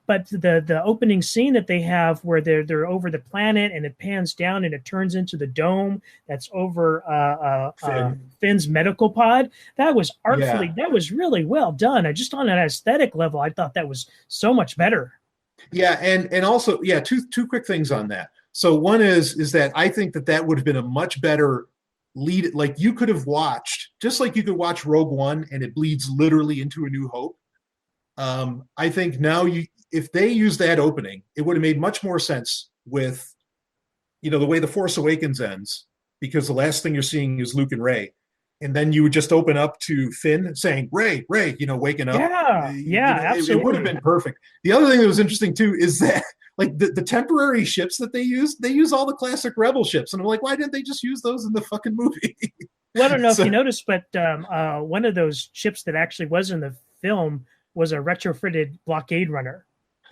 Speaker 2: but the opening scene that they have where they're over the planet and it pans down and it turns into the dome that's over Finn's medical pod, that was artfully, that was really well done. I just, on an aesthetic level, I thought that was so much better.
Speaker 1: Yeah, and also, two quick things on that. So one is that I think that would have been a much better lead. Like, you could have watched, just like you could watch Rogue One and it bleeds literally into A New Hope. I think now if they use that opening, it would have made much more sense with, the way The Force Awakens ends, because the last thing you're seeing is Luke and Rey. And then you would just open up to Finn saying, Rey, waking up.
Speaker 2: Yeah, absolutely.
Speaker 1: It would have been perfect. The other thing that was interesting too is that, like, the temporary ships that they use all the classic Rebel ships. And I'm like, why didn't they just use those in the fucking movie?
Speaker 2: Well, I don't know if you noticed, but one of those ships that actually was in the film was a retrofitted blockade runner.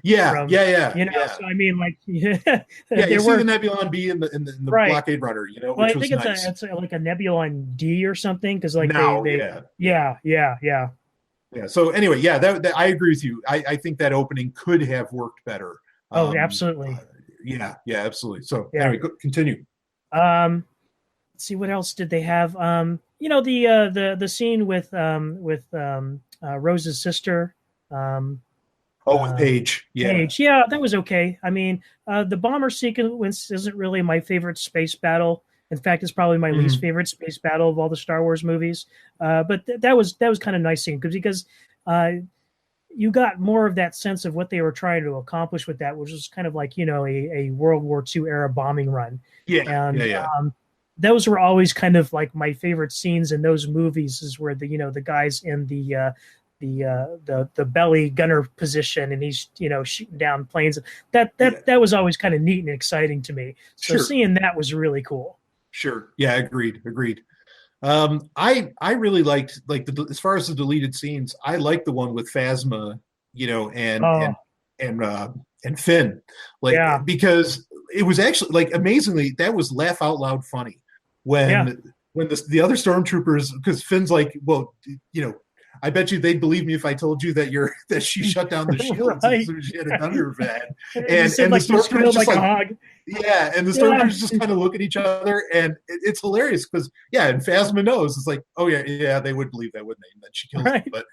Speaker 1: Yeah.
Speaker 2: So I mean, like,
Speaker 1: you see the Nebulon B in the
Speaker 2: right.
Speaker 1: blockade runner,
Speaker 2: Well, I think it's like a Nebulon D or something, because like
Speaker 1: yeah. So anyway, that I agree with you. I think that opening could have worked better.
Speaker 2: Oh, absolutely.
Speaker 1: Absolutely. So anyway, continue.
Speaker 2: Let's see, what else did they have? The scene with Rose's sister.
Speaker 1: With Paige.
Speaker 2: Paige. Yeah, that was okay. I mean, the bomber sequence isn't really my favorite space battle. In fact, it's probably my least favorite space battle of all the Star Wars movies. But that was kind of nice scene, because you got more of that sense of what they were trying to accomplish with that, which was kind of like, a World War II era bombing run. Those were always kind of like my favorite scenes in those movies, is where the guys in the the belly gunner position, and he's shooting down planes. That was always kind of neat and exciting to me. So seeing that was really cool.
Speaker 1: Sure. Yeah. Agreed. I really liked as far as the deleted scenes. I liked the one with Phasma, and Finn, because it was actually amazingly that was laugh out loud funny when the other stormtroopers, because Finn's like, well, I bet you they'd believe me if I told you that she shut down the shields as soon as she had a thunder van. And the stormtroopers just
Speaker 2: like a hog.
Speaker 1: Yeah, and the stormtroopers just kind of look at each other, and it's hilarious because and Phasma knows it's like, oh yeah, they would believe that, wouldn't they? And then she kills them. But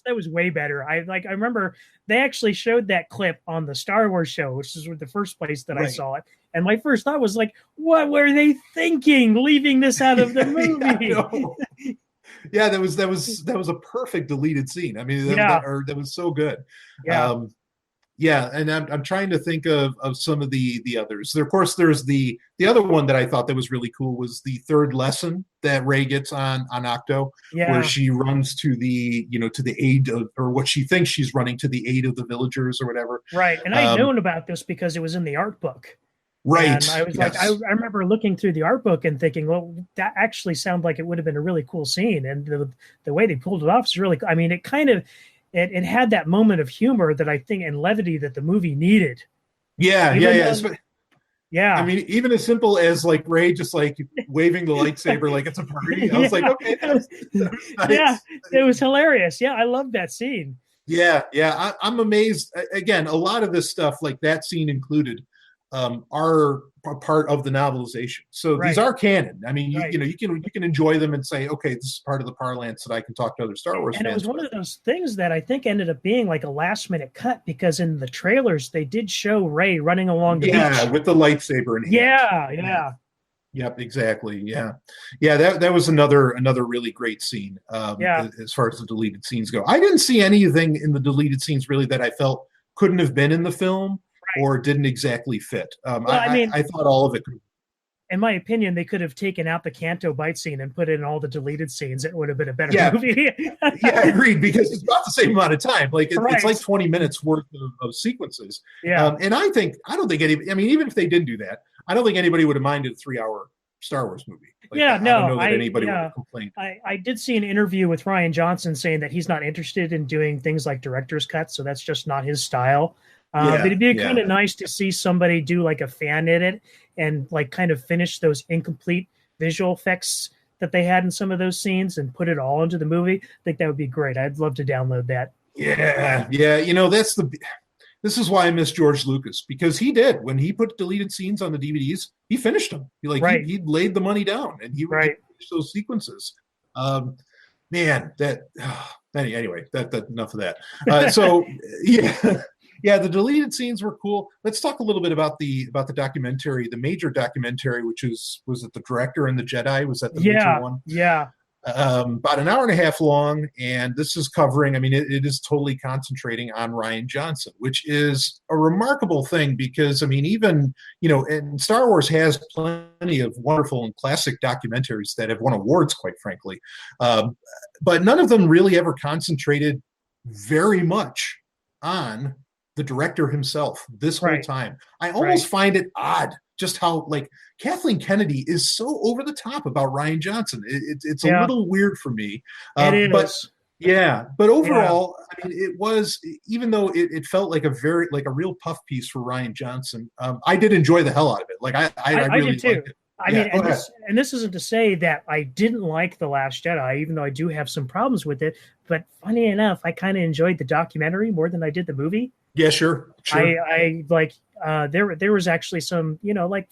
Speaker 2: that was way better. I remember they actually showed that clip on the Star Wars show, which is the first place that I saw it. And my first thought was like, what were they thinking, leaving this out of the movie?
Speaker 1: Yeah, that was a perfect deleted scene. I mean, that was so good. And I'm trying to think of some of the others. Of course, there's the other one that I thought that was really cool was the third lesson that Rey gets on Octo, where she runs to the aid of, or what she thinks she's running to the aid of the villagers or whatever.
Speaker 2: Right, and I'd known about this because it was in the art book.
Speaker 1: Right.
Speaker 2: And I was I remember looking through the art book and thinking, well, that actually sounded like it would have been a really cool scene. And the way they pulled it off is really, I mean, it kind of, it had that moment of humor that I think and levity that the movie needed.
Speaker 1: Yeah. I mean, even as simple as Rey just waving the lightsaber like it's a party. I was like, okay, that was nice.
Speaker 2: Yeah, it was hilarious. Yeah, I loved that scene.
Speaker 1: Yeah. I'm amazed. Again, a lot of this stuff, like that scene included, are a part of the novelization. So these are canon. I mean, you can enjoy them and say, okay, this is part of the parlance that I can talk to other Star Wars fans.
Speaker 2: And it was one of those things that I think ended up being like a last minute cut, because in the trailers they did show Rey running along the beach.
Speaker 1: Yeah, with the lightsaber in hand.
Speaker 2: Yeah.
Speaker 1: Yep, exactly. Yeah. That was another really great scene. As far as the deleted scenes go, I didn't see anything in the deleted scenes really that I felt couldn't have been in the film. Or didn't exactly fit. I thought all of it could.
Speaker 2: In my opinion, they could have taken out the Canto bite scene and put in all the deleted scenes. It would have been a better movie.
Speaker 1: Agreed, because it's about the same amount of time. It's like 20 minutes worth of sequences.
Speaker 2: Yeah.
Speaker 1: And I don't think even if they did do that, I don't think anybody would have minded a 3-hour Star Wars movie. I don't know that anybody would have complained.
Speaker 2: I did see an interview with Rian Johnson saying that he's not interested in doing things like director's cuts, so that's just not his style. But it'd be kind of nice to see somebody do like a fan edit and kind of finish those incomplete visual effects that they had in some of those scenes and put it all into the movie. I think that would be great. I'd love to download that.
Speaker 1: Yeah. This is why I miss George Lucas, because he did, when he put deleted scenes on the DVDs, he finished them. He laid the money down and he would finish those sequences. Anyway, that enough of that. Yeah, the deleted scenes were cool. Let's talk a little bit about the documentary, the major documentary, which was it The Director and the Jedi? Was that the major one?
Speaker 2: Yeah.
Speaker 1: About an hour and a half long, and this is covering, it is totally concentrating on Rian Johnson, which is a remarkable thing because, even, and Star Wars has plenty of wonderful and classic documentaries that have won awards, quite frankly. But none of them really ever concentrated very much on the director himself this whole time. I almost find it odd just how Kathleen Kennedy is so over the top about Rian Johnson. It's a little weird for me. But overall, it was, even though it felt like a real puff piece for Rian Johnson, I did enjoy the hell out of it. I really
Speaker 2: did too.
Speaker 1: liked it.
Speaker 2: This isn't to say that I didn't like The Last Jedi, even though I do have some problems with it. But funny enough, I kind of enjoyed the documentary more than I did the movie.
Speaker 1: Yeah, sure.
Speaker 2: I there was actually some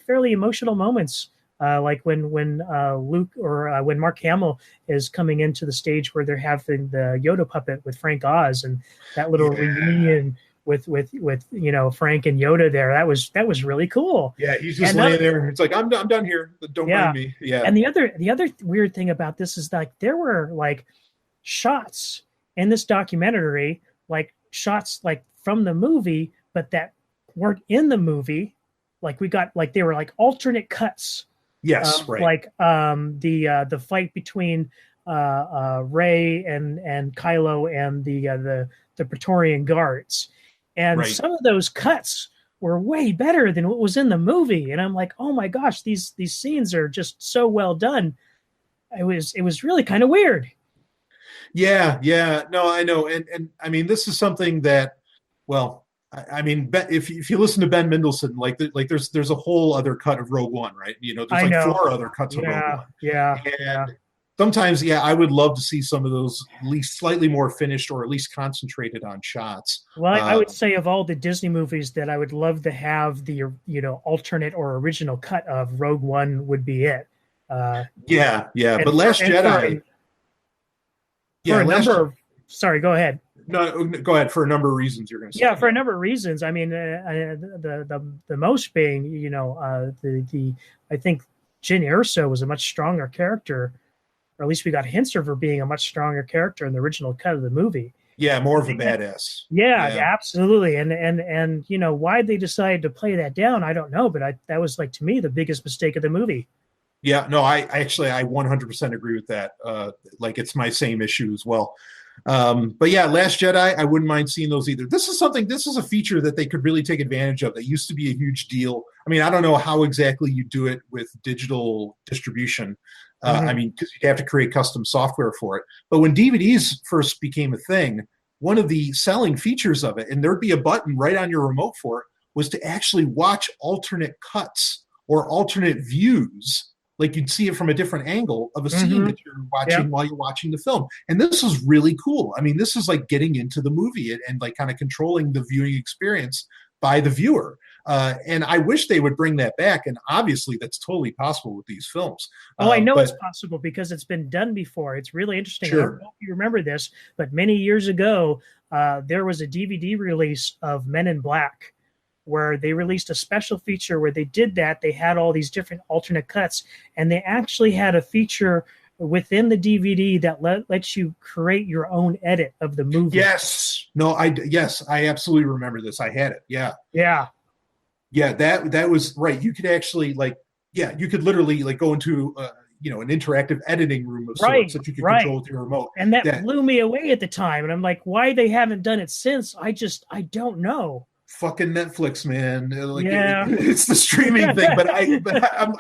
Speaker 2: fairly emotional moments, like when Luke or when Mark Hamill is coming into the stage where they're having the Yoda puppet with Frank Oz and that little reunion with Frank and Yoda there. That was really cool.
Speaker 1: Yeah, he's just laying there. It's like I'm done here. Don't mind me. Yeah.
Speaker 2: And the other weird thing about this is there were shots in this documentary, shots from the movie, but that weren't in the movie. We got they were alternate cuts.
Speaker 1: Yes, right.
Speaker 2: The fight between Rey and Kylo and the Praetorian Guards, and
Speaker 1: Right.
Speaker 2: some of those cuts were way better than what was in the movie. And I'm like, oh my gosh, these scenes are just so well done. It was really kind of weird.
Speaker 1: Yeah, yeah. No, I know. And I mean, this is something that, well, I mean, if you listen to Ben Mendelsohn, like there's a whole other cut of Rogue One, right? You know, there's
Speaker 2: I
Speaker 1: like
Speaker 2: know.
Speaker 1: four other cuts of Rogue
Speaker 2: Yeah,
Speaker 1: One.
Speaker 2: yeah, yeah.
Speaker 1: And sometimes, yeah, I would love to see some of those at least slightly more finished or at least concentrated on shots.
Speaker 2: Well, I would say of all the Disney movies that I would love to have the alternate or original cut of, Rogue One would be it. Uh,
Speaker 1: Yeah, yeah.
Speaker 2: and
Speaker 1: But
Speaker 2: for
Speaker 1: Last
Speaker 2: and for
Speaker 1: Jedi,
Speaker 2: for
Speaker 1: yeah,
Speaker 2: a
Speaker 1: Last
Speaker 2: number of sorry, go ahead.
Speaker 1: no, go ahead for a number of reasons you're going to say.
Speaker 2: Yeah, for a number of reasons. I mean, the most being, the I think Jyn Erso was a much stronger character, or at least we got hints of her being a much stronger character in the original cut of the movie.
Speaker 1: Yeah, more of a badass.
Speaker 2: Yeah,
Speaker 1: Yeah.
Speaker 2: absolutely. And why they decided to play that down, I don't know, but that was, like, to me, the biggest mistake of the movie.
Speaker 1: Yeah, no, I actually I 100% agree with that. Like it's my same issue as well. But yeah, Last Jedi, I wouldn't mind seeing those either. This is a feature that they could really take advantage of. That used to be a huge deal. I mean, I don't know how exactly you do it with digital distribution. I mean, because you'd have to create custom software for it. But when DVDs first became a thing, one of the selling features of it, and there'd be a button right on your remote for it, was to actually watch alternate cuts or alternate views. Like you'd see it from a different angle of a scene that you're watching while you're watching the film. And this is really cool. I mean, this is like getting into the movie and like kind of controlling the viewing experience by the viewer. And I wish they would bring that back. And obviously that's totally possible with these films.
Speaker 2: Oh, I know it's possible because it's been done before. It's really interesting.
Speaker 1: Sure.
Speaker 2: I don't know if you remember this, but many years ago, there was a DVD release of Men in Black, where they released a special feature where they did that. They had all these different alternate cuts, and they actually had a feature within the DVD that lets you create your own edit of the movie.
Speaker 1: Yes. No, I absolutely remember this. I had it. Yeah.
Speaker 2: Yeah.
Speaker 1: Yeah, that was right. You could actually you could literally like go into an interactive editing room of sorts that you could control with your remote.
Speaker 2: And that blew me away at the time. And I'm like, why they haven't done it since? I don't know.
Speaker 1: Fucking Netflix, man. Like, it's the streaming thing, but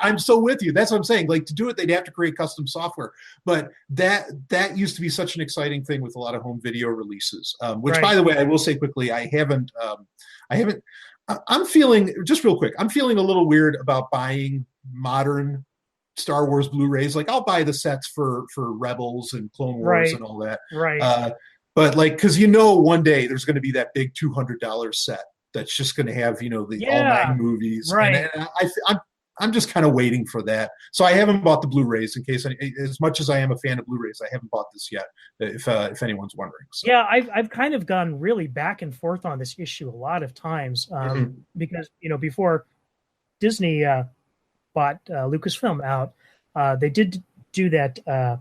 Speaker 1: I'm so with you. That's what I'm saying. Like to do it, they'd have to create custom software. But that used to be such an exciting thing with a lot of home video releases. Which, by the way, I will say quickly, I'm feeling just real quick. I'm feeling a little weird about buying modern Star Wars Blu-rays. Like I'll buy the sets for Rebels and Clone Wars and all that.
Speaker 2: Right.
Speaker 1: But like, because one day there's going to be that big $200 set that's just going to have all 9 movies.
Speaker 2: Right.
Speaker 1: And I'm just kind of waiting for that. So I haven't bought the Blu-rays in case, as much as I am a fan of Blu-rays, I haven't bought this yet. If anyone's wondering. So.
Speaker 2: Yeah, I've kind of gone really back and forth on this issue a lot of times because before Disney bought Lucasfilm out, they did do that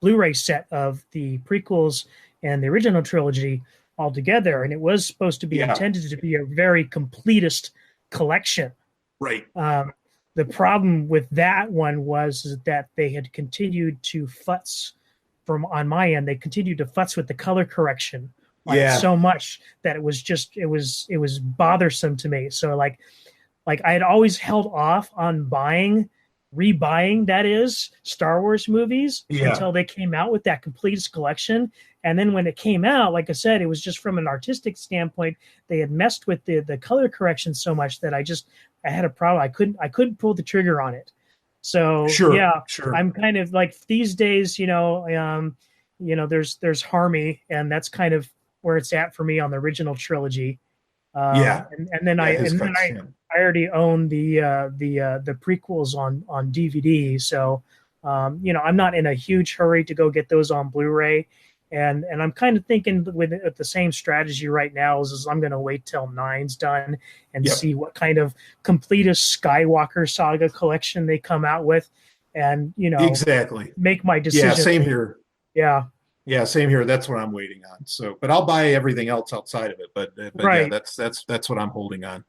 Speaker 2: Blu-ray set of the prequels and the original trilogy all together, and it was supposed to be intended to be a very completist collection.
Speaker 1: Right.
Speaker 2: The problem with that one was that they had continued to futz on my end. They continued to futz with the color correction so much that it was bothersome to me. So like I had always held off on rebuying that is Star Wars movies until they came out with that completest collection. And then when it came out, like I said, it was just from an artistic standpoint, they had messed with the color correction so much that I had a problem. I couldn't pull the trigger on it. So
Speaker 1: sure.
Speaker 2: I'm kind of like these days, there's Harmy, and that's kind of where it's at for me on the original trilogy. And then I already own the prequels on DVD, so I'm not in a huge hurry to go get those on Blu-ray, and I'm kind of thinking with the same strategy right now is I'm going to wait till 9's done and see what kind of completest Skywalker saga collection they come out with, and
Speaker 1: exactly
Speaker 2: make my decision.
Speaker 1: Yeah, same here.
Speaker 2: Yeah,
Speaker 1: same here. That's what I'm waiting on. So, but I'll buy everything else outside of it. But
Speaker 2: right.
Speaker 1: Yeah, that's what I'm holding on.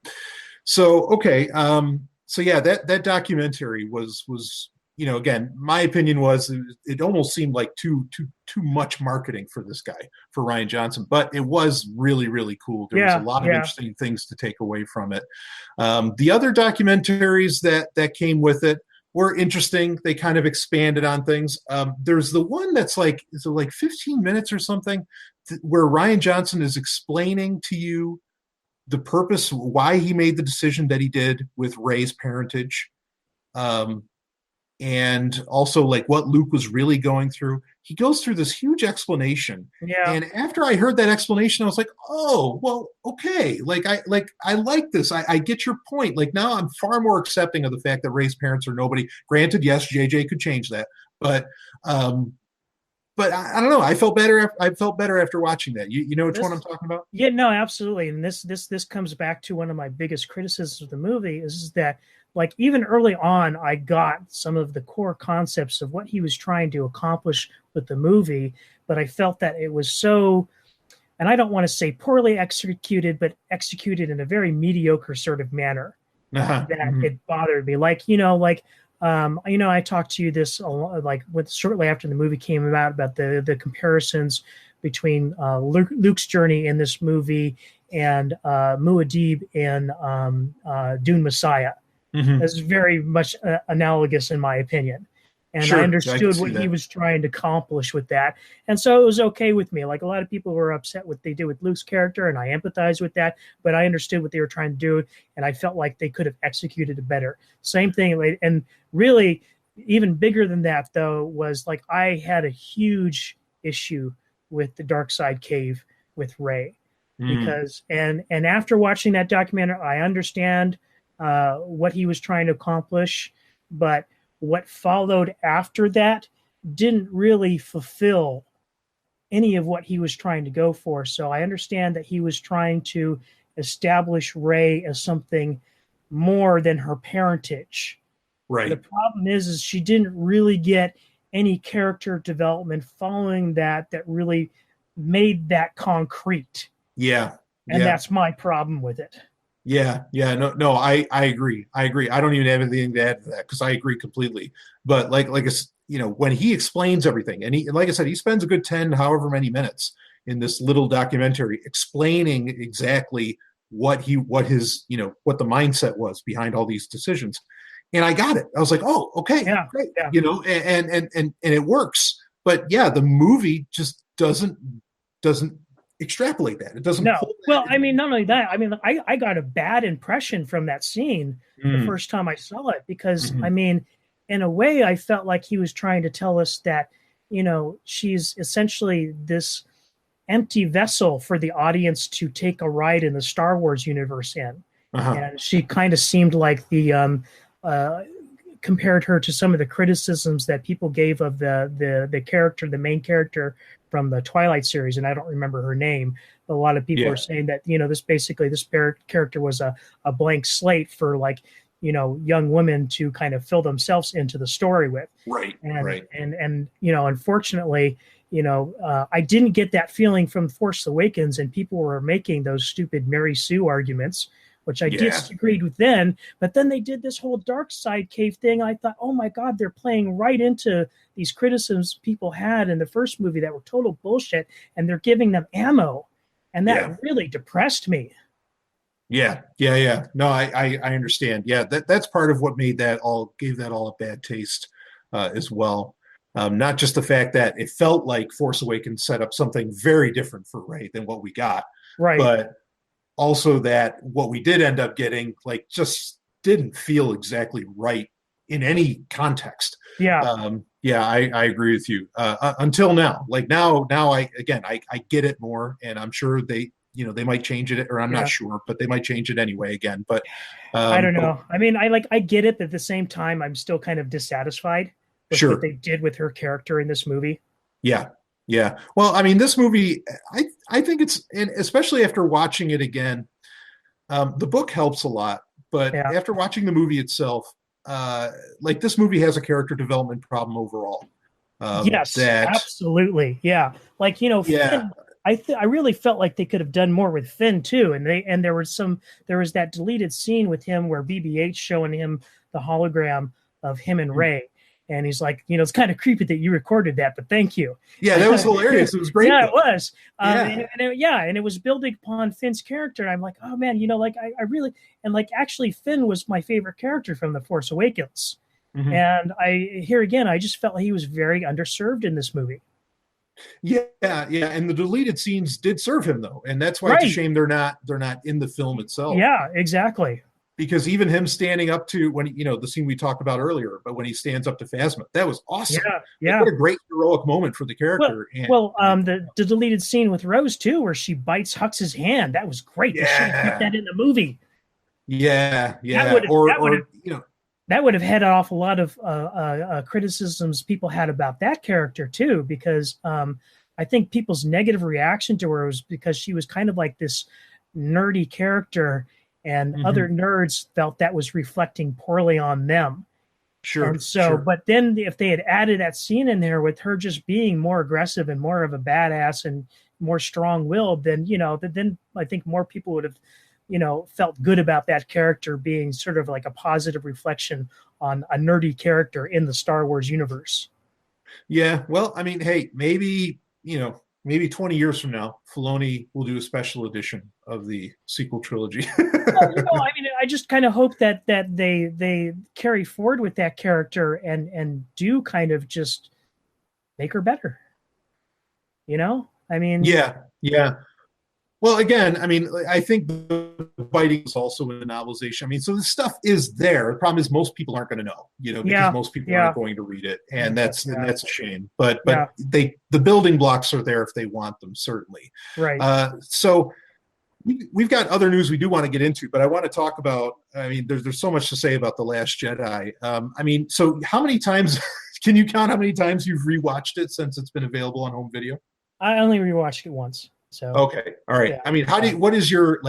Speaker 1: So okay, so yeah, that documentary was again, my opinion was it almost seemed like too much marketing for this guy, for Rian Johnson, but it was really, really cool. There was a
Speaker 2: Yeah,
Speaker 1: lot of
Speaker 2: yeah,
Speaker 1: interesting things to take away from it. The other documentaries that came with it were interesting. They kind of expanded on things. There's the one that's like, is it like 15 minutes or something, where Rian Johnson is explaining to you the purpose, why he made the decision that he did with Rey's parentage. Um, and also like what Luke was really going through. He goes through this huge explanation.
Speaker 2: yeah.
Speaker 1: And after I heard that explanation, I was like, oh, well, okay. I like this. I get your point. Like now I'm far more accepting of the fact that Rey's parents are nobody. Granted, yes, JJ could change that. But I don't know. I felt better. I felt better after watching that. You know which one I'm talking about?
Speaker 2: Yeah, no, absolutely. And this comes back to one of my biggest criticisms of the movie is that, like, even early on, I got some of the core concepts of what he was trying to accomplish with the movie, but I felt that it was so, and I don't want to say poorly executed, but executed in a very mediocre sort of manner
Speaker 1: Uh-huh.
Speaker 2: that
Speaker 1: Mm-hmm.
Speaker 2: it bothered me. I talked to you this like with shortly after the movie came about the comparisons between Luke's journey in this movie and Muad'Dib in Dune Messiah.
Speaker 1: Mm-hmm.
Speaker 2: That's very much analogous in my opinion. And I
Speaker 1: Sure, I can
Speaker 2: understood
Speaker 1: see
Speaker 2: what he
Speaker 1: that.
Speaker 2: was trying to accomplish with that. And so it was okay with me. Like a lot of people were upset what they did with Luke's character, and I empathized with that, but I understood what they were trying to do, and I felt like they could have executed it better. Same thing. And really, even bigger than that, though, was like I had a huge issue with the Dark Side Cave with Rey.
Speaker 1: Mm.
Speaker 2: Because and after watching that documentary, I understand what he was trying to accomplish, but what followed after that didn't really fulfill any of what he was trying to go for. So I understand that he was trying to establish Rey as something more than her parentage. The
Speaker 1: Right.
Speaker 2: problem is she didn't really get any character development following that really made that concrete.
Speaker 1: Yeah.
Speaker 2: And
Speaker 1: Yeah.
Speaker 2: that's my problem with it.
Speaker 1: Yeah. No, I agree. I agree. I don't even have anything to add to that because I agree completely. But when he explains everything, and like I said, he spends a good 10, however many minutes in this little documentary explaining exactly what the mindset was behind all these decisions. And I got it. I was like, oh, okay,
Speaker 2: Yeah,
Speaker 1: great.
Speaker 2: yeah.
Speaker 1: And it works. But yeah, the movie just doesn't extrapolate that. It doesn't
Speaker 2: No.
Speaker 1: pull
Speaker 2: Well,
Speaker 1: that.
Speaker 2: I mean, not only that, I mean, I got a bad impression from that scene the
Speaker 1: Mm,
Speaker 2: first time I saw it because, I
Speaker 1: mhm.
Speaker 2: mean, in a way, I felt like he was trying to tell us that, she's essentially this empty vessel for the audience to take a ride in the Star Wars universe in.
Speaker 1: Uh-huh.
Speaker 2: And she kind of seemed like uh, compared her to some of the criticisms that people gave of the character, the main character from the Twilight series, and I don't remember her name. But a lot of people are
Speaker 1: Yeah.
Speaker 2: saying that this character was a blank slate for like young women to kind of fill themselves into the story with,
Speaker 1: Right.
Speaker 2: and
Speaker 1: Right.
Speaker 2: unfortunately, I didn't get that feeling from Force Awakens, and people were making those stupid Mary Sue arguments, which I
Speaker 1: Yeah.
Speaker 2: disagreed with then. But then they did this whole dark side cave thing. I thought, oh my God, they're playing right into these criticisms people had in the first movie that were total bullshit, and they're giving them ammo. And
Speaker 1: Yeah.
Speaker 2: that really depressed me.
Speaker 1: Yeah. No, I understand. Yeah, that's part of what gave that all a bad taste as well. Not just the fact that it felt like Force Awakens set up something very different for Rey than what we got,
Speaker 2: Right.
Speaker 1: but also that what we did end up getting like just didn't feel exactly right in any context.
Speaker 2: Yeah.
Speaker 1: Yeah, I agree with you. Until now, like now, I get it more, and I'm sure they might change it, or I'm not
Speaker 2: Yeah.
Speaker 1: sure, but they might change it anyway again.
Speaker 2: I don't
Speaker 1: But
Speaker 2: know. I mean, I get it, but at the same time, I'm still kind of dissatisfied with what
Speaker 1: sure,
Speaker 2: they did with her character in this movie.
Speaker 1: yeah, yeah. Well, I mean, this movie, I think and especially after watching it again, the book helps a lot, but
Speaker 2: Yeah.
Speaker 1: after watching the movie itself, like this movie has a character development problem overall.
Speaker 2: Yes,
Speaker 1: That
Speaker 2: absolutely. Yeah. Like,
Speaker 1: Yeah,
Speaker 2: Finn, I really felt like they could have done more with Finn too. And there was that deleted scene with him where BB-8 showing him the hologram of him and Ray. And he's like, it's kind of creepy that you recorded that, but thank you.
Speaker 1: Yeah, that was hilarious. It was great.
Speaker 2: Yeah, it was.
Speaker 1: Yeah.
Speaker 2: And it was building upon Finn's character. And I'm like, oh man, like I really, and like actually Finn was my favorite character from The Force Awakens.
Speaker 1: Mm-hmm.
Speaker 2: And I just felt like he was very underserved in this movie.
Speaker 1: Yeah. And the deleted scenes did serve him though. And that's why it's a shame they're not in the film itself.
Speaker 2: Yeah, exactly.
Speaker 1: Because even him standing up to when the scene we talked about earlier, but when he stands up to Phasma, that was awesome.
Speaker 2: Yeah.
Speaker 1: What a great heroic moment for the character.
Speaker 2: The deleted scene with Rose too, where she bites Hux's hand, that was great.
Speaker 1: Yeah.
Speaker 2: They should have put that in the movie.
Speaker 1: Yeah.
Speaker 2: That would have headed off a lot of criticisms people had about that character too, because I think people's negative reaction to her was because she was kind of like this nerdy character. And other nerds felt that was reflecting poorly on them.
Speaker 1: Sure.
Speaker 2: And so, but then if they had added that scene in there with her just being more aggressive and more of a badass and more strong-willed, then, then I think more people would have, felt good about that character being sort of like a positive reflection on a nerdy character in the Star Wars universe.
Speaker 1: Yeah. Well, I mean, hey, maybe 20 years from now, Filoni will do a special edition of the sequel trilogy.
Speaker 2: I just kind of hope that they carry forward with that character and do kind of just make her better.
Speaker 1: Yeah. Well, again, I think the biting is also in the novelization. So the stuff is there. The problem is most people aren't going to know, because most people aren't going to read it, and that's a shame. But the building blocks are there if they want them, certainly.
Speaker 2: Right.
Speaker 1: So we've got other news we do want to get into, but I want to talk about. There's so much to say about The Last Jedi. So how many times can you count how many times you've rewatched it since it's been available on home video?
Speaker 2: I only rewatched it once. So
Speaker 1: okay, all right.
Speaker 2: Yeah.
Speaker 1: What is your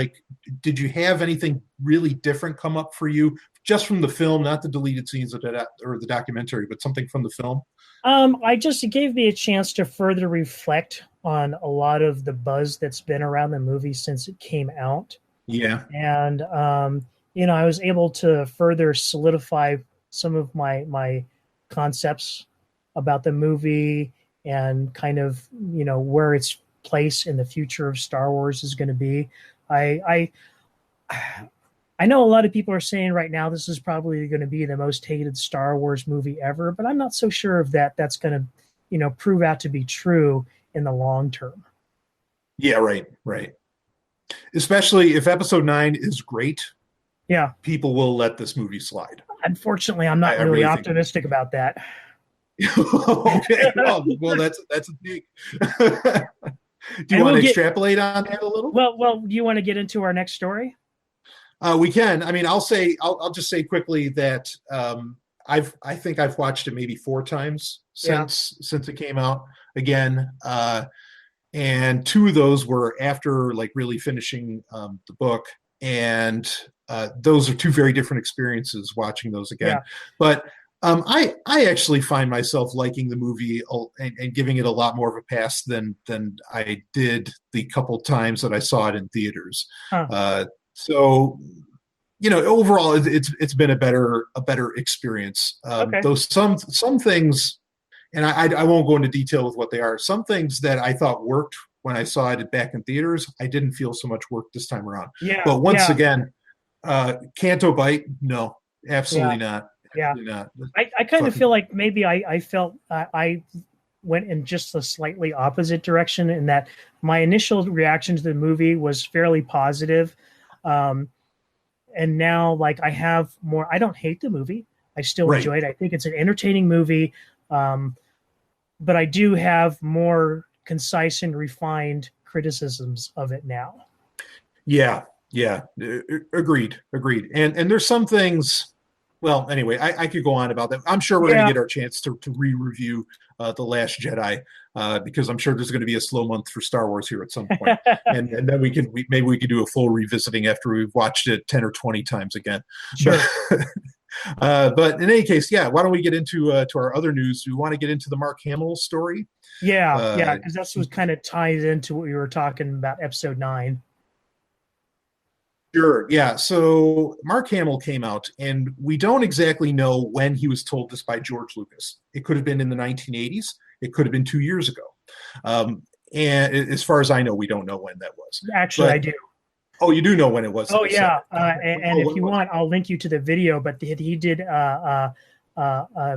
Speaker 1: did you have anything really different come up for you just from the film, not the deleted scenes or the documentary, but something from the film?
Speaker 2: It gave me a chance to further reflect on a lot of the buzz that's been around the movie since it came out.
Speaker 1: Yeah.
Speaker 2: And I was able to further solidify some of my concepts about the movie and kind of, where its place in the future of Star Wars is going to be. I know a lot of people are saying right now this is probably going to be the most hated Star Wars movie ever, but I'm not so sure of that's going to, prove out to be true in the long term.
Speaker 1: Yeah, right. Especially if Episode 9 is great.
Speaker 2: Yeah,
Speaker 1: people will let this movie slide.
Speaker 2: Unfortunately, I'm not really optimistic about that.
Speaker 1: Okay, well, that's a take. Do you want to extrapolate on that a little?
Speaker 2: Well, do you want to get into our next story?
Speaker 1: We can. I'll just say quickly that I think I've watched it maybe 4 times since it came out again, and 2 of those were after really finishing the book, and those are 2 very different experiences watching those again. But I actually find myself liking the movie and giving it a lot more of a pass than I did the couple times that I saw it in theaters. So, overall, it's been a better experience. Though some things, and I won't go into detail with what they are. Some things that I thought worked when I saw it back in theaters, I didn't feel so much work this time around. But once again, Canto Bite, no, absolutely not.
Speaker 2: Yeah, I kind of feel like maybe I felt I went in just a slightly opposite direction in that my initial reaction to the movie was fairly positive. And now I have more, I don't hate the movie. I still enjoy it. I think it's an entertaining movie. But I do have more concise and refined criticisms of it now. Yeah.
Speaker 1: Agreed. And there's some things. Well, anyway, I could go on about that. I'm sure we're going to get our chance to re-review The Last Jedi because I'm sure there's going to be a slow month for Star Wars here at some point. and then maybe we could do a full revisiting after we've watched it 10 or 20 times again.
Speaker 2: Sure.
Speaker 1: But in any case, why don't we get into to our other news? We want to get into the Mark Hamill story.
Speaker 2: Yeah, because that's what kind of ties into what we were talking about, Episode 9.
Speaker 1: Sure. Yeah. So Mark Hamill came out, and we don't exactly know when he was told this by George Lucas. It could have been in the 1980s. It could have been 2 years ago. Um, and as far as I know, we don't know when that was.
Speaker 2: Actually, I
Speaker 1: But
Speaker 2: do.
Speaker 1: oh, you do know when it was that
Speaker 2: Oh
Speaker 1: he said
Speaker 2: yeah,
Speaker 1: it. Okay.
Speaker 2: and
Speaker 1: Oh,
Speaker 2: if
Speaker 1: what
Speaker 2: you
Speaker 1: was
Speaker 2: want, I'll link you to the video. But he did a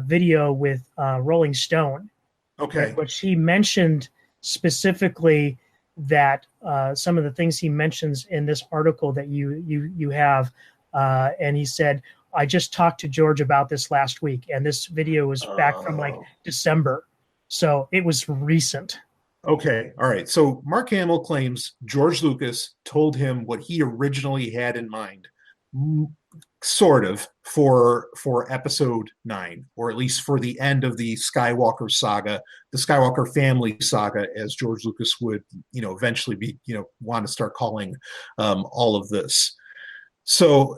Speaker 2: video with Rolling Stone,
Speaker 1: it? Okay.
Speaker 2: which he mentioned specifically that some of the things he mentions in this article that you have, and he said, I just talked to George about this last week, and this video was back from like
Speaker 1: Uh,
Speaker 2: December, so it was recent.
Speaker 1: okay. All right. So Mark Hamill claims George Lucas told him what he originally had in mind, sort of for episode 9, or at least for the end of the Skywalker saga, the Skywalker family saga, as George Lucas would, eventually be, want to start calling all of this. So,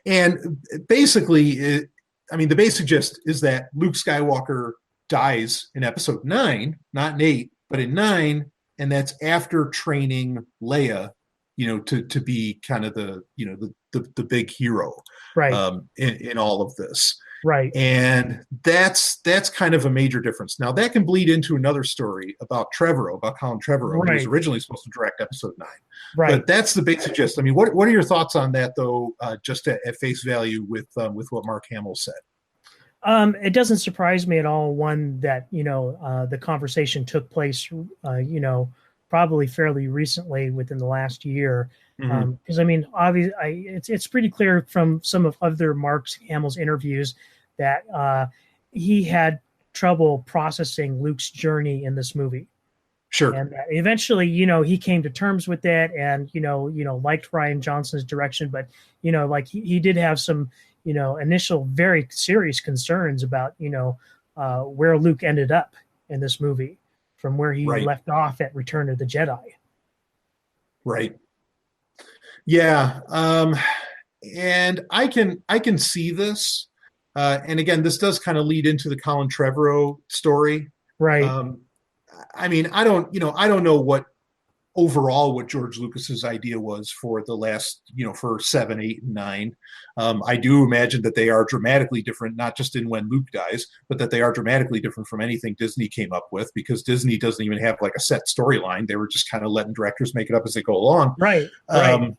Speaker 1: and basically, the basic gist is that Luke Skywalker dies in episode 9, not in 8, but in 9, and that's after training Leia, to be kind of the big hero,
Speaker 2: Right,
Speaker 1: in all of this.
Speaker 2: right,
Speaker 1: And that's kind of a major difference. Now that can bleed into another story about Colin Trevorrow, who was
Speaker 2: right,
Speaker 1: originally supposed to direct episode 9.
Speaker 2: right.
Speaker 1: But that's the basic gist. What are your thoughts on that, though? Just at face value with what Mark Hamill said.
Speaker 2: It doesn't surprise me at all. One that the conversation took place, probably fairly recently within the last year.
Speaker 1: Mm-hmm.
Speaker 2: Because obviously, it's pretty clear from some of other Mark Hamill's interviews that he had trouble processing Luke's journey in this movie.
Speaker 1: Sure.
Speaker 2: And eventually, he came to terms with that, and liked Rian Johnson's direction, but like he did have some initial very serious concerns about where Luke ended up in this movie from where he
Speaker 1: Right.
Speaker 2: left off at Return of the Jedi.
Speaker 1: Right. Yeah. And I can see this. And again, this does kind of lead into the Colin Trevorrow story.
Speaker 2: Right.
Speaker 1: I don't know what George Lucas's idea was for the last, for 7, 8, and 9. I do imagine that they are dramatically different, not just in when Luke dies, but that they are dramatically different from anything Disney came up with, because Disney doesn't even have like a set storyline. They were just kind of letting directors make it up as they go along.
Speaker 2: Right. Right.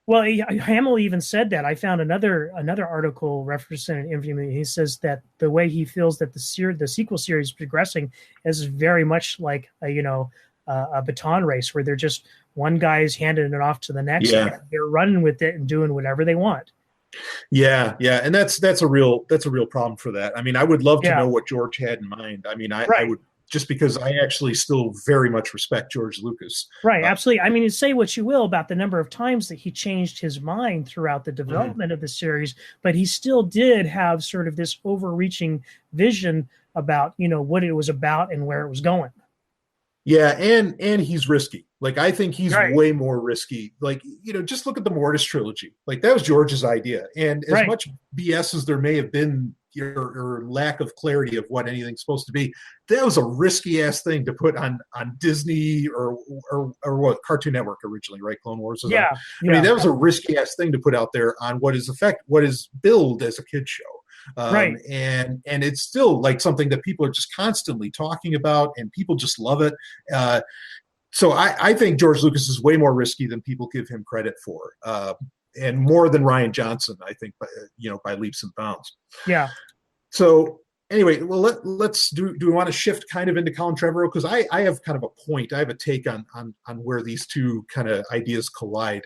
Speaker 2: Well, Hamill even said that. I found another article referencing an interview. He says that the way he feels that the sequel series is progressing is very much like a baton race, where they're just one guy's handing it off to the next.
Speaker 1: Yeah.
Speaker 2: And they're running with it and doing whatever they want.
Speaker 1: Yeah, and that's a real problem for that. I would love to know what George had in mind. I would, just because I actually still very much respect George Lucas.
Speaker 2: Right, absolutely. You say what you will about the number of times that he changed his mind throughout the development of the series, but he still did have sort of this overreaching vision about, what it was about and where it was going.
Speaker 1: Yeah, and he's risky. Like, I think he's way more risky. Like, just look at the Mortis trilogy. Like, that was George's idea. And as much BS as there may have been, or lack of clarity of what anything's supposed to be, that was a risky ass thing to put on Disney or what, Cartoon Network originally, right? Clone Wars. That was a risky ass thing to put out there on what is billed as a kid show. And it's still like something that people are just constantly talking about, and people just love it. So I think George Lucas is way more risky than people give him credit for, and more than Rian Johnson, I think, by leaps and bounds.
Speaker 2: Yeah.
Speaker 1: So anyway, well, let's do we want to shift kind of into Colin Trevorrow, because I have kind of a point. I have a take on where these two kind of ideas collide.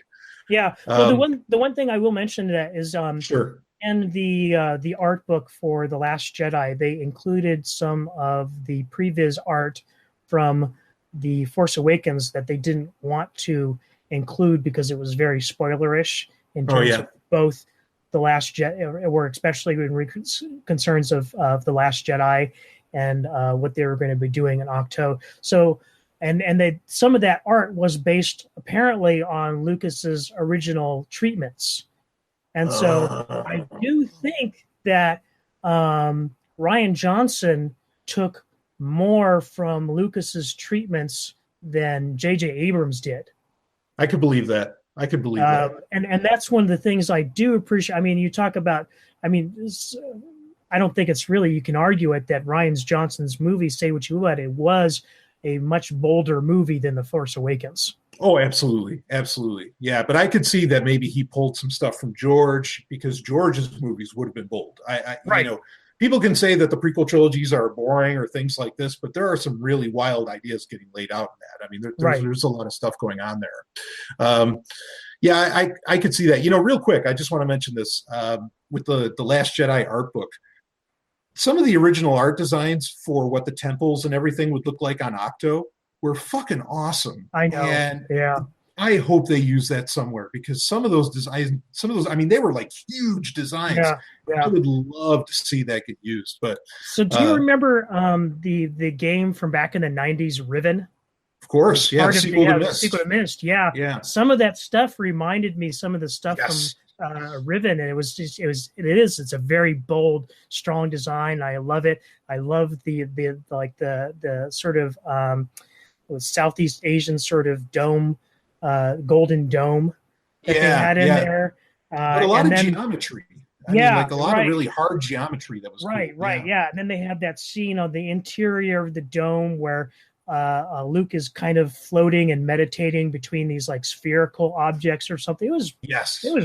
Speaker 2: Yeah. Well, the one thing I will mention that is
Speaker 1: sure.
Speaker 2: And the art book for The Last Jedi, they included some of the previs art from The Force Awakens that they didn't want to include because it was very spoilerish in terms of both The Last Jedi, or especially in concerns of The Last Jedi and what they were going to be doing in Octo. So, and some of that art was based apparently on Lucas's original treatments. And so I do think that Rian Johnson took more from Lucas's treatments than J.J. Abrams did.
Speaker 1: I could believe that. I could believe that.
Speaker 2: And that's one of the things I do appreciate. I mean, you talk about, I mean, I don't think it's really, you can argue it that Rian Johnson's movie, say what you would, it was a much bolder movie than The Force Awakens.
Speaker 1: Oh, absolutely. Absolutely. Yeah. But I could see that maybe he pulled some stuff from George, because George's movies would have been bold.
Speaker 2: Right.
Speaker 1: You know, people can say that the prequel trilogies are boring or things like this, but there are some really wild ideas getting laid out in that. I mean, there's a lot of stuff going on there. Yeah, I could see that. You know, real quick, I just want to mention this with the Last Jedi art book. Some of the original art designs for what the temples and everything would look like on Octo were fucking awesome.
Speaker 2: I know.
Speaker 1: And
Speaker 2: yeah.
Speaker 1: I hope they use that somewhere, because some of those designs, I mean, they were like huge designs.
Speaker 2: Yeah.
Speaker 1: I would love to see that get used. But
Speaker 2: so, do you remember the game from back in the 90s, Riven?
Speaker 1: Of course, yeah. Sequel
Speaker 2: to Mist. Yeah. Some of that stuff reminded me some of the stuff from Riven, and it's a very bold, strong design. I love it. I love the sort of Southeast Asian sort of dome, golden dome that they had in there.
Speaker 1: But a lot of geometry. I mean, like a lot of really hard geometry that was
Speaker 2: right.
Speaker 1: Cool.
Speaker 2: Yeah. And then they had that scene on the interior of the dome where Luke is kind of floating and meditating between these like spherical objects or something. It was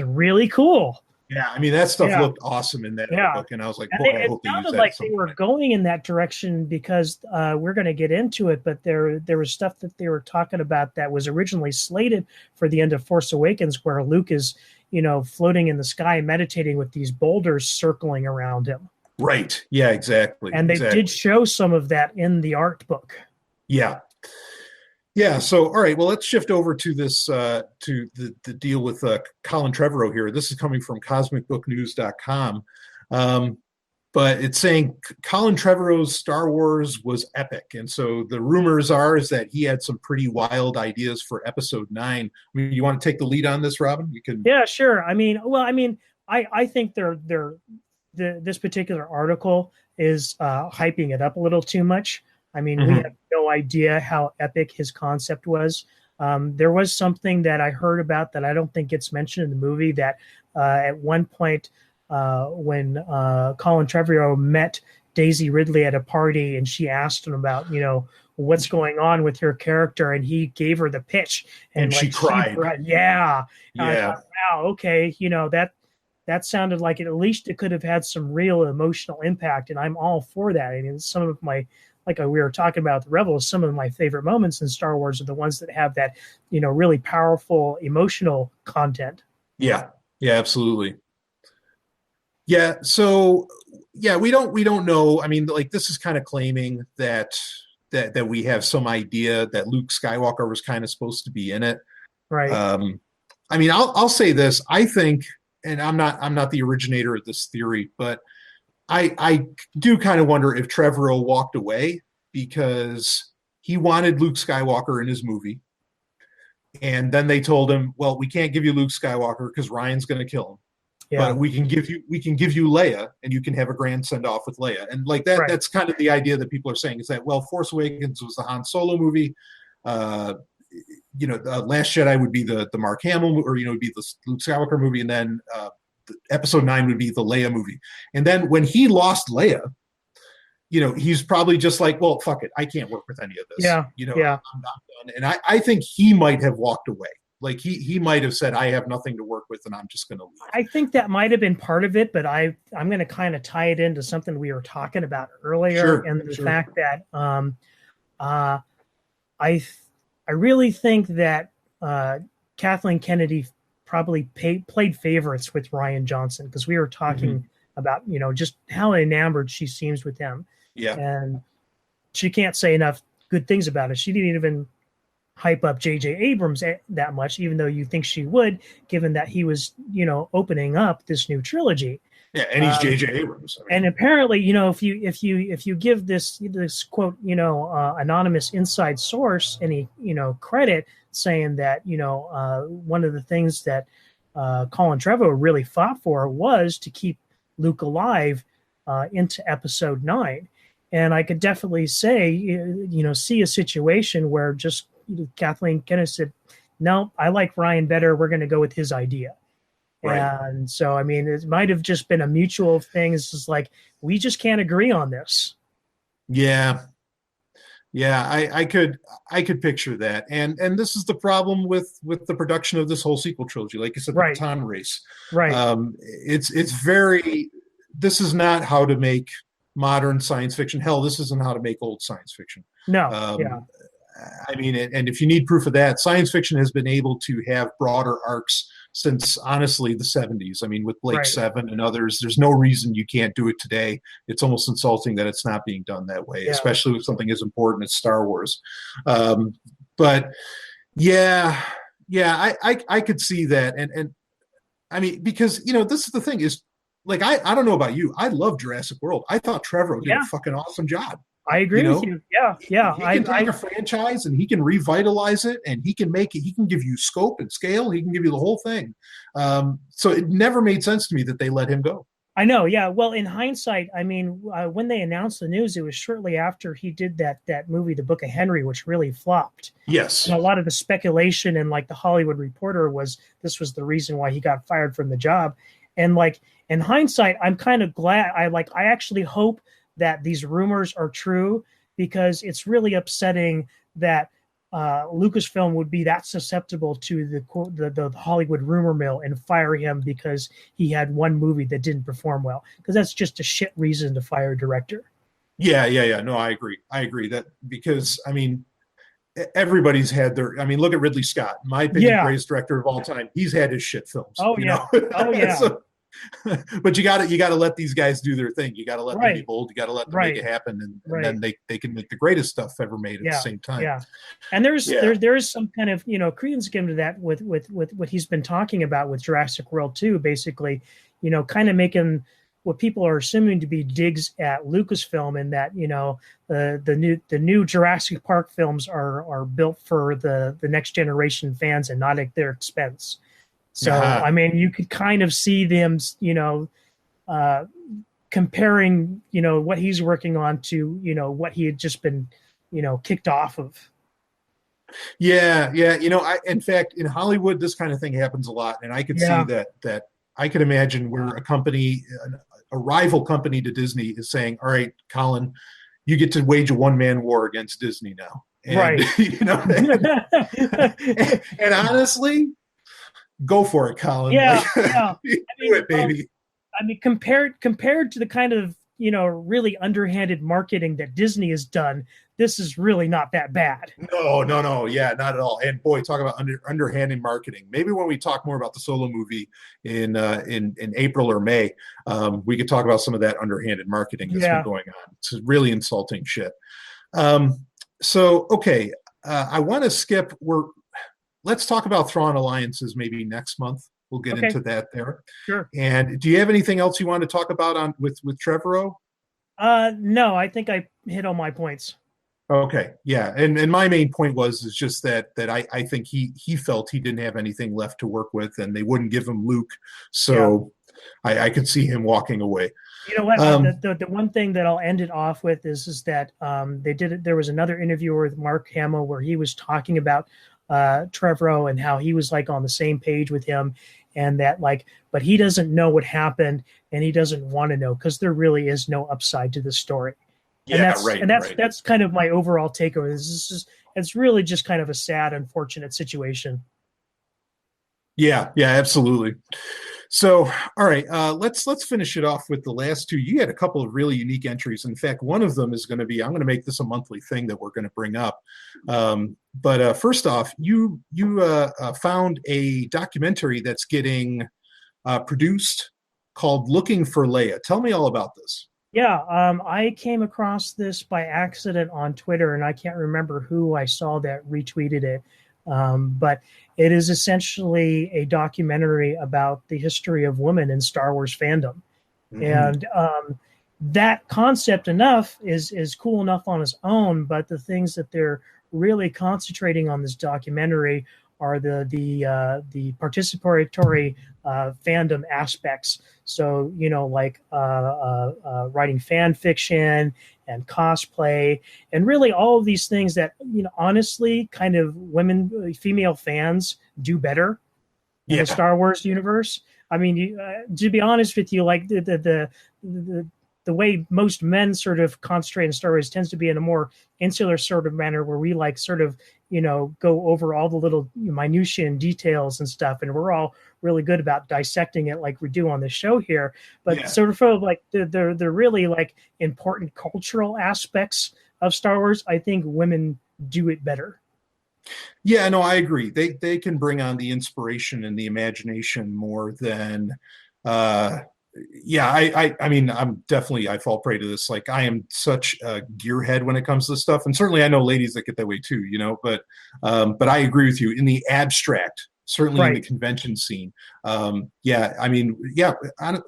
Speaker 2: really cool.
Speaker 1: Yeah, I mean, that stuff looked awesome in that book, and I was like, boy, I hope they use that.
Speaker 2: Like they were going in that direction, because we're going to get into it, but there was stuff that they were talking about that was originally slated for the end of Force Awakens, where Luke is, you know, floating in the sky, meditating with these boulders circling around him.
Speaker 1: Right. Yeah, exactly.
Speaker 2: And they did show some of that in the art book.
Speaker 1: Yeah. Yeah. So, all right. Well, let's shift over to this, to the deal with Colin Trevorrow here. This is coming from cosmicbooknews.com. But it's saying Colin Trevorrow's Star Wars was epic. And so the rumors is that he had some pretty wild ideas for episode 9. I mean, you want to take the lead on this, Robin? You can.
Speaker 2: Yeah, sure. I mean, I think this particular article is hyping it up a little too much. I mean, we have no idea how epic his concept was. There was something that I heard about that I don't think gets mentioned in the movie, that at one point when Colin Trevorrow met Daisy Ridley at a party, and she asked him about, you know, what's going on with her character, and he gave her the pitch, and
Speaker 1: she cried.
Speaker 2: Yeah. I thought, wow, okay, you know, that sounded like at least it could have had some real emotional impact, and I'm all for that. I mean, some of my, like we were talking about the Rebels, some of my favorite moments in Star Wars are the ones that have that, you know, really powerful emotional content.
Speaker 1: Yeah, absolutely. Yeah. So yeah, we don't know. I mean, like, this is kind of claiming that we have some idea that Luke Skywalker was kind of supposed to be in it.
Speaker 2: Right.
Speaker 1: I mean, I'll say this. I think, and I'm not the originator of this theory, but I do kind of wonder if Trevorrow walked away because he wanted Luke Skywalker in his movie. And then they told him, well, we can't give you Luke Skywalker because Ryan's going to kill him. Yeah. But we can give you Leia, and you can have a grand send off with Leia. And like that, that's kind of the idea that people are saying, is that, well, Force Awakens was the Han Solo movie. You know, Last Jedi would be the Mark Hamill, or, you know, would be the Luke Skywalker movie. And then Episode 9 would be the Leia movie. And then when he lost Leia, you know, he's probably just like, well, fuck it, I can't work with any of this.
Speaker 2: Yeah.
Speaker 1: You know, I'm not done. And I think he might have walked away. Like he might have said, I have nothing to work with, and I'm just going to leave.
Speaker 2: I think that might have been part of it, but I'm going to kind of tie it into something we were talking about earlier, and the fact that I really think that Kathleen Kennedy probably played favorites with Rian Johnson, because we were talking about, you know, just how enamored she seems with him.
Speaker 1: Yeah.
Speaker 2: And she can't say enough good things about it. She didn't even hype up J.J. Abrams that much, even though you think she would, given that he was, you know, opening up this new trilogy.
Speaker 1: Yeah, and he's J.J. Abrams. I mean,
Speaker 2: and apparently, you know, if you give this quote, you know, anonymous inside source any, you know, credit, saying that, you know, one of the things that Colin Trevorrow really fought for was to keep Luke alive into Episode 9. And I could definitely say, you know, see a situation where just Kathleen Kennedy said, no, I like Ryan better. We're going to go with his idea.
Speaker 1: Right.
Speaker 2: And so, I mean, it might have just been a mutual thing. It's just like, we just can't agree on this.
Speaker 1: Yeah. Yeah, I could picture that, and this is the problem with the production of this whole sequel trilogy. Like you said, the
Speaker 2: Right.
Speaker 1: Baton Race.
Speaker 2: Right.
Speaker 1: It's very. This is not how to make modern science fiction. Hell, this isn't how to make old science fiction.
Speaker 2: No. Yeah.
Speaker 1: Um, I mean, and if you need proof of that, science fiction has been able to have broader arcs since honestly the 70s. I mean, with Blake
Speaker 2: Right.
Speaker 1: Seven and others, there's no reason you can't do it today. It's almost insulting that it's not being done that way,
Speaker 2: Yeah.
Speaker 1: especially with something as important as Star Wars. But yeah, I could see that. And I mean, because, this is the thing is, like, I don't know about you. I love Jurassic World. I thought Trevorrow did a fucking awesome job.
Speaker 2: I agree with you. Yeah, yeah.
Speaker 1: He can take a franchise and he can revitalize it, and he can make it. He can give you scope and scale. He can give you the whole thing. So it never made sense to me that they let him go.
Speaker 2: I know. Yeah. Well, in hindsight, I mean, when they announced the news, it was shortly after he did that movie, The Book of Henry, which really flopped.
Speaker 1: Yes.
Speaker 2: And a lot of the speculation and like the Hollywood Reporter was this was the reason why he got fired from the job. And like in hindsight, I'm kind of glad. I actually hope that these rumors are true, because it's really upsetting that Lucasfilm would be that susceptible to the Hollywood rumor mill and fire him because he had one movie that didn't perform well, because that's just a shit reason to fire a director.
Speaker 1: Yeah. No, I agree that, because I mean, everybody's had their. I mean, look at Ridley Scott, in my opinion, greatest director of all time. He's had his shit films.
Speaker 2: Oh yeah. Oh yeah.
Speaker 1: But you got to let these guys do their thing. You got to let them be bold. You got to let them make it happen, and then they can make the greatest stuff ever made at the same time.
Speaker 2: Yeah, and there is some kind of credence given to that with what he's been talking about with Jurassic World 2, basically, kind of making what people are assuming to be digs at Lucasfilm, and that the new Jurassic Park films are built for the next generation fans and not at their expense. So, I mean, you could kind of see them, comparing, what he's working on to, what he had just been, kicked off of.
Speaker 1: Yeah. In fact, in Hollywood, this kind of thing happens a lot. And I could see that I could imagine where a company, a rival company to Disney, is saying, all right, Colin, you get to wage a one-man war against Disney now. And, and honestly, go for it, Colin.
Speaker 2: Yeah,
Speaker 1: do it, baby.
Speaker 2: I mean, compared to the kind of really underhanded marketing that Disney has done, this is really not that bad.
Speaker 1: No, yeah, not at all. And boy, talk about underhanded marketing. Maybe when we talk more about the Solo movie in April or May, we could talk about some of that underhanded marketing that's been going on. It's really insulting shit. So okay, I want to skip. Let's talk about Thrawn alliances maybe next month. We'll get into that there.
Speaker 2: Sure.
Speaker 1: And do you have anything else you want to talk about with Trevorrow?
Speaker 2: No, I think I hit all my points.
Speaker 1: Okay. Yeah. And my main point is just that I think he felt he didn't have anything left to work with, and they wouldn't give him Luke. So I could see him walking away.
Speaker 2: You know what? The one thing that I'll end it off with is that there was another interview with Mark Hamill where he was talking about Trevorrow and how he was like on the same page with him, and that but he doesn't know what happened, and he doesn't want to know, because there really is no upside to the story. That's kind of my overall takeaway. It's really just kind of a sad, unfortunate situation.
Speaker 1: Yeah, absolutely. So, all right, let's finish it off with the last two. You had a couple of really unique entries. In fact, one of them is going to be, I'm going to make this a monthly thing that we're going to bring up. But first off, you found a documentary that's getting produced called "Looking for Leia." Tell me all about this.
Speaker 2: Yeah, I came across this by accident on Twitter, and I can't remember who I saw that retweeted it. But it is essentially a documentary about the history of women in Star Wars fandom. Mm-hmm. And that concept is cool enough on its own, but the things that they're really concentrating on this documentary are the participatory fandom aspects. So, like writing fan fiction and cosplay, and really all of these things that, honestly, kind of female fans do better in the
Speaker 1: Yeah.
Speaker 2: Star Wars universe. I mean, to be honest with you, like the way most men sort of concentrate in Star Wars tends to be in a more insular sort of manner, where we like sort of, go over all the little minutiae and details and stuff, and we're all really good about dissecting it like we do on the show here. But
Speaker 1: Yeah.
Speaker 2: sort of like the really like important cultural aspects of Star Wars, I think women do it better.
Speaker 1: Yeah, no, I agree. They can bring on the inspiration and the imagination more than yeah, I mean, I fall prey to this. Like, I am such a gearhead when it comes to this stuff, and certainly I know ladies that get that way too, but I agree with you in the abstract, certainly in the
Speaker 2: Right.
Speaker 1: convention scene. Yeah, I mean, yeah,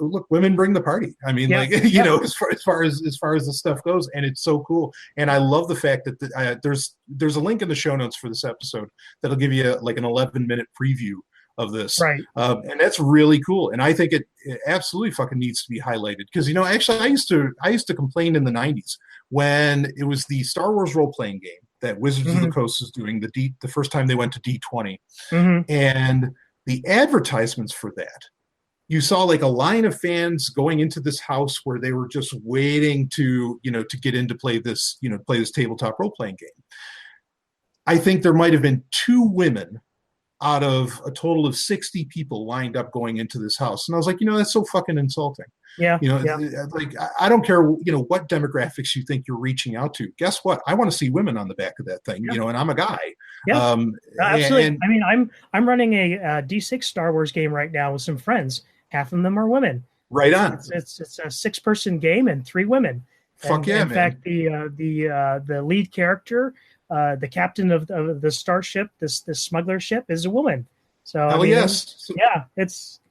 Speaker 1: look, women bring the party. I mean,
Speaker 2: Yeah.
Speaker 1: like,
Speaker 2: Yeah.
Speaker 1: as far as the stuff goes, and it's so cool. And I love the fact that there's a link in the show notes for this episode that'll give you like an 11-minute preview of this.
Speaker 2: Right.
Speaker 1: And that's really cool. And I think it absolutely fucking needs to be highlighted because, actually I used to complain in the 90s when it was the Star Wars role-playing game that Wizards of the
Speaker 2: Mm-hmm.
Speaker 1: Coast was doing the first time they went to D20.
Speaker 2: Mm-hmm.
Speaker 1: And the advertisements for that, you saw like a line of fans going into this house where they were just waiting to get in to play this tabletop role-playing game. I think there might have been 2 women out of a total of 60 people lined up going into this house. And I was like, that's so fucking insulting.
Speaker 2: Yeah. Yeah.
Speaker 1: Like, I don't care, what demographics you think you're reaching out to. Guess what? I want to see women on the back of that thing,
Speaker 2: Yeah.
Speaker 1: and I'm a guy.
Speaker 2: Yeah. Absolutely.
Speaker 1: And
Speaker 2: I mean, I'm running a D6 Star Wars game right now with some friends. Half of them are women.
Speaker 1: right on.
Speaker 2: It's a 6-person game and 3 women.
Speaker 1: Fuck yeah,
Speaker 2: in
Speaker 1: man.
Speaker 2: fact, the lead character, the captain of the starship, this smuggler ship, is a woman. So
Speaker 1: Hell yes.
Speaker 2: yeah, it's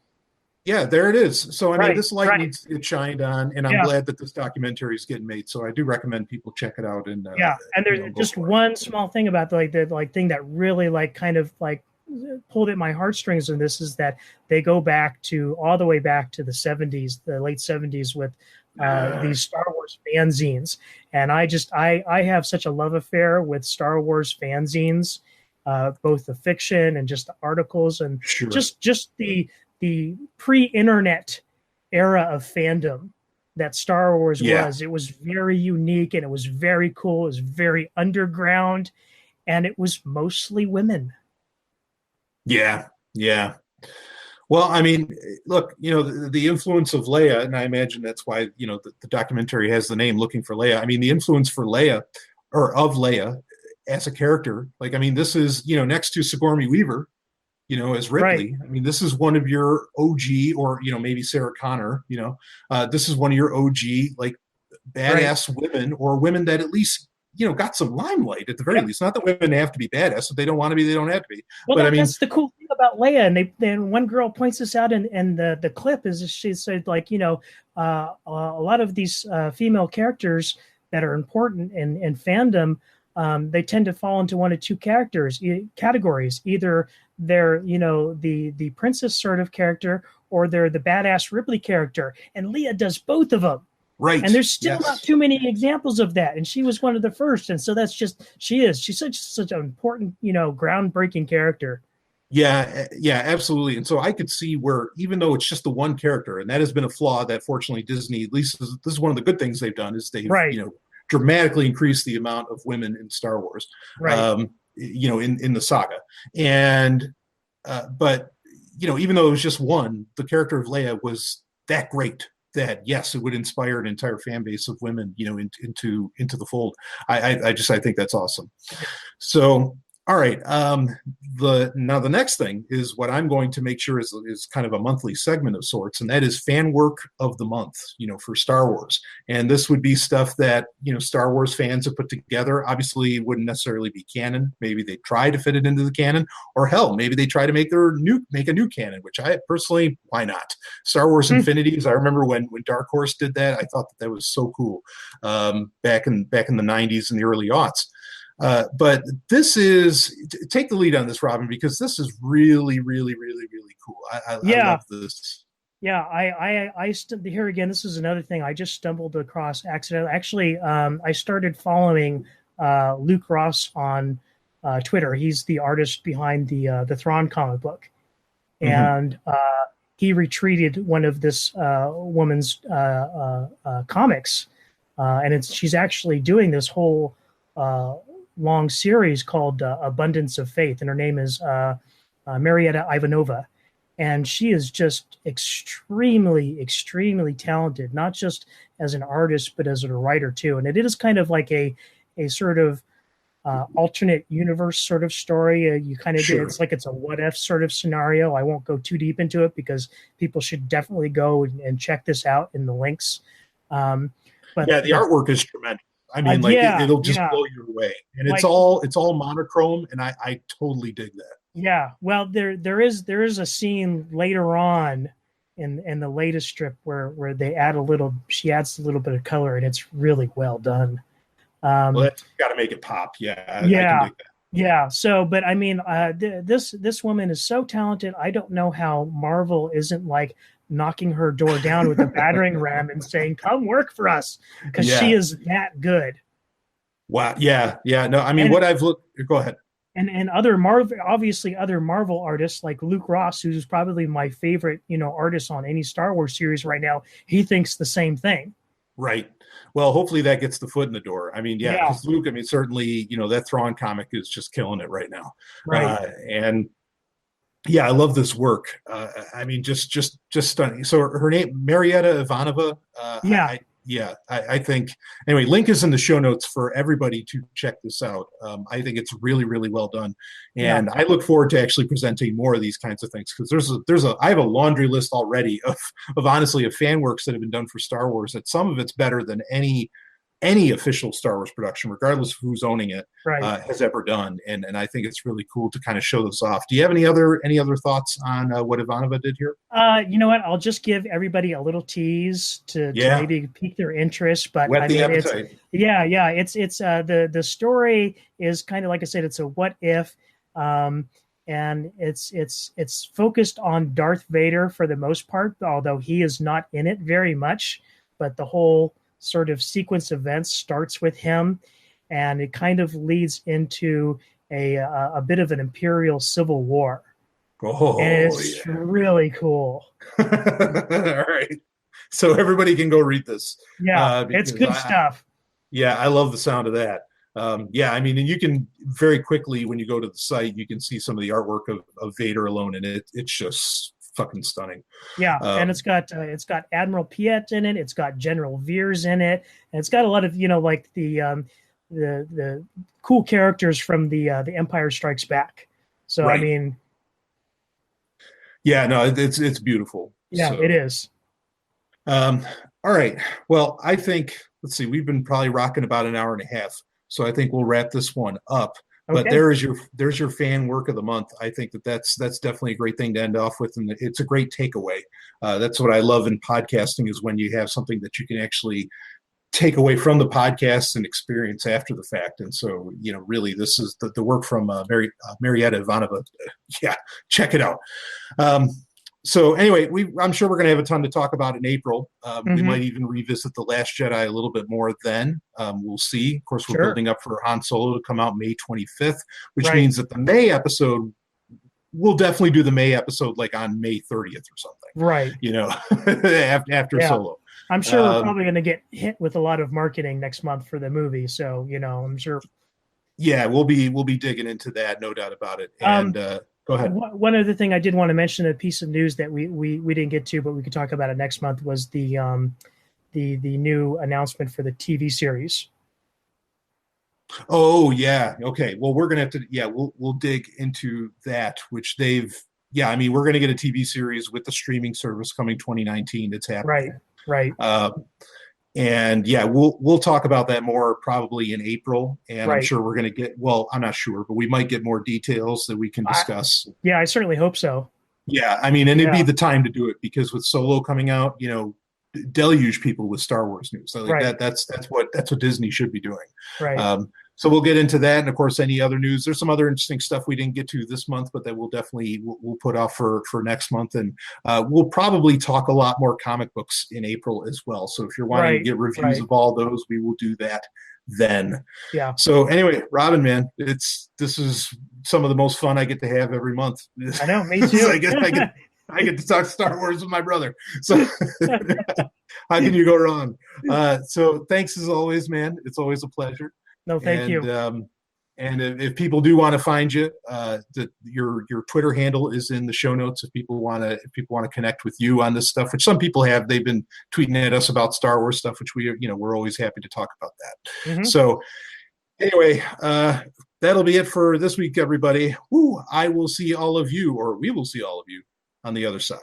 Speaker 1: Yeah, there it is. So, I mean,
Speaker 2: Right,
Speaker 1: this light
Speaker 2: right.
Speaker 1: needs to get shined on, and I'm
Speaker 2: Yeah.
Speaker 1: glad that this documentary is getting made. So I do recommend people check it out. And
Speaker 2: Yeah, and there's
Speaker 1: go
Speaker 2: just
Speaker 1: for it.
Speaker 2: one small thing about the thing that really kind of pulled at my heartstrings, and this is that they go all the way back to the 70s, the late 70s, with these Star Wars fanzines. And I have such a love affair with Star Wars fanzines, both the fiction and just the articles, and
Speaker 1: Sure.
Speaker 2: just the pre-internet era of fandom that Star Wars
Speaker 1: Yeah.
Speaker 2: was. It was very unique, and it was very cool. It was very underground, and it was mostly women.
Speaker 1: Yeah, yeah. Well, I mean, look, the influence of Leia, and I imagine that's why, the documentary has the name Looking for Leia. I mean, the influence for Leia, or of Leia as a character, like, I mean, this is, next to Sigourney Weaver, as Ripley.
Speaker 2: Right.
Speaker 1: I mean, this is one of your OG, or, maybe Sarah Connor, this is one of your OG, like, badass women, or women that at least, got some limelight at the very least. Not that women have to be badass. If they don't want to be, they don't have to be.
Speaker 2: Well,
Speaker 1: but I mean,
Speaker 2: that's the cool thing about Leia. And then one girl points this out in the clip, is she said, like, a lot of these female characters that are important in fandom, they tend to fall into one of 2 categories. Either they're, the princess sort of character, or they're the badass Ripley character. And Leia does both of them.
Speaker 1: right.
Speaker 2: And there's still
Speaker 1: Yes.
Speaker 2: not too many examples of that. And she was one of the first. And so that's just, she's such an important, groundbreaking character.
Speaker 1: Yeah, yeah, absolutely. And so I could see where, even though it's just the one character, and that has been a flaw that fortunately Disney, at least this is one of the good things they've done, is they've,
Speaker 2: Right.
Speaker 1: Dramatically increased the amount of women in Star Wars,
Speaker 2: Right.
Speaker 1: in the saga. And, but, even though it was just one, the character of Leia was that great that, yes, it would inspire an entire fan base of women, into the fold. I think that's awesome. So, all right. The next thing is what I'm going to make sure is kind of a monthly segment of sorts, and that is fan work of the month, for Star Wars. And this would be stuff that, Star Wars fans have put together. Obviously, it wouldn't necessarily be canon. Maybe they try to fit it into the canon, or hell, maybe they try to make a new canon, which I personally, why not? Star Wars Infinities. I remember when Dark Horse did that. I thought that was so cool, back in the 90s and the early aughts. But this is take the lead on this, Robin, because this is really, really, really, really cool. I
Speaker 2: Yeah.
Speaker 1: love this.
Speaker 2: Yeah, here again. This is another thing I just stumbled across accidentally. Actually, I started following Luke Ross on Twitter. He's the artist behind the Thrawn comic book, and he retweeted one of this woman's comics, and she's actually doing this whole long series called Abundance of Faith, and her name is Marietta Ivanova. And she is just extremely, extremely talented, not just as an artist, but as a writer too. And it is kind of like a sort of alternate universe sort of story. You kind of it's like it's a what if sort of scenario. I won't go too deep into it because people should definitely go and check this out in the links. But
Speaker 1: yeah, the artwork is tremendous. I mean, it'll just blow you away, and it's all monochrome, and I totally dig that.
Speaker 2: Yeah, well, there is a scene later on in the latest strip where she adds a little bit of color, and it's really well done.
Speaker 1: Well, that's got to make it pop. Yeah, I can dig that.
Speaker 2: Yeah. So, but I mean, this woman is so talented. I don't know how Marvel isn't like knocking her door down with a battering ram and saying, "Come work for us," because she is that good.
Speaker 1: Wow. Yeah. No, I mean, what I've looked. Go ahead.
Speaker 2: And other Marvel artists like Luke Ross, who's probably my favorite, artist on any Star Wars series right now, he thinks the same thing.
Speaker 1: Right. Well, hopefully that gets the foot in the door. I mean, because Luke, I mean, certainly, that Thrawn comic is just killing it right now.
Speaker 2: Right.
Speaker 1: And yeah, I love this work. I mean, just stunning. So her name, Marietta Ivanova. I think, anyway, link is in the show notes for everybody to check this out. I think it's really, really well done. And I look forward to actually presenting more of these kinds of things, because I have a laundry list already of honestly of fan works that have been done for Star Wars, that some of it's better than any official Star Wars production, regardless of who's owning it, has ever done. And I think it's really cool to kind of show this off. Do you have any other thoughts on what Ivanova did here?
Speaker 2: You know what? I'll just give everybody a little tease to maybe pique their interest. But
Speaker 1: whet the appetite.
Speaker 2: It's the story is kind of, like I said, it's a what if, and it's focused on Darth Vader for the most part, although he is not in it very much. But the whole sort of sequence of events starts with him, and it kind of leads into a bit of an Imperial civil war.
Speaker 1: Oh,
Speaker 2: and it's really cool.
Speaker 1: All right, so everybody can go read this.
Speaker 2: Yeah, it's good stuff.
Speaker 1: Yeah, I love the sound of that. I mean, and you can very quickly, when you go to the site, you can see some of the artwork of Vader alone, and it's just fucking stunning.
Speaker 2: Yeah, and it's got Admiral Piet in it. It's got General Veers in it, and it's got a lot of like the cool characters from the Empire Strikes Back. So I mean,
Speaker 1: yeah, no, it's beautiful.
Speaker 2: Yeah, so, it is.
Speaker 1: All right. Well, I think, let's see, we've been probably rocking about an hour and a half, so I think we'll wrap this one up. But there's your fan work of the month. I think that's definitely a great thing to end off with, and it's a great takeaway. That's what I love in podcasting, is when you have something that you can actually take away from the podcast and experience after the fact. And so, really, this is the work from Marietta Ivanova. Yeah, check it out. So anyway, I'm sure we're going to have a ton to talk about in April. We might even revisit The Last Jedi a little bit more then. We'll see. Of course, we're building up for Han Solo to come out May 25th, which means that the May episode, we'll definitely do the May episode like on May 30th or something.
Speaker 2: Right.
Speaker 1: After Solo.
Speaker 2: I'm sure we're probably going to get hit with a lot of marketing next month for the movie. So, I'm sure.
Speaker 1: Yeah, we'll be digging into that, no doubt about it. And go ahead.
Speaker 2: One other thing I did want to mention, a piece of news that we didn't get to, but we could talk about it next month, was the new announcement for the TV series.
Speaker 1: Oh yeah, okay. Well, we're gonna have to we'll dig into that, which we're gonna get a TV series with the streaming service coming 2019. It's happening.
Speaker 2: Right.
Speaker 1: And we'll talk about that more probably in April, and I'm sure we're going to get, I'm not sure, but we might get more details that we can discuss.
Speaker 2: I certainly hope so.
Speaker 1: Yeah, I mean, and it'd be the time to do it, because with Solo coming out, deluge people with Star Wars news. So that's what Disney should be doing.
Speaker 2: Right.
Speaker 1: So we'll get into that, and of course, any other news. There's some other interesting stuff we didn't get to this month, but that we'll put off for next month, and we'll probably talk a lot more comic books in April as well. So if you're wanting to get reviews of all those, we will do that then.
Speaker 2: Yeah.
Speaker 1: So anyway, Robin, man, this is some of the most fun I get to have every month.
Speaker 2: I know, me too.
Speaker 1: I get to talk Star Wars with my brother. So how can you go wrong? So thanks as always, man. It's always a pleasure.
Speaker 2: No, thank you.
Speaker 1: And if people do want to find you, your Twitter handle is in the show notes. If people want to connect with you on this stuff, which some people have, they've been tweeting at us about Star Wars stuff, which we're always happy to talk about that. Mm-hmm. So anyway, that'll be it for this week, everybody. I will see all of you, or we will see all of you on the other side.